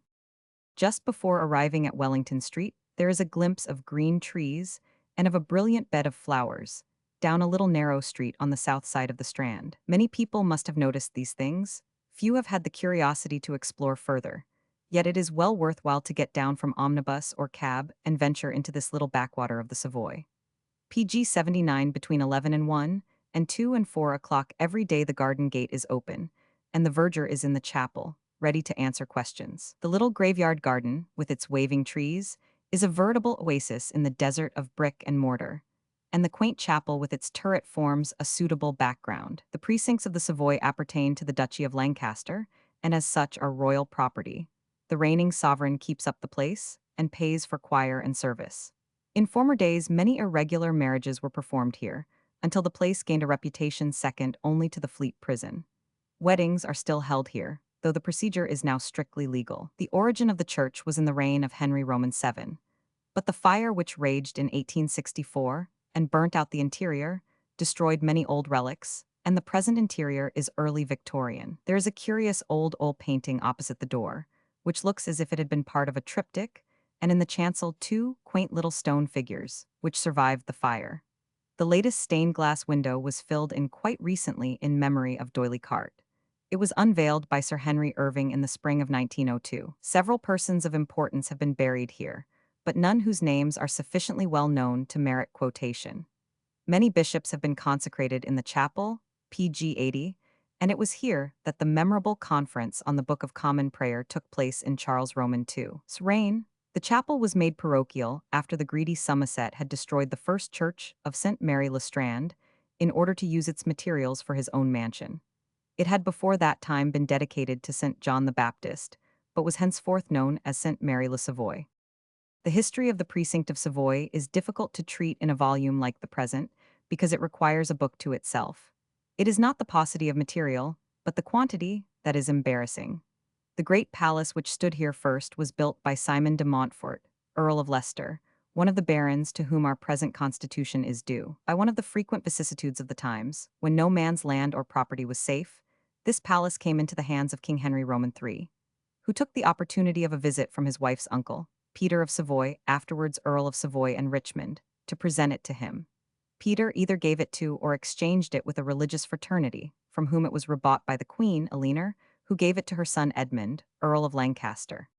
Just before arriving at Wellington Street, there is a glimpse of green trees and of a brilliant bed of flowers, down a little narrow street on the south side of the Strand. Many people must have noticed these things. Few have had the curiosity to explore further. Yet it is well worthwhile to get down from omnibus or cab and venture into this little backwater of the Savoy. PG 79 between 11 and 1, and 2 and 4 o'clock every day the garden gate is open, and the verger is in the chapel, ready to answer questions. The little graveyard garden, with its waving trees, is a veritable oasis in the desert of brick and mortar, and the quaint chapel with its turret forms a suitable background. The precincts of the Savoy appertain to the Duchy of Lancaster, and as such are royal property. The reigning sovereign keeps up the place, and pays for choir and service. In former days, many irregular marriages were performed here, until the place gained a reputation second only to the Fleet Prison. Weddings are still held here, though the procedure is now strictly legal. The origin of the church was in the reign of Henry Roman VII, but the fire which raged in 1864 and burnt out the interior destroyed many old relics, and the present interior is early Victorian. There is a curious old painting opposite the door, which looks as if it had been part of a triptych, and in the chancel 2 quaint little stone figures, which survived the fire. The latest stained glass window was filled in quite recently in memory of D'Oyly Carte. It was unveiled by Sir Henry Irving in the spring of 1902. Several persons of importance have been buried here, but none whose names are sufficiently well known to merit quotation. Many bishops have been consecrated in the chapel, PG 80, and it was here that the memorable conference on the Book of Common Prayer took place in Charles Roman II's reign. The chapel was made parochial after the greedy Somerset had destroyed the first church of St. Mary le Strand in order to use its materials for his own mansion. It had before that time been dedicated to St. John the Baptist, but was henceforth known as St. Mary le Savoy. The history of the precinct of Savoy is difficult to treat in a volume like the present, because it requires a book to itself. It is not the paucity of material, but the quantity that is embarrassing. The great palace which stood here first was built by Simon de Montfort, Earl of Leicester, one of the barons to whom our present constitution is due. By one of the frequent vicissitudes of the times, when no man's land or property was safe, this palace came into the hands of King Henry Roman III, who took the opportunity of a visit from his wife's uncle, Peter of Savoy, afterwards Earl of Savoy and Richmond, to present it to him. Peter either gave it to or exchanged it with a religious fraternity, from whom it was rebought by the Queen, Eleanor, who gave it to her son Edmund, Earl of Lancaster.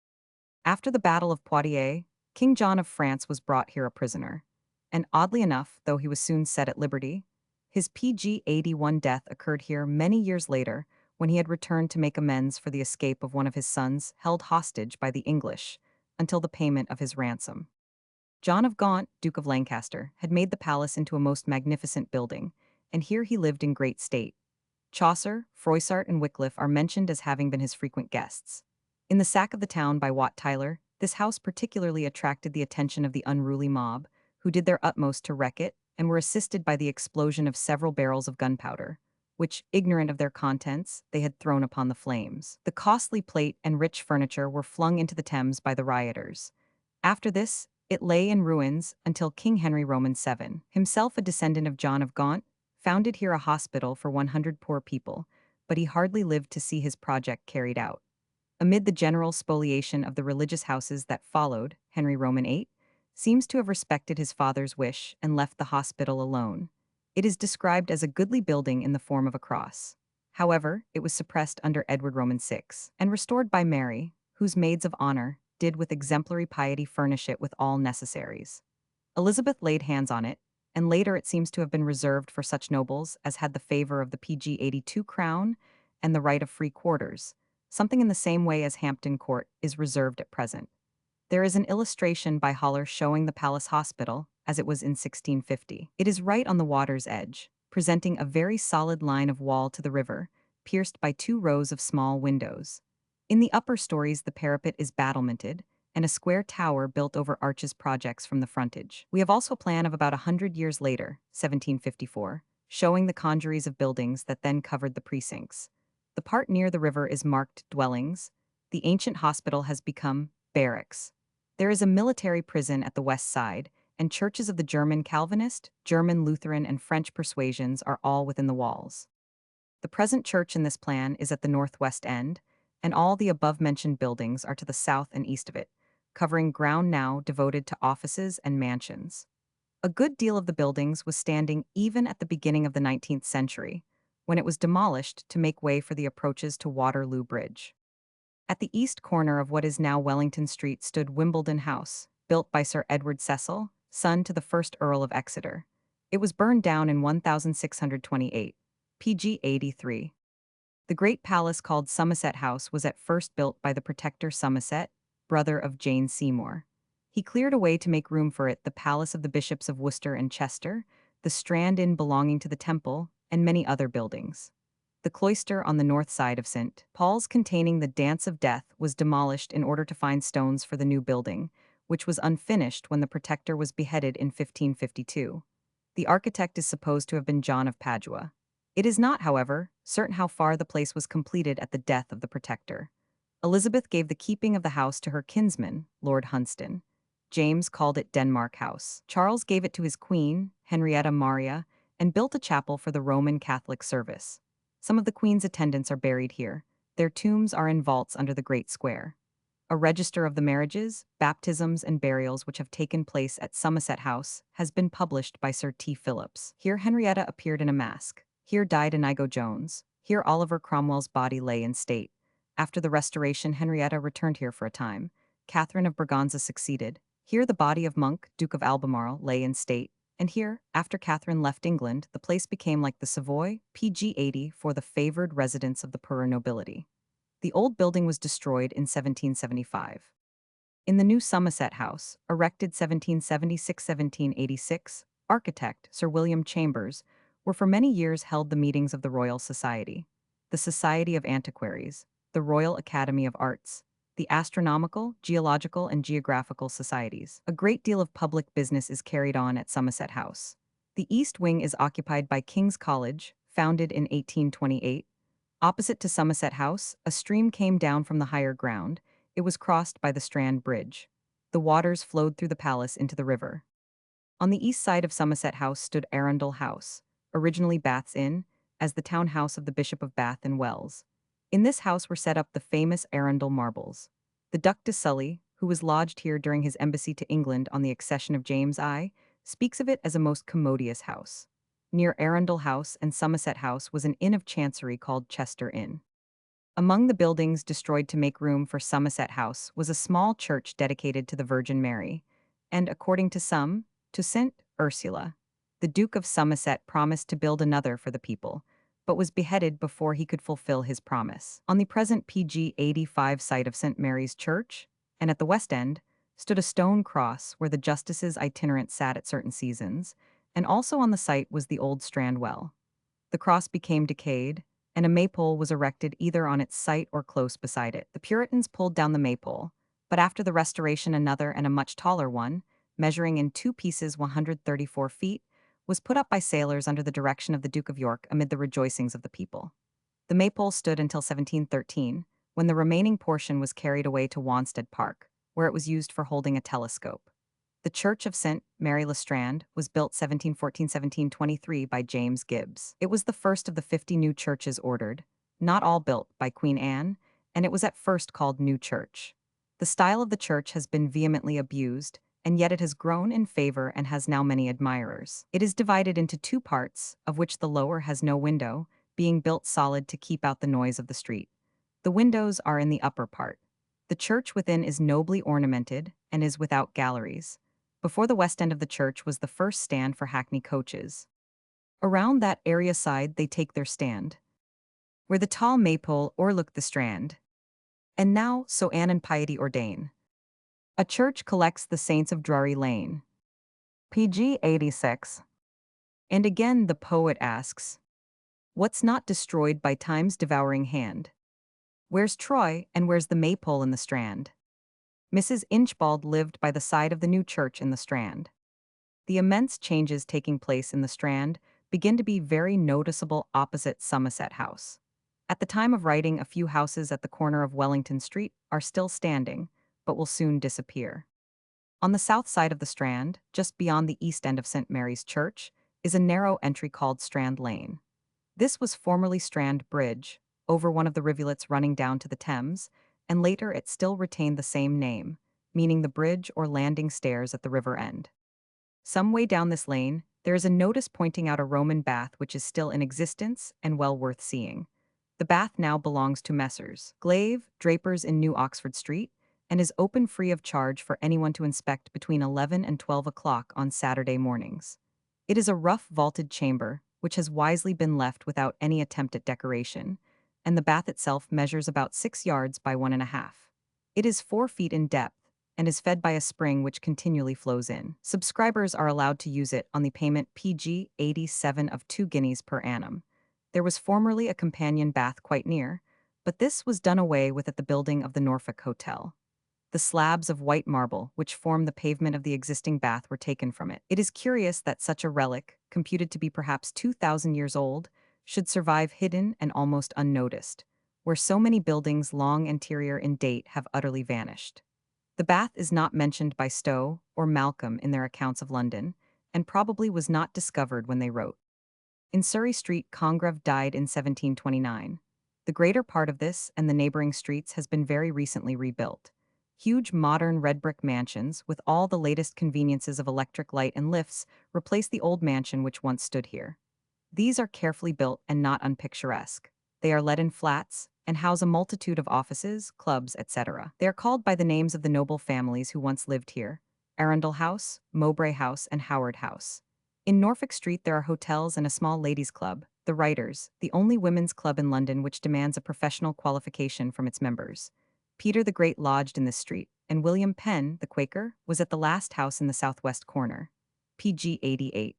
After the Battle of Poitiers, King John of France was brought here a prisoner, and oddly enough, though he was soon set at liberty, his PG 81 death occurred here many years later when he had returned to make amends for the escape of one of his sons held hostage by the English until the payment of his ransom. John of Gaunt, Duke of Lancaster, had made the palace into a most magnificent building, and here he lived in great state. Chaucer, Froissart, and Wycliffe are mentioned as having been his frequent guests. In the sack of the town by Wat Tyler, this house particularly attracted the attention of the unruly mob, who did their utmost to wreck it, and were assisted by the explosion of several barrels of gunpowder, which, ignorant of their contents, they had thrown upon the flames. The costly plate and rich furniture were flung into the Thames by the rioters. After this, it lay in ruins until King Henry Roman VII, himself a descendant of John of Gaunt, founded here a hospital for 100 poor people, but he hardly lived to see his project carried out. Amid the general spoliation of the religious houses that followed, Henry Roman VIII seems to have respected his father's wish and left the hospital alone. It is described as a goodly building in the form of a cross. However, it was suppressed under Edward Roman VI and restored by Mary, whose maids of honor did with exemplary piety furnish it with all necessaries. Elizabeth laid hands on it, and later it seems to have been reserved for such nobles as had the favor of the PG 82 crown and the right of free quarters, something in the same way as Hampton Court is reserved at present. There is an illustration by Haller showing the Palace Hospital as it was in 1650. It is right on the water's edge, presenting a very solid line of wall to the river, pierced by 2 rows of small windows. In the upper stories the parapet is battlemented, and a square tower built over arches projects from the frontage. We have also a plan of about 100 years later, 1754, showing the congeries of buildings that then covered the precincts. The part near the river is marked dwellings. The ancient hospital has become barracks. There is a military prison at the west side, and churches of the German Calvinist, German Lutheran, and French persuasions are all within the walls. The present church in this plan is at the northwest end, and all the above-mentioned buildings are to the south and east of it, covering ground now devoted to offices and mansions. A good deal of the buildings was standing even at the beginning of the 19th century, when it was demolished to make way for the approaches to Waterloo Bridge. At the east corner of what is now Wellington Street stood Wimbledon House, built by Sir Edward Cecil, son to the first Earl of Exeter. It was burned down in 1628, pg 83. The great palace called Somerset House was at first built by the Protector Somerset, brother of Jane Seymour. He cleared away to make room for it the palace of the bishops of Worcester and Chester, the Strand Inn belonging to the Temple, and many other buildings. The cloister on the north side of St. Paul's containing the Dance of Death was demolished in order to find stones for the new building, which was unfinished when the Protector was beheaded in 1552. The architect is supposed to have been John of Padua. It is not, however, certain how far the place was completed at the death of the Protector. Elizabeth gave the keeping of the house to her kinsman, Lord Hunsdon. James called it Denmark House. Charles gave it to his queen, Henrietta Maria, and built a chapel for the Roman Catholic service. Some of the Queen's attendants are buried here. Their tombs are in vaults under the Great Square. A register of the marriages, baptisms, and burials which have taken place at Somerset House has been published by Sir T. Phillips. Here Henrietta appeared in a mask. Here died Inigo Jones. Here Oliver Cromwell's body lay in state. After the Restoration, Henrietta returned here for a time. Catherine of Braganza succeeded. Here the body of Monk, Duke of Albemarle, lay in state. And here, after Catherine left England, the place became like the Savoy, pg 80, for the favored residence of the poorer nobility. The old building was destroyed in 1775. In the new Somerset House, erected 1776-1786, architect Sir William Chambers, were for many years held the meetings of the Royal Society, the Society of Antiquaries, the Royal Academy of Arts, the Astronomical, Geological, and Geographical Societies. A great deal of public business is carried on at Somerset House. The east wing is occupied by King's College, founded in 1828. Opposite to Somerset House, a stream came down from the higher ground. It was crossed by the Strand Bridge. The waters flowed through the palace into the river. On the east side of Somerset House stood Arundel House, originally Bath's Inn, as the town house of the Bishop of Bath and Wells. In this house were set up the famous Arundel marbles. The Duc de Sully, who was lodged here during his embassy to England on the accession of James I, speaks of it as a most commodious house. Near Arundel House and Somerset House was an inn of chancery called Chester Inn. Among the buildings destroyed to make room for Somerset House was a small church dedicated to the Virgin Mary, and, according to some, to St. Ursula. The Duke of Somerset promised to build another for the people, but was beheaded before he could fulfill his promise. On the present pg 85 site of St. Mary's Church, and at the west end, stood a stone cross where the justices itinerant sat at certain seasons, and also on the site was the old Strand Well. The cross became decayed, and a maypole was erected either on its site or close beside it. The Puritans pulled down the maypole, but after the Restoration another and a much taller one, measuring in two pieces 134 feet, was put up by sailors under the direction of the Duke of York amid the rejoicings of the people. The maypole stood until 1713, when the remaining portion was carried away to Wanstead Park, where it was used for holding a telescope. The Church of St. Mary le Strand was built 1714-1723 by James Gibbs. It was the first of the 50 new churches ordered, not all built by Queen Anne, and it was at first called New Church. The style of the church has been vehemently abused, and yet it has grown in favor and has now many admirers. It is divided into two parts, of which the lower has no window, being built solid to keep out the noise of the street. The windows are in the upper part. The church within is nobly ornamented and is without galleries. Before the west end of the church was the first stand for hackney coaches. Around that area side they take their stand, where the tall maypole o'erlooked the Strand. And now, so Anne and Piety ordain. A church collects the saints of Drury Lane. pg 86. And again the poet asks, what's not destroyed by time's devouring hand? Where's Troy, and where's the maypole in the Strand? Mrs. Inchbald lived by the side of the new church in the Strand. The immense changes taking place in the Strand begin to be very noticeable opposite Somerset House. At the time of writing, a few houses at the corner of Wellington Street are still standing, but will soon disappear. On the south side of the Strand, just beyond the east end of St. Mary's Church, is a narrow entry called Strand Lane. This was formerly Strand Bridge, over one of the rivulets running down to the Thames, and later it still retained the same name, meaning the bridge or landing stairs at the river end. Some way down this lane, there is a notice pointing out a Roman bath which is still in existence and well worth seeing. The bath now belongs to Messrs. Glave, Drapers in New Oxford Street, and is open free of charge for anyone to inspect between 11 and 12 o'clock on Saturday mornings. It is a rough vaulted chamber, which has wisely been left without any attempt at decoration, and the bath itself measures about 6 yards by 1.5. It is 4 feet in depth, and is fed by a spring which continually flows in. Subscribers are allowed to use it on the payment PG 87 of 2 guineas per annum. There was formerly a companion bath quite near, but this was done away with at the building of the Norfolk Hotel. The slabs of white marble, which form the pavement of the existing bath, were taken from it. It is curious that such a relic, computed to be perhaps 2,000 years old, should survive hidden and almost unnoticed, where so many buildings long anterior in date have utterly vanished. The bath is not mentioned by Stowe or Malcolm in their accounts of London, and probably was not discovered when they wrote. In Surrey Street, Congreve died in 1729. The greater part of this and the neighboring streets has been very recently rebuilt. Huge modern red brick mansions, with all the latest conveniences of electric light and lifts, replace the old mansion which once stood here. These are carefully built and not unpicturesque. They are let in flats, and house a multitude of offices, clubs, etc. They are called by the names of the noble families who once lived here: Arundel House, Mowbray House, and Howard House. In Norfolk Street there are hotels and a small ladies' club, the Writers, the only women's club in London which demands a professional qualification from its members. Peter the Great lodged in this street, and William Penn, the Quaker, was at the last house in the southwest corner. PG 88.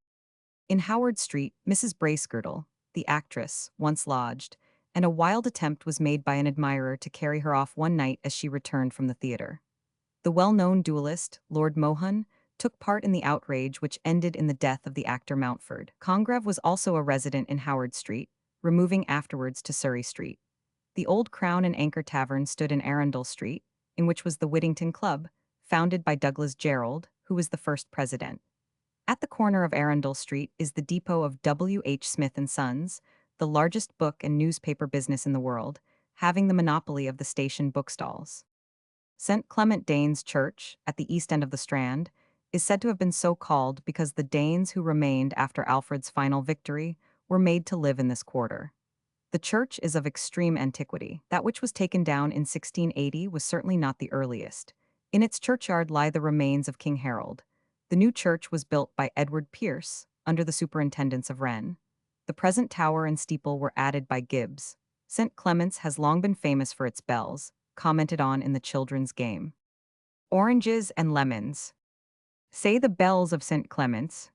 In Howard Street, Mrs. Bracegirdle, the actress, once lodged, and a wild attempt was made by an admirer to carry her off one night as she returned from the theatre. The well-known duellist, Lord Mohun, took part in the outrage which ended in the death of the actor Mountford. Congreve was also a resident in Howard Street, removing afterwards to Surrey Street. The old Crown and Anchor Tavern stood in Arundel Street, in which was the Whittington Club, founded by Douglas Jerrold, who was the first president. At the corner of Arundel Street is the depot of W. H. Smith and Sons, the largest book and newspaper business in the world, having the monopoly of the station bookstalls. St. Clement Danes Church, at the east end of the Strand, is said to have been so called because the Danes who remained after Alfred's final victory were made to live in this quarter. The church is of extreme antiquity. That which was taken down in 1680 was certainly not the earliest. In its churchyard lie the remains of King Harold. The new church was built by Edward Pierce, under the superintendence of Wren. The present tower and steeple were added by Gibbs. St. Clement's has long been famous for its bells, commented on in the children's game. Oranges and lemons. Say the bells of St. Clement's.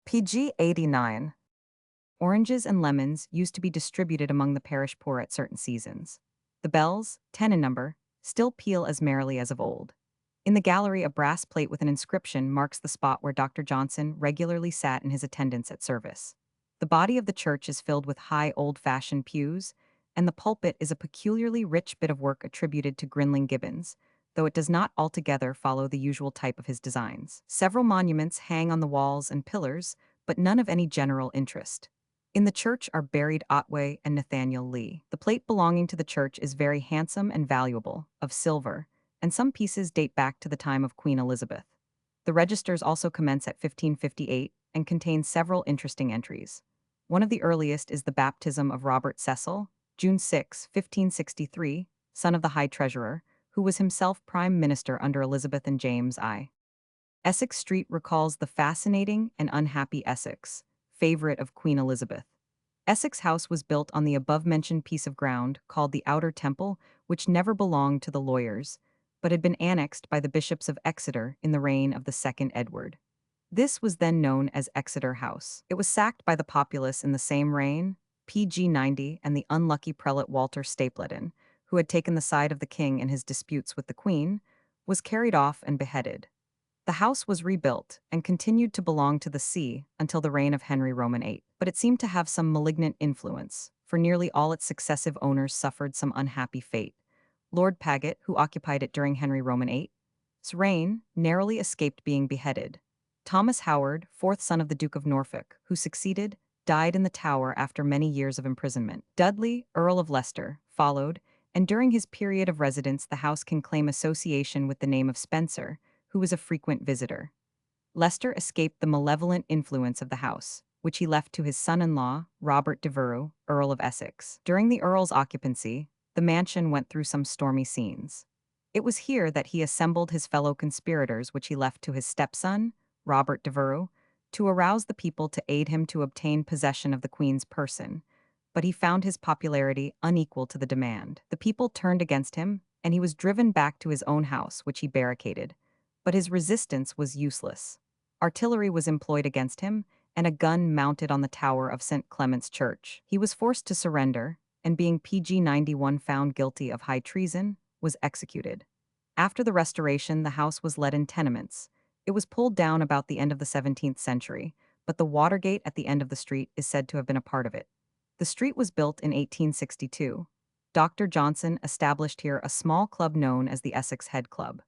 PG 89. Oranges and lemons used to be distributed among the parish poor at certain seasons. The bells, 10 in number, still peal as merrily as of old. In the gallery, a brass plate with an inscription marks the spot where Dr. Johnson regularly sat in his attendance at service. The body of the church is filled with high old-fashioned pews, and the pulpit is a peculiarly rich bit of work attributed to Grinling Gibbons, though it does not altogether follow the usual type of his designs. Several monuments hang on the walls and pillars, but none of any general interest. In the church are buried Otway and Nathaniel Lee. The plate belonging to the church is very handsome and valuable, of silver, and some pieces date back to the time of Queen Elizabeth. The registers also commence at 1558 and contain several interesting entries. One of the earliest is the baptism of Robert Cecil, June 6, 1563, son of the High Treasurer, who was himself Prime Minister under Elizabeth and James I. Essex Street recalls the fascinating and unhappy Essex, favorite of Queen Elizabeth. Essex House was built on the above-mentioned piece of ground called the Outer Temple, which never belonged to the lawyers, but had been annexed by the bishops of Exeter in the reign of the second Edward. This was then known as Exeter House. It was sacked by the populace in the same reign, PG 90, and the unlucky prelate Walter Stapleton, who had taken the side of the king in his disputes with the queen, was carried off and beheaded. The house was rebuilt and continued to belong to the see until the reign of Henry Roman VIII, but it seemed to have some malignant influence, for nearly all its successive owners suffered some unhappy fate. Lord Paget, who occupied it during Henry Roman VIII's reign, narrowly escaped being beheaded. Thomas Howard, fourth son of the Duke of Norfolk, who succeeded, died in the Tower after many years of imprisonment. Dudley, Earl of Leicester, followed, and during his period of residence the house can claim association with the name of Spencer, who was a frequent visitor. Leicester escaped the malevolent influence of the house, which he left to his son-in-law, Robert Devereux, Earl of Essex. During the Earl's occupancy, the mansion went through some stormy scenes. It was here that he assembled his fellow conspirators, which he left to his stepson, Robert Devereux, to arouse the people to aid him to obtain possession of the Queen's person, but he found his popularity unequal to the demand. The people turned against him, and he was driven back to his own house, which he barricaded. But his resistance was useless. Artillery was employed against him, and a gun mounted on the tower of St. Clement's Church. He was forced to surrender, and being PG 91 found guilty of high treason, was executed. After the Restoration, the house was let in tenements. It was pulled down about the end of the 17th century, but the Watergate at the end of the street is said to have been a part of it. The street was built in 1862. Dr. Johnson established here a small club known as the Essex Head Club.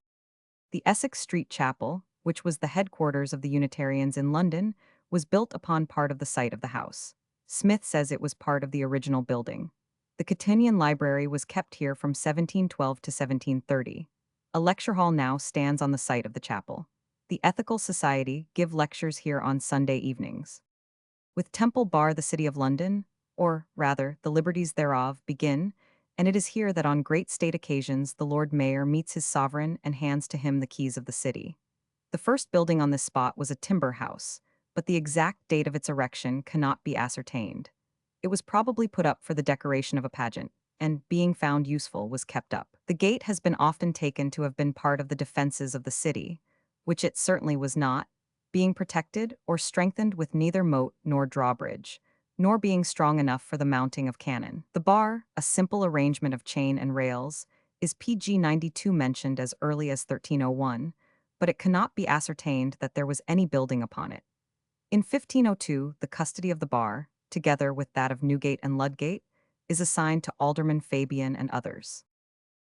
The Essex Street Chapel, which was the headquarters of the Unitarians in London, was built upon part of the site of the house. Smith says it was part of the original building. The Cottonian Library was kept here from 1712 to 1730. A lecture hall now stands on the site of the chapel. The Ethical Society give lectures here on Sunday evenings. With Temple Bar the City of London, or, rather, the liberties thereof, begin, and it is here that on great state occasions the Lord Mayor meets his sovereign and hands to him the keys of the city. The first building on this spot was a timber house, but the exact date of its erection cannot be ascertained. It was probably put up for the decoration of a pageant, and, being found useful, was kept up. The gate has been often taken to have been part of the defenses of the city, which it certainly was not, being protected or strengthened with neither moat nor drawbridge, nor being strong enough for the mounting of cannon. The bar, a simple arrangement of chain and rails, is PG 92 mentioned as early as 1301, but it cannot be ascertained that there was any building upon it. In 1502, the custody of the bar, together with that of Newgate and Ludgate, is assigned to Alderman Fabian and others.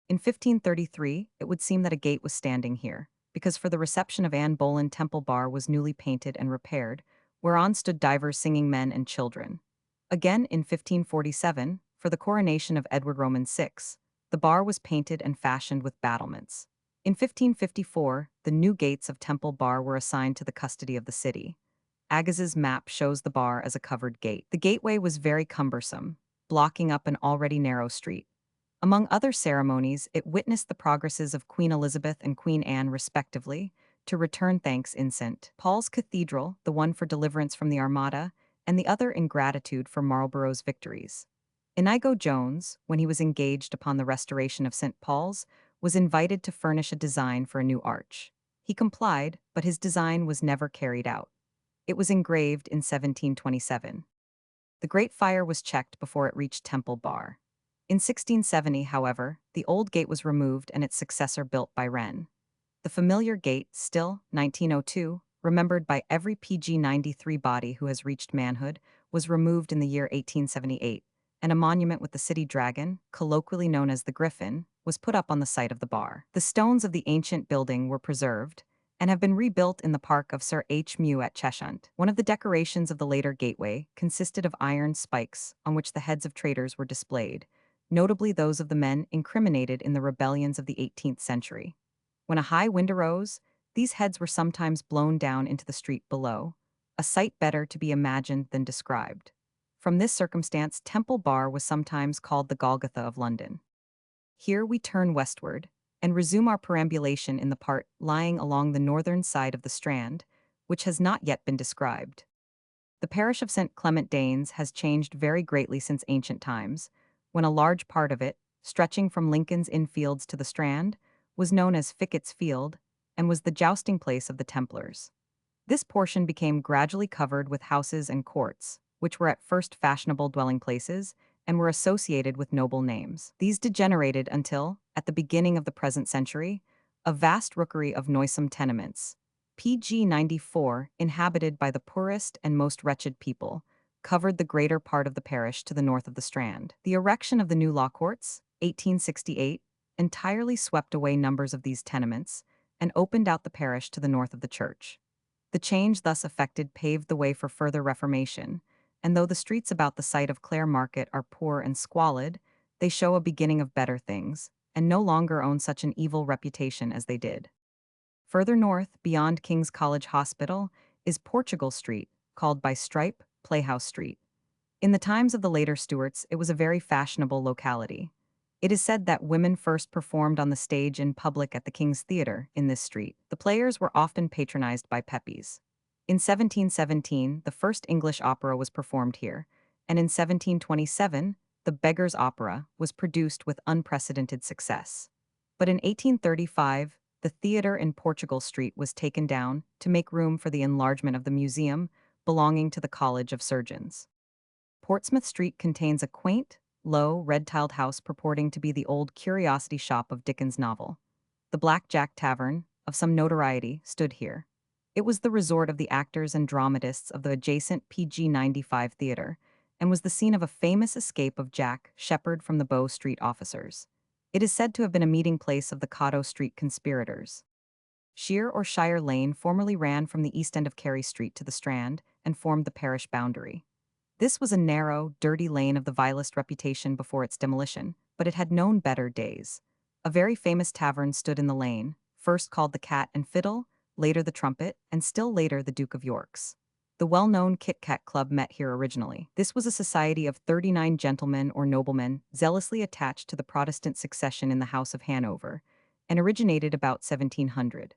In 1533, it would seem that a gate was standing here, because for the reception of Anne Boleyn Temple Bar was newly painted and repaired, whereon stood divers singing men and children. Again, in 1547, for the coronation of Edward Roman VI, the bar was painted and fashioned with battlements. In 1554, the new gates of Temple Bar were assigned to the custody of the city. Agaz's map shows the bar as a covered gate. The gateway was very cumbersome, blocking up an already narrow street. Among other ceremonies, it witnessed the progresses of Queen Elizabeth and Queen Anne, respectively, to return thanks in St. Paul's Cathedral, the one for deliverance from the Armada, and the other in gratitude for Marlborough's victories. Inigo Jones, when he was engaged upon the restoration of St. Paul's, was invited to furnish a design for a new arch. He complied, but his design was never carried out. It was engraved in 1727. The Great Fire was checked before it reached Temple Bar. In 1670, however, the old gate was removed and its successor built by Wren. The familiar gate, still, 1902, remembered by every PG 93 body who has reached manhood, was removed in the year 1878, and a monument with the city dragon, colloquially known as the Griffin, was put up on the site of the bar. The stones of the ancient building were preserved, and have been rebuilt in the park of Sir H. Mew at Cheshunt. One of the decorations of the later gateway consisted of iron spikes on which the heads of traitors were displayed, notably those of the men incriminated in the rebellions of the 18th century. When a high wind arose, these heads were sometimes blown down into the street below, a sight better to be imagined than described. From this circumstance, Temple Bar was sometimes called the Golgotha of London. Here we turn westward, and resume our perambulation in the part lying along the northern side of the Strand, which has not yet been described. The parish of St. Clement Danes has changed very greatly since ancient times, when a large part of it, stretching from Lincoln's Inn Fields to the Strand, was known as Fickett's Field, and was the jousting place of the Templars. This portion became gradually covered with houses and courts, which were at first fashionable dwelling places, and were associated with noble names. These degenerated until, at the beginning of the present century, a vast rookery of noisome tenements. PG 94, inhabited by the poorest and most wretched people, covered the greater part of the parish to the north of the Strand. The erection of the new law courts, 1868, entirely swept away numbers of these tenements and opened out the parish to the north of the church. The change thus effected paved the way for further reformation, and though the streets about the site of Clare Market are poor and squalid, they show a beginning of better things, and no longer own such an evil reputation as they did. Further north, beyond King's College Hospital, is Portugal Street, called by Stripe Playhouse Street. In the times of the later Stuarts, it was a very fashionable locality. It is said that women first performed on the stage in public at the King's Theatre in this street. The players were often patronized by peppies. In 1717, the first English opera was performed here, and in 1727, the Beggar's Opera was produced with unprecedented success. But in 1835, the theatre in Portugal Street was taken down to make room for the enlargement of the museum belonging to the College of Surgeons. Portsmouth Street contains a quaint, low, red-tiled house purporting to be the old curiosity shop of Dickens' novel. The Black Jack Tavern, of some notoriety, stood here. It was the resort of the actors and dramatists of the adjacent PG 95 theatre, and was the scene of a famous escape of Jack, shepherd from the Bow Street officers. It is said to have been a meeting place of the Cotto Street conspirators. Sheer or Shire Lane formerly ran from the east end of Carey Street to the Strand and formed the parish boundary. This was a narrow, dirty lane of the vilest reputation before its demolition, but it had known better days. A very famous tavern stood in the lane, first called the Cat and Fiddle, later the Trumpet, and still later the Duke of York's. The well-known Kit Kat Club met here originally. This was a society of 39 gentlemen or noblemen zealously attached to the Protestant succession in the House of Hanover, and originated about 1700.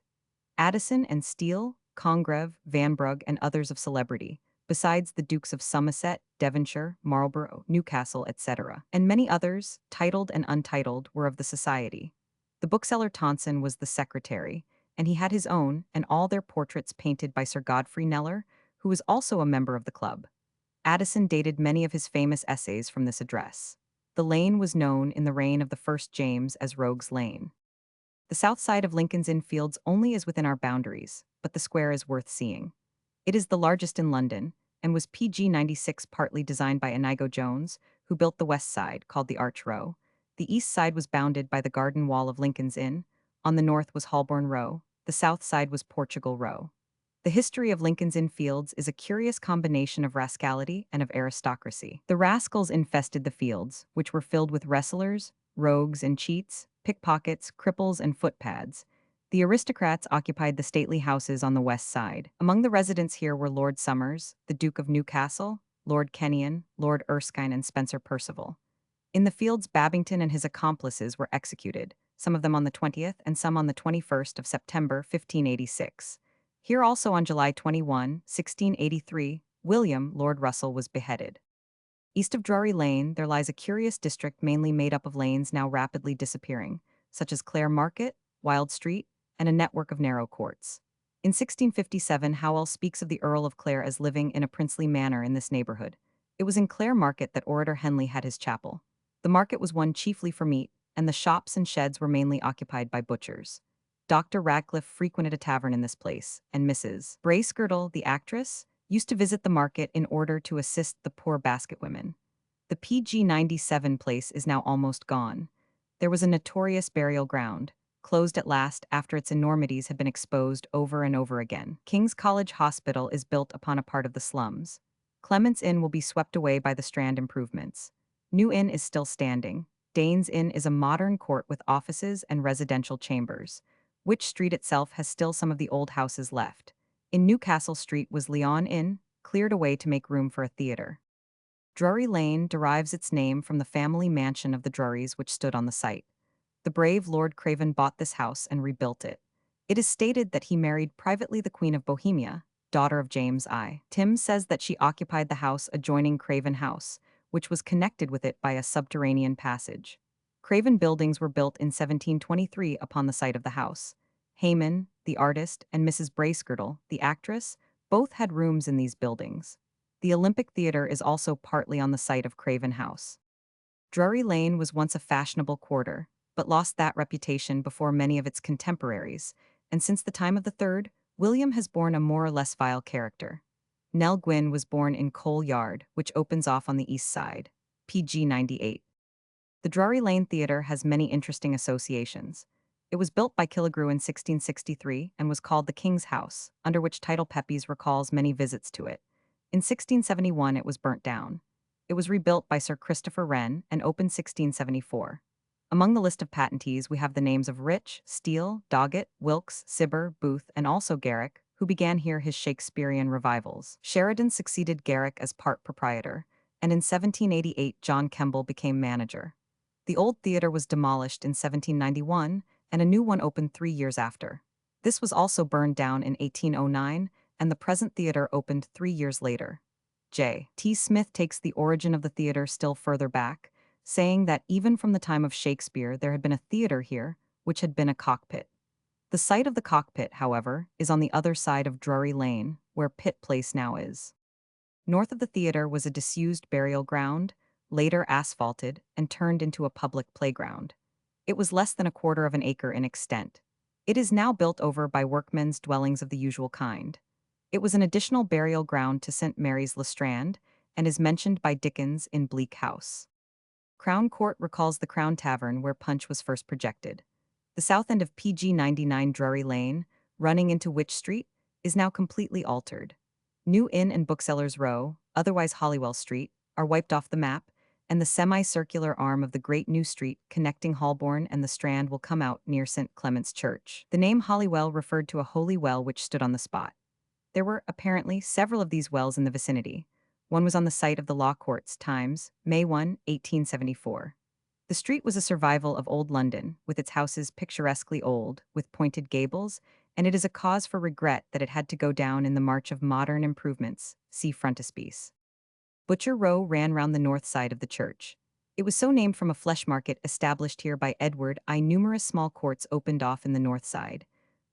Addison and Steele, Congreve, Vanbrugh, and others of celebrity, besides the Dukes of Somerset, Devonshire, Marlborough, Newcastle, etc., and many others, titled and untitled, were of the society. The bookseller Tonson was the secretary, and he had his own and all their portraits painted by Sir Godfrey Kneller, who was also a member of the club. Addison dated many of his famous essays from this address. The lane was known in the reign of the first James as Rogue's Lane. The south side of Lincoln's Inn Fields only is within our boundaries, but the square is worth seeing. It is the largest in London, and was PG 96 partly designed by Inigo Jones, who built the west side, called the Arch Row. The east side was bounded by the garden wall of Lincoln's Inn, on the north was Holborn Row, the south side was Portugal Row. The history of Lincoln's Inn Fields is a curious combination of rascality and of aristocracy. The rascals infested the fields, which were filled with wrestlers, rogues and cheats, pickpockets, cripples, and footpads. The aristocrats occupied the stately houses on the west side. Among the residents here were Lord Somers, the Duke of Newcastle, Lord Kenyon, Lord Erskine, and Spencer Perceval. In the fields, Babington and his accomplices were executed, some of them on the 20th and some on the 21st of September, 1586. Here also on July 21, 1683, William, Lord Russell, was beheaded. East of Drury Lane, there lies a curious district mainly made up of lanes now rapidly disappearing, such as Clare Market, Wild Street, and a network of narrow courts. In 1657, Howell speaks of the Earl of Clare as living in a princely manor in this neighborhood. It was in Clare Market that Orator Henley had his chapel. The market was one chiefly for meat, and the shops and sheds were mainly occupied by butchers. Dr. Radcliffe frequented a tavern in this place, and Mrs. Bracegirdle, the actress, used to visit the market in order to assist the poor basket women. The PG 97 place is now almost gone. There was a notorious burial ground, closed at last after its enormities had been exposed over and over again. King's College Hospital is built upon a part of the slums. Clement's Inn will be swept away by the Strand improvements. New Inn is still standing. Danes Inn is a modern court with offices and residential chambers. Wych Street itself has still some of the old houses left. In Newcastle Street was Leon Inn, cleared away to make room for a theatre. Drury Lane derives its name from the family mansion of the Drurys which stood on the site. The brave Lord Craven bought this house and rebuilt it. It is stated that he married privately the Queen of Bohemia, daughter of James I. Tim says that she occupied the house adjoining Craven House, which was connected with it by a subterranean passage. Craven buildings were built in 1723 upon the site of the house. Hayman, the artist, and Mrs. Bracegirdle, the actress, both had rooms in these buildings. The Olympic Theatre is also partly on the site of Craven House. Drury Lane was once a fashionable quarter, but lost that reputation before many of its contemporaries, and since the time of the third, William has borne a more or less vile character. Nell Gwyn was born in Coal Yard, which opens off on the east side. PG 98. The Drury Lane Theatre has many interesting associations. It was built by Killigrew in 1663 and was called the King's House, under which title Pepys recalls many visits to it. In 1671 it was burnt down. It was rebuilt by Sir Christopher Wren and opened 1674. Among the list of patentees we have the names of Rich, Steele, Doggett, Wilkes, Cibber, Booth, and also Garrick, who began here his Shakespearean revivals. Sheridan succeeded Garrick as part proprietor, and in 1788 John Kemble became manager. The old theatre was demolished in 1791, and a new one opened 3 years after. This was also burned down in 1809, and the present theatre opened 3 years later. J. T. Smith takes the origin of the theatre still further back, saying that even from the time of Shakespeare there had been a theatre here, which had been a cockpit. The site of the cockpit, however, is on the other side of Drury Lane, where Pitt Place now is. North of the theatre was a disused burial ground, later asphalted and turned into a public playground. It was less than a quarter of an acre in extent. It is now built over by workmen's dwellings of the usual kind. It was an additional burial ground to St. Mary's Le Strand, and is mentioned by Dickens in Bleak House. Crown Court recalls the Crown Tavern where Punch was first projected. The south end of PG 99 Drury Lane, running into Wych Street, is now completely altered. New Inn and Booksellers Row, otherwise Holywell Street, are wiped off the map, and the semicircular arm of the Great New Street connecting Holborn and the Strand will come out near St. Clement's Church. The name Holywell referred to a holy well which stood on the spot. There were, apparently, several of these wells in the vicinity. One was on the site of the Law Courts, Times, May 1, 1874. The street was a survival of old London, with its houses picturesquely old, with pointed gables, and it is a cause for regret that it had to go down in the march of modern improvements. See frontispiece. Butcher Row ran round the north side of the church. It was so named from a flesh market established here by Edward I. Numerous small courts opened off in the north side.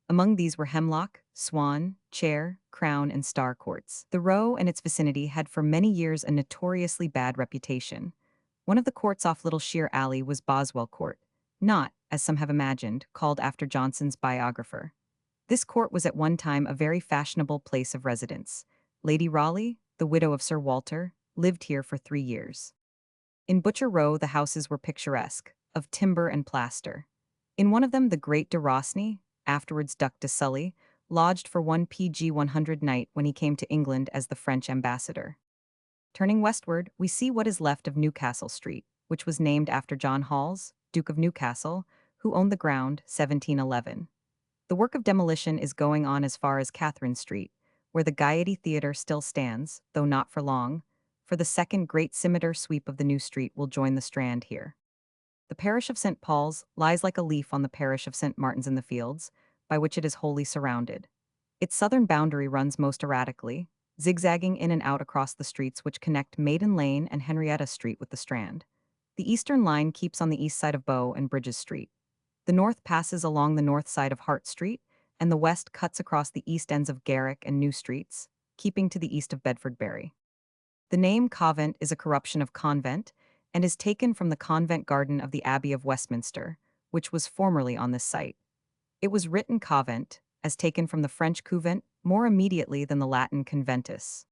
Among these were Hemlock, Swan, Chair, Crown, and Star courts. The Row and its vicinity had for many years a notoriously bad reputation. One of the courts off Little Sheer Alley was Boswell Court, not, as some have imagined, called after Johnson's biographer. This court was at one time a very fashionable place of residence. Lady Raleigh, the widow of Sir Walter, lived here for 3 years. In Butcher Row the houses were picturesque, of timber and plaster. In one of them the great de Rosny, afterwards Duc de Sully, lodged for one PG 100 night when he came to England as the French ambassador. Turning westward, we see what is left of Newcastle Street, which was named after John Halls, Duke of Newcastle, who owned the ground, 1711. The work of demolition is going on as far as Catherine Street, where the Gaiety Theatre still stands, though not for long, for the second great scimitar sweep of the new street will join the Strand here. The parish of St. Paul's lies like a leaf on the parish of St. Martin's in the Fields, by which it is wholly surrounded. Its southern boundary runs most erratically, zigzagging in and out across the streets which connect Maiden Lane and Henrietta Street with the Strand. The eastern line keeps on the east side of Bow and Bridges Street. The north passes along the north side of Hart Street, and the west cuts across the east ends of Garrick and New Streets, keeping to the east of Bedfordbury. The name Covent is a corruption of convent, and is taken from the convent garden of the Abbey of Westminster, which was formerly on this site. It was written Covent, as taken from the French couvent, more immediately than the Latin conventus.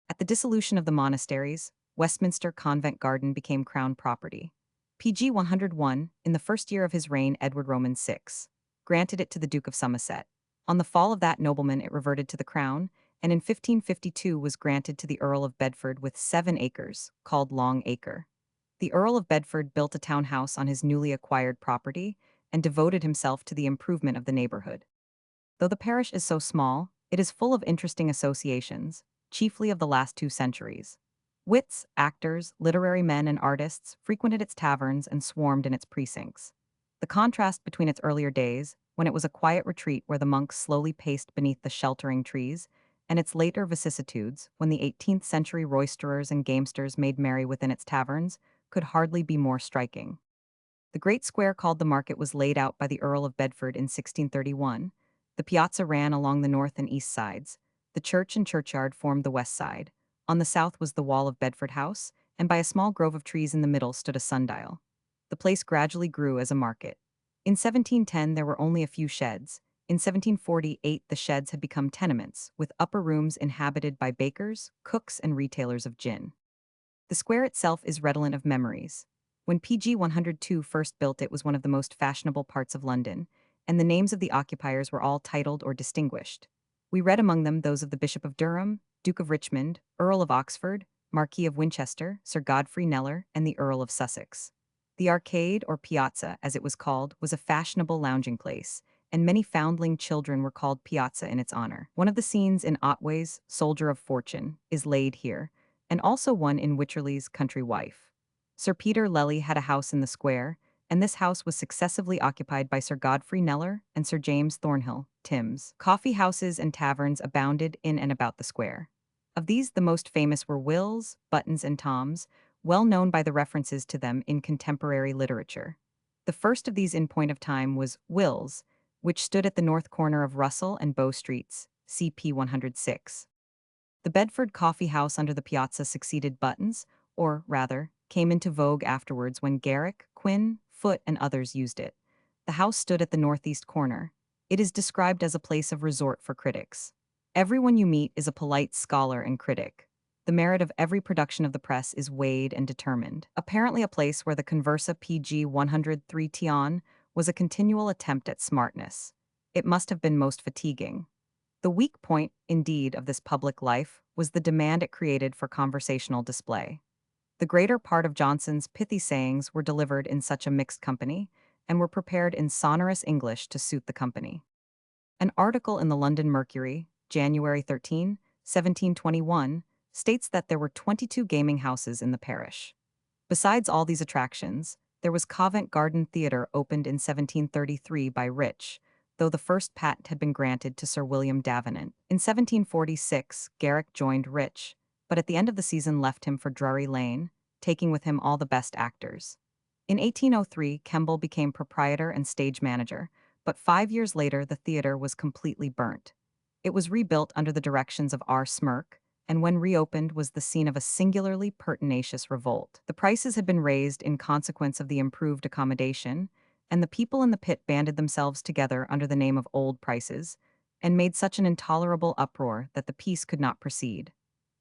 At the dissolution of the monasteries, Westminster Convent Garden became Crown property. PG 101, in the first year of his reign Edward Roman VI, granted it to the Duke of Somerset. On the fall of that nobleman it reverted to the Crown, and in 1552 was granted to the Earl of Bedford with 7 acres, called Long Acre. The Earl of Bedford built a townhouse on his newly acquired property, and devoted himself to the improvement of the neighborhood. Though the parish is so small, it is full of interesting associations, chiefly of the last 2 centuries. Wits, actors, literary men, and artists frequented its taverns and swarmed in its precincts. The contrast between its earlier days, when it was a quiet retreat where the monks slowly paced beneath the sheltering trees, and its later vicissitudes, when the 18th century roisterers and gamesters made merry within its taverns, could hardly be more striking. The great square called the Market was laid out by the Earl of Bedford in 1631. The piazza ran along the north and east sides. The church and churchyard formed the west side. On the south was the wall of Bedford House, and by a small grove of trees in the middle stood a sundial. the place gradually grew as a market. In 1710, there were only a few sheds. In 1748, the sheds had become tenements, with upper rooms inhabited by bakers, cooks, and retailers of gin. The square itself is redolent of memories. When PG 102 first built it was one of the most fashionable parts of London, and the names of the occupiers were all titled or distinguished. We read among them those of the Bishop of Durham, Duke of Richmond, Earl of Oxford, Marquis of Winchester, Sir Godfrey Kneller, and the Earl of Sussex. The arcade, or piazza, as it was called, was a fashionable lounging place, and many foundling children were called piazza in its honor. One of the scenes in Otway's Soldier of Fortune is laid here, and also one in Wycherley's Country Wife. Sir Peter Lely had a house in the square, and this house was successively occupied by Sir Godfrey Kneller and Sir James Thornhill, Thames. Coffee houses and taverns abounded in and about the square. Of these, the most famous were Will's, Button's, and Tom's, well known by the references to them in contemporary literature. The first of these in point of time was Will's, which stood at the north corner of Russell and Bow Streets, CP 106. The Bedford Coffee House under the piazza succeeded Button's, or, rather, came into vogue afterwards when Garrick, Quinn, Foote, and others used it. The house stood at the northeast corner. It is described as a place of resort for critics. Everyone you meet is a polite scholar and critic. The merit of every production of the press is weighed and determined. Apparently a place where the Conversa PG 103 Tion was a continual attempt at smartness. It must have been most fatiguing. The weak point, indeed, of this public life was the demand it created for conversational display. The greater part of Johnson's pithy sayings were delivered in such a mixed company, and were prepared in sonorous English to suit the company. An article in the London Mercury, January 13, 1721, states that there were 22 gaming houses in the parish. Besides all these attractions, there was Covent Garden Theatre opened in 1733 by Rich, though the first patent had been granted to Sir William Davenant. In 1746, Garrick joined Rich, but at the end of the season left him for Drury Lane, taking with him all the best actors. In 1803, Kemble became proprietor and stage manager, but 5 years later the theatre was completely burnt. It was rebuilt under the directions of R. Smirke, and when reopened was the scene of a singularly pertinacious revolt. The prices had been raised in consequence of the improved accommodation, and the people in the pit banded themselves together under the name of old prices, and made such an intolerable uproar that the piece could not proceed.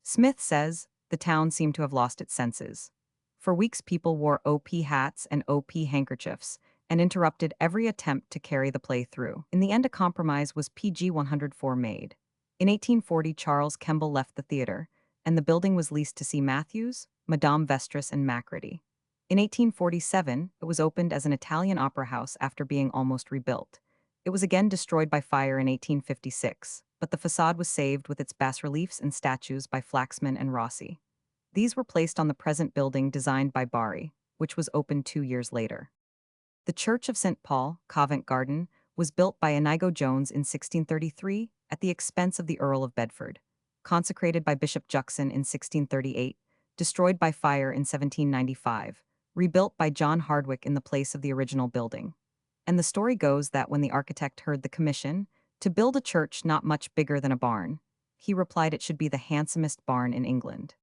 Smith says, the town seemed to have lost its senses. For weeks people wore OP hats and OP handkerchiefs, and interrupted every attempt to carry the play through. In the end a compromise was PG 104 made. In 1840 Charles Kemble left the theatre, and the building was leased to C. Matthews, Madame Vestris, and Macready. In 1847, it was opened as an Italian opera house after being almost rebuilt. It was again destroyed by fire in 1856, but the facade was saved with its bas-reliefs and statues by Flaxman and Rossi. These were placed on the present building designed by Bari, which was opened 2 years later. The Church of St. Paul, Covent Garden, was built by Inigo Jones in 1633 at the expense of the Earl of Bedford, consecrated by Bishop Juxon in 1638, destroyed by fire in 1795, rebuilt by John Hardwick in the place of the original building. And the story goes that when the architect heard the commission to build a church not much bigger than a barn, he replied it should be the handsomest barn in England.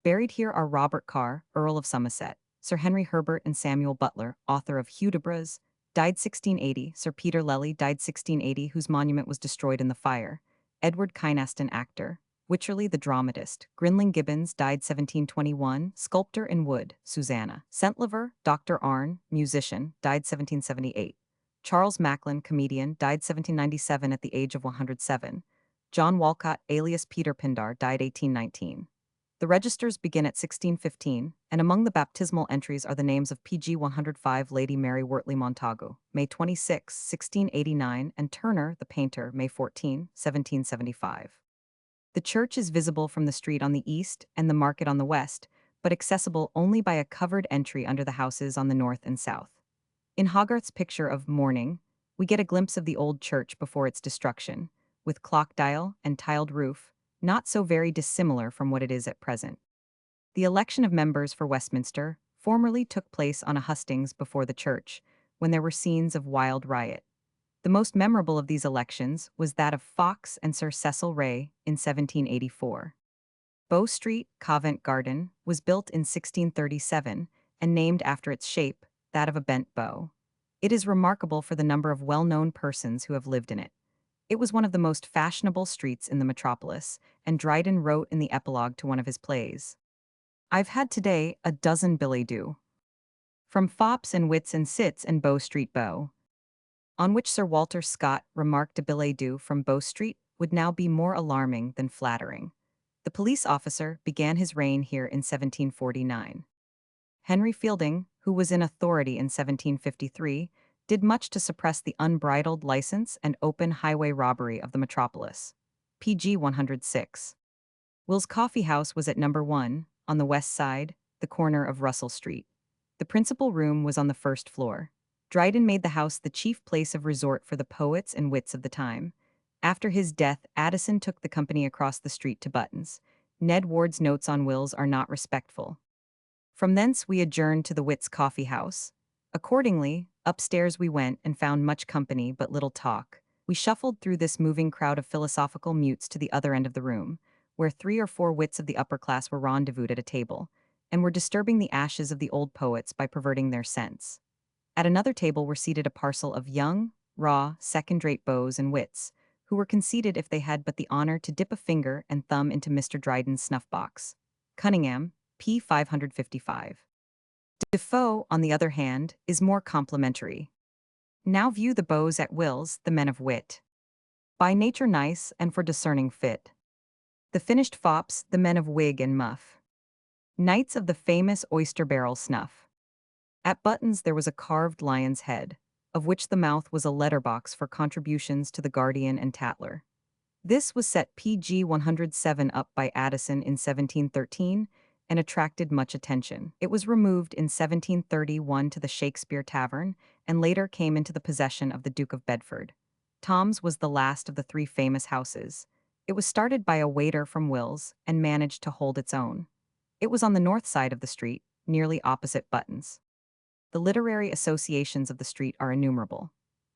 Buried here are Robert Carr, Earl of Somerset, Sir Henry Herbert and Samuel Butler, author of Hudibras, died 1680, Sir Peter Lely died 1680, whose monument was destroyed in the fire, Edward Kynaston, actor, Wycherley the dramatist, Grinling Gibbons died 1721, sculptor in wood, Susanna, Centlever, Dr. Arne, musician, died 1778, Charles Macklin, comedian, died 1797 at the age of 107, John Walcott alias Peter Pindar died 1819. The registers begin at 1615, and among the baptismal entries are the names of PG 105 Lady Mary Wortley Montagu, May 26, 1689, and Turner, the painter, May 14, 1775. The church is visible from the street on the east and the market on the west, but accessible only by a covered entry under the houses on the north and south. In Hogarth's picture of Morning, we get a glimpse of the old church before its destruction, with clock dial and tiled roof, not so very dissimilar from what it is at present. The election of members for Westminster formerly took place on a hustings before the church, when there were scenes of wild riot. The most memorable of these elections was that of Fox and Sir Cecil Ray in 1784. Bow Street, Covent Garden, was built in 1637 and named after its shape, that of a bent bow. It is remarkable for the number of well-known persons who have lived in it. It was one of the most fashionable streets in the metropolis, and Dryden wrote in the epilogue to one of his plays, "I've had today a dozen billet doux, from fops and wits and sits and Bow Street Bow." On which Sir Walter Scott remarked a billet doux from Bow Street would now be more alarming than flattering. The police officer began his reign here in 1749. Henry Fielding, who was in authority in 1753, did much to suppress the unbridled license and open highway robbery of the metropolis. PG 106. Will's Coffee House was at number 1, on the west side, the corner of Russell Street. The principal room was on the first floor. Dryden made the house the chief place of resort for the poets and wits of the time. After his death, Addison took the company across the street to Button's. Ned Ward's notes on Will's are not respectful. From thence we adjourned to the Wits' Coffee House. Accordingly, upstairs we went and found much company but little talk. We shuffled through this moving crowd of philosophical mutes to the other end of the room, where 3 or 4 wits of the upper class were rendezvoused at a table, and were disturbing the ashes of the old poets by perverting their sense. At another table were seated a parcel of young, raw, second-rate beaux and wits, who were conceited if they had but the honor to dip a finger and thumb into Mr. Dryden's snuff-box. Cunningham, p. 555. Defoe, on the other hand, is more complimentary. Now view the beaux at Will's, the men of wit. By nature nice, and for discerning fit. The finished fops, the men of wig and muff. Knights of the famous oyster-barrel snuff. At Button's there was a carved lion's head, of which the mouth was a letterbox for contributions to the Guardian and Tatler. This was set PG 107 up by Addison in 1713, and attracted much attention. It was removed in 1731 to the Shakespeare Tavern, and later came into the possession of the Duke of Bedford. Tom's was the last of the 3 famous houses. It was started by a waiter from Will's, and managed to hold its own. It was on the north side of the street, nearly opposite Button's. The literary associations of the street are innumerable.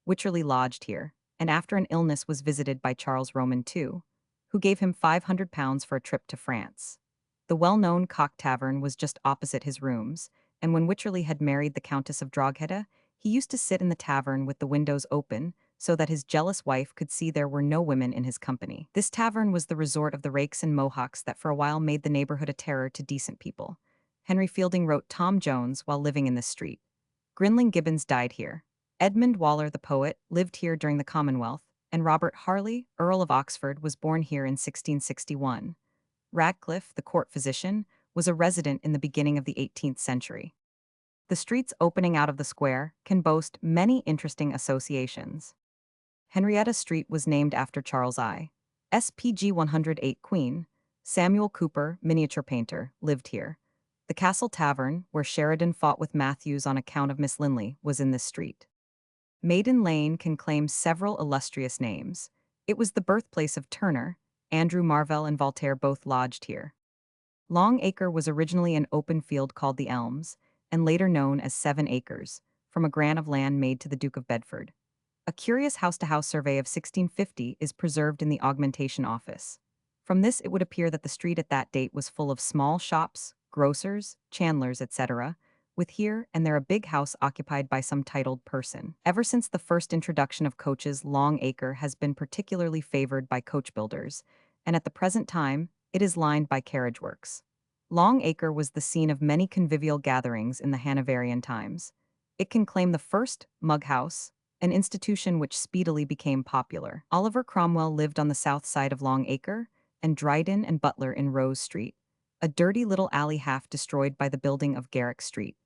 Wycherley lodged here, and after an illness was visited by Charles Roman II, who gave him £500 for a trip to France. The well-known Cock Tavern was just opposite his rooms, and when Wycherley had married the Countess of Drogheda, he used to sit in the tavern with the windows open, so that his jealous wife could see there were no women in his company. This tavern was the resort of the rakes and mohawks that for a while made the neighborhood a terror to decent people. Henry Fielding wrote Tom Jones while living in this street. Grinling Gibbons died here. Edmund Waller, the poet, lived here during the Commonwealth, and Robert Harley, Earl of Oxford, was born here in 1661. Radcliffe, the court physician, was a resident in the beginning of the 18th century. The streets opening out of the square can boast many interesting associations. Henrietta Street was named after Charles I. SPG 108 Queen. Samuel Cooper, miniature painter, lived here. The Castle Tavern, where Sheridan fought with Matthews on account of Miss Linley, was in this street. Maiden Lane can claim several illustrious names. It was the birthplace of Turner. Andrew Marvell and Voltaire both lodged here. Long Acre was originally an open field called the Elms, and later known as 7 Acres, from a grant of land made to the Duke of Bedford. A curious house-to-house survey of 1650 is preserved in the Augmentation Office. From this it would appear that the street at that date was full of small shops, grocers, chandlers, etc., with here and there a big house occupied by some titled person. Ever since the first introduction of coaches, Long Acre has been particularly favored by coach builders, and at the present time, it is lined by carriage works. Long Acre was the scene of many convivial gatherings in the Hanoverian times. It can claim the first mug house, an institution which speedily became popular. Oliver Cromwell lived on the south side of Long Acre, and Dryden and Butler in Rose Street, a dirty little alley half destroyed by the building of Garrick Street.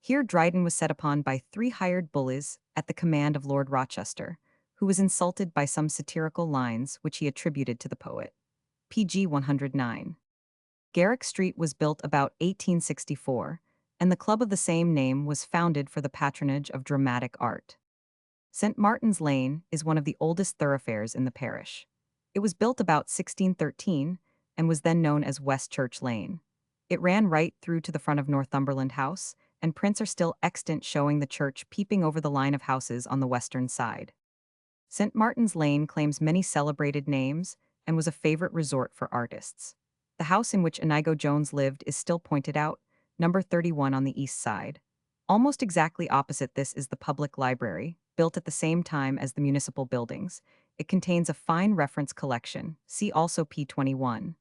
Here Dryden was set upon by 3 hired bullies at the command of Lord Rochester, who was insulted by some satirical lines which he attributed to the poet. PG 109. Garrick Street was built about 1864, and the club of the same name was founded for the patronage of dramatic art. St. Martin's Lane is one of the oldest thoroughfares in the parish. It was built about 1613 and was then known as West Church Lane. It ran right through to the front of Northumberland House, and prints are still extant showing the church peeping over the line of houses on the western side. St. Martin's Lane claims many celebrated names and was a favorite resort for artists. The house in which Inigo Jones lived is still pointed out, number 31 on the east side. Almost exactly opposite this is the public library, built at the same time as the municipal buildings. It contains a fine reference collection. See also P21.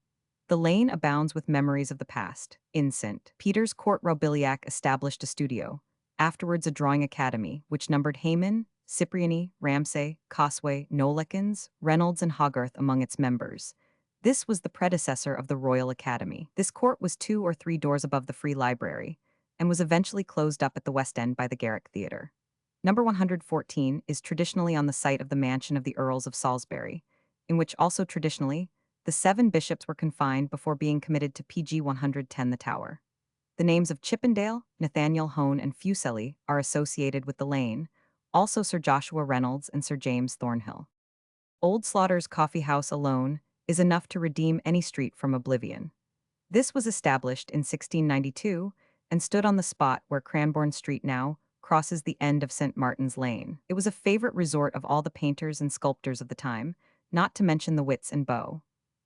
The lane abounds with memories of the past. In St. Peter's Court, Robiliac established a studio, afterwards a drawing academy, which numbered Hayman, Cipriani, Ramsay, Cosway, Nollekins, Reynolds, and Hogarth among its members. This was the predecessor of the Royal Academy. This court was 2 or 3 doors above the Free Library, and was eventually closed up at the West End by the Garrick Theatre. Number 114 is traditionally on the site of the mansion of the Earls of Salisbury, in which also traditionally, the 7 bishops were confined before being committed to PG 110 the Tower. The names of Chippendale, Nathaniel Hone, and Fuseli are associated with the lane, also Sir Joshua Reynolds and Sir James Thornhill. Old Slaughter's Coffee House alone is enough to redeem any street from oblivion. This was established in 1692 and stood on the spot where Cranbourne Street now crosses the end of St. Martin's Lane. It was a favorite resort of all the painters and sculptors of the time, not to mention the wits and beaux.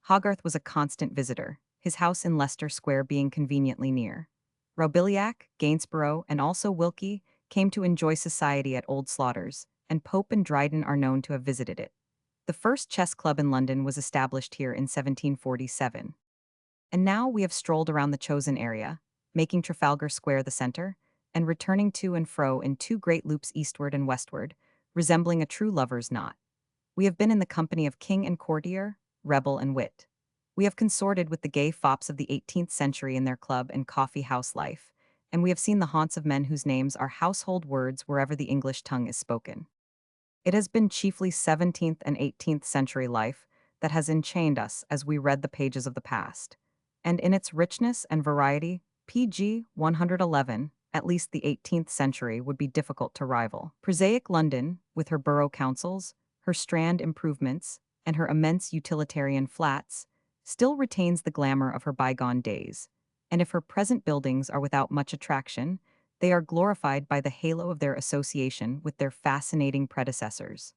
Hogarth was a constant visitor, his house in Leicester Square being conveniently near. Robiliac, Gainsborough, and also Wilkie came to enjoy society at Old Slaughter's, and Pope and Dryden are known to have visited it. The first chess club in London was established here in 1747. And now we have strolled around the chosen area, making Trafalgar Square the center, and returning to and fro in 2 great loops eastward and westward, resembling a true lover's knot. We have been in the company of king and courtier, rebel and wit. We have consorted with the gay fops of the 18th century in their club and coffee house life, and we have seen the haunts of men whose names are household words wherever the English tongue is spoken. It has been chiefly 17th and 18th century life that has enchained us as we read the pages of the past. And in its richness and variety, PG 111, at least the 18th century, would be difficult to rival. Prosaic London, with her borough councils, her Strand improvements, and her immense utilitarian flats, still retains the glamour of her bygone days, and if her present buildings are without much attraction, they are glorified by the halo of their association with their fascinating predecessors.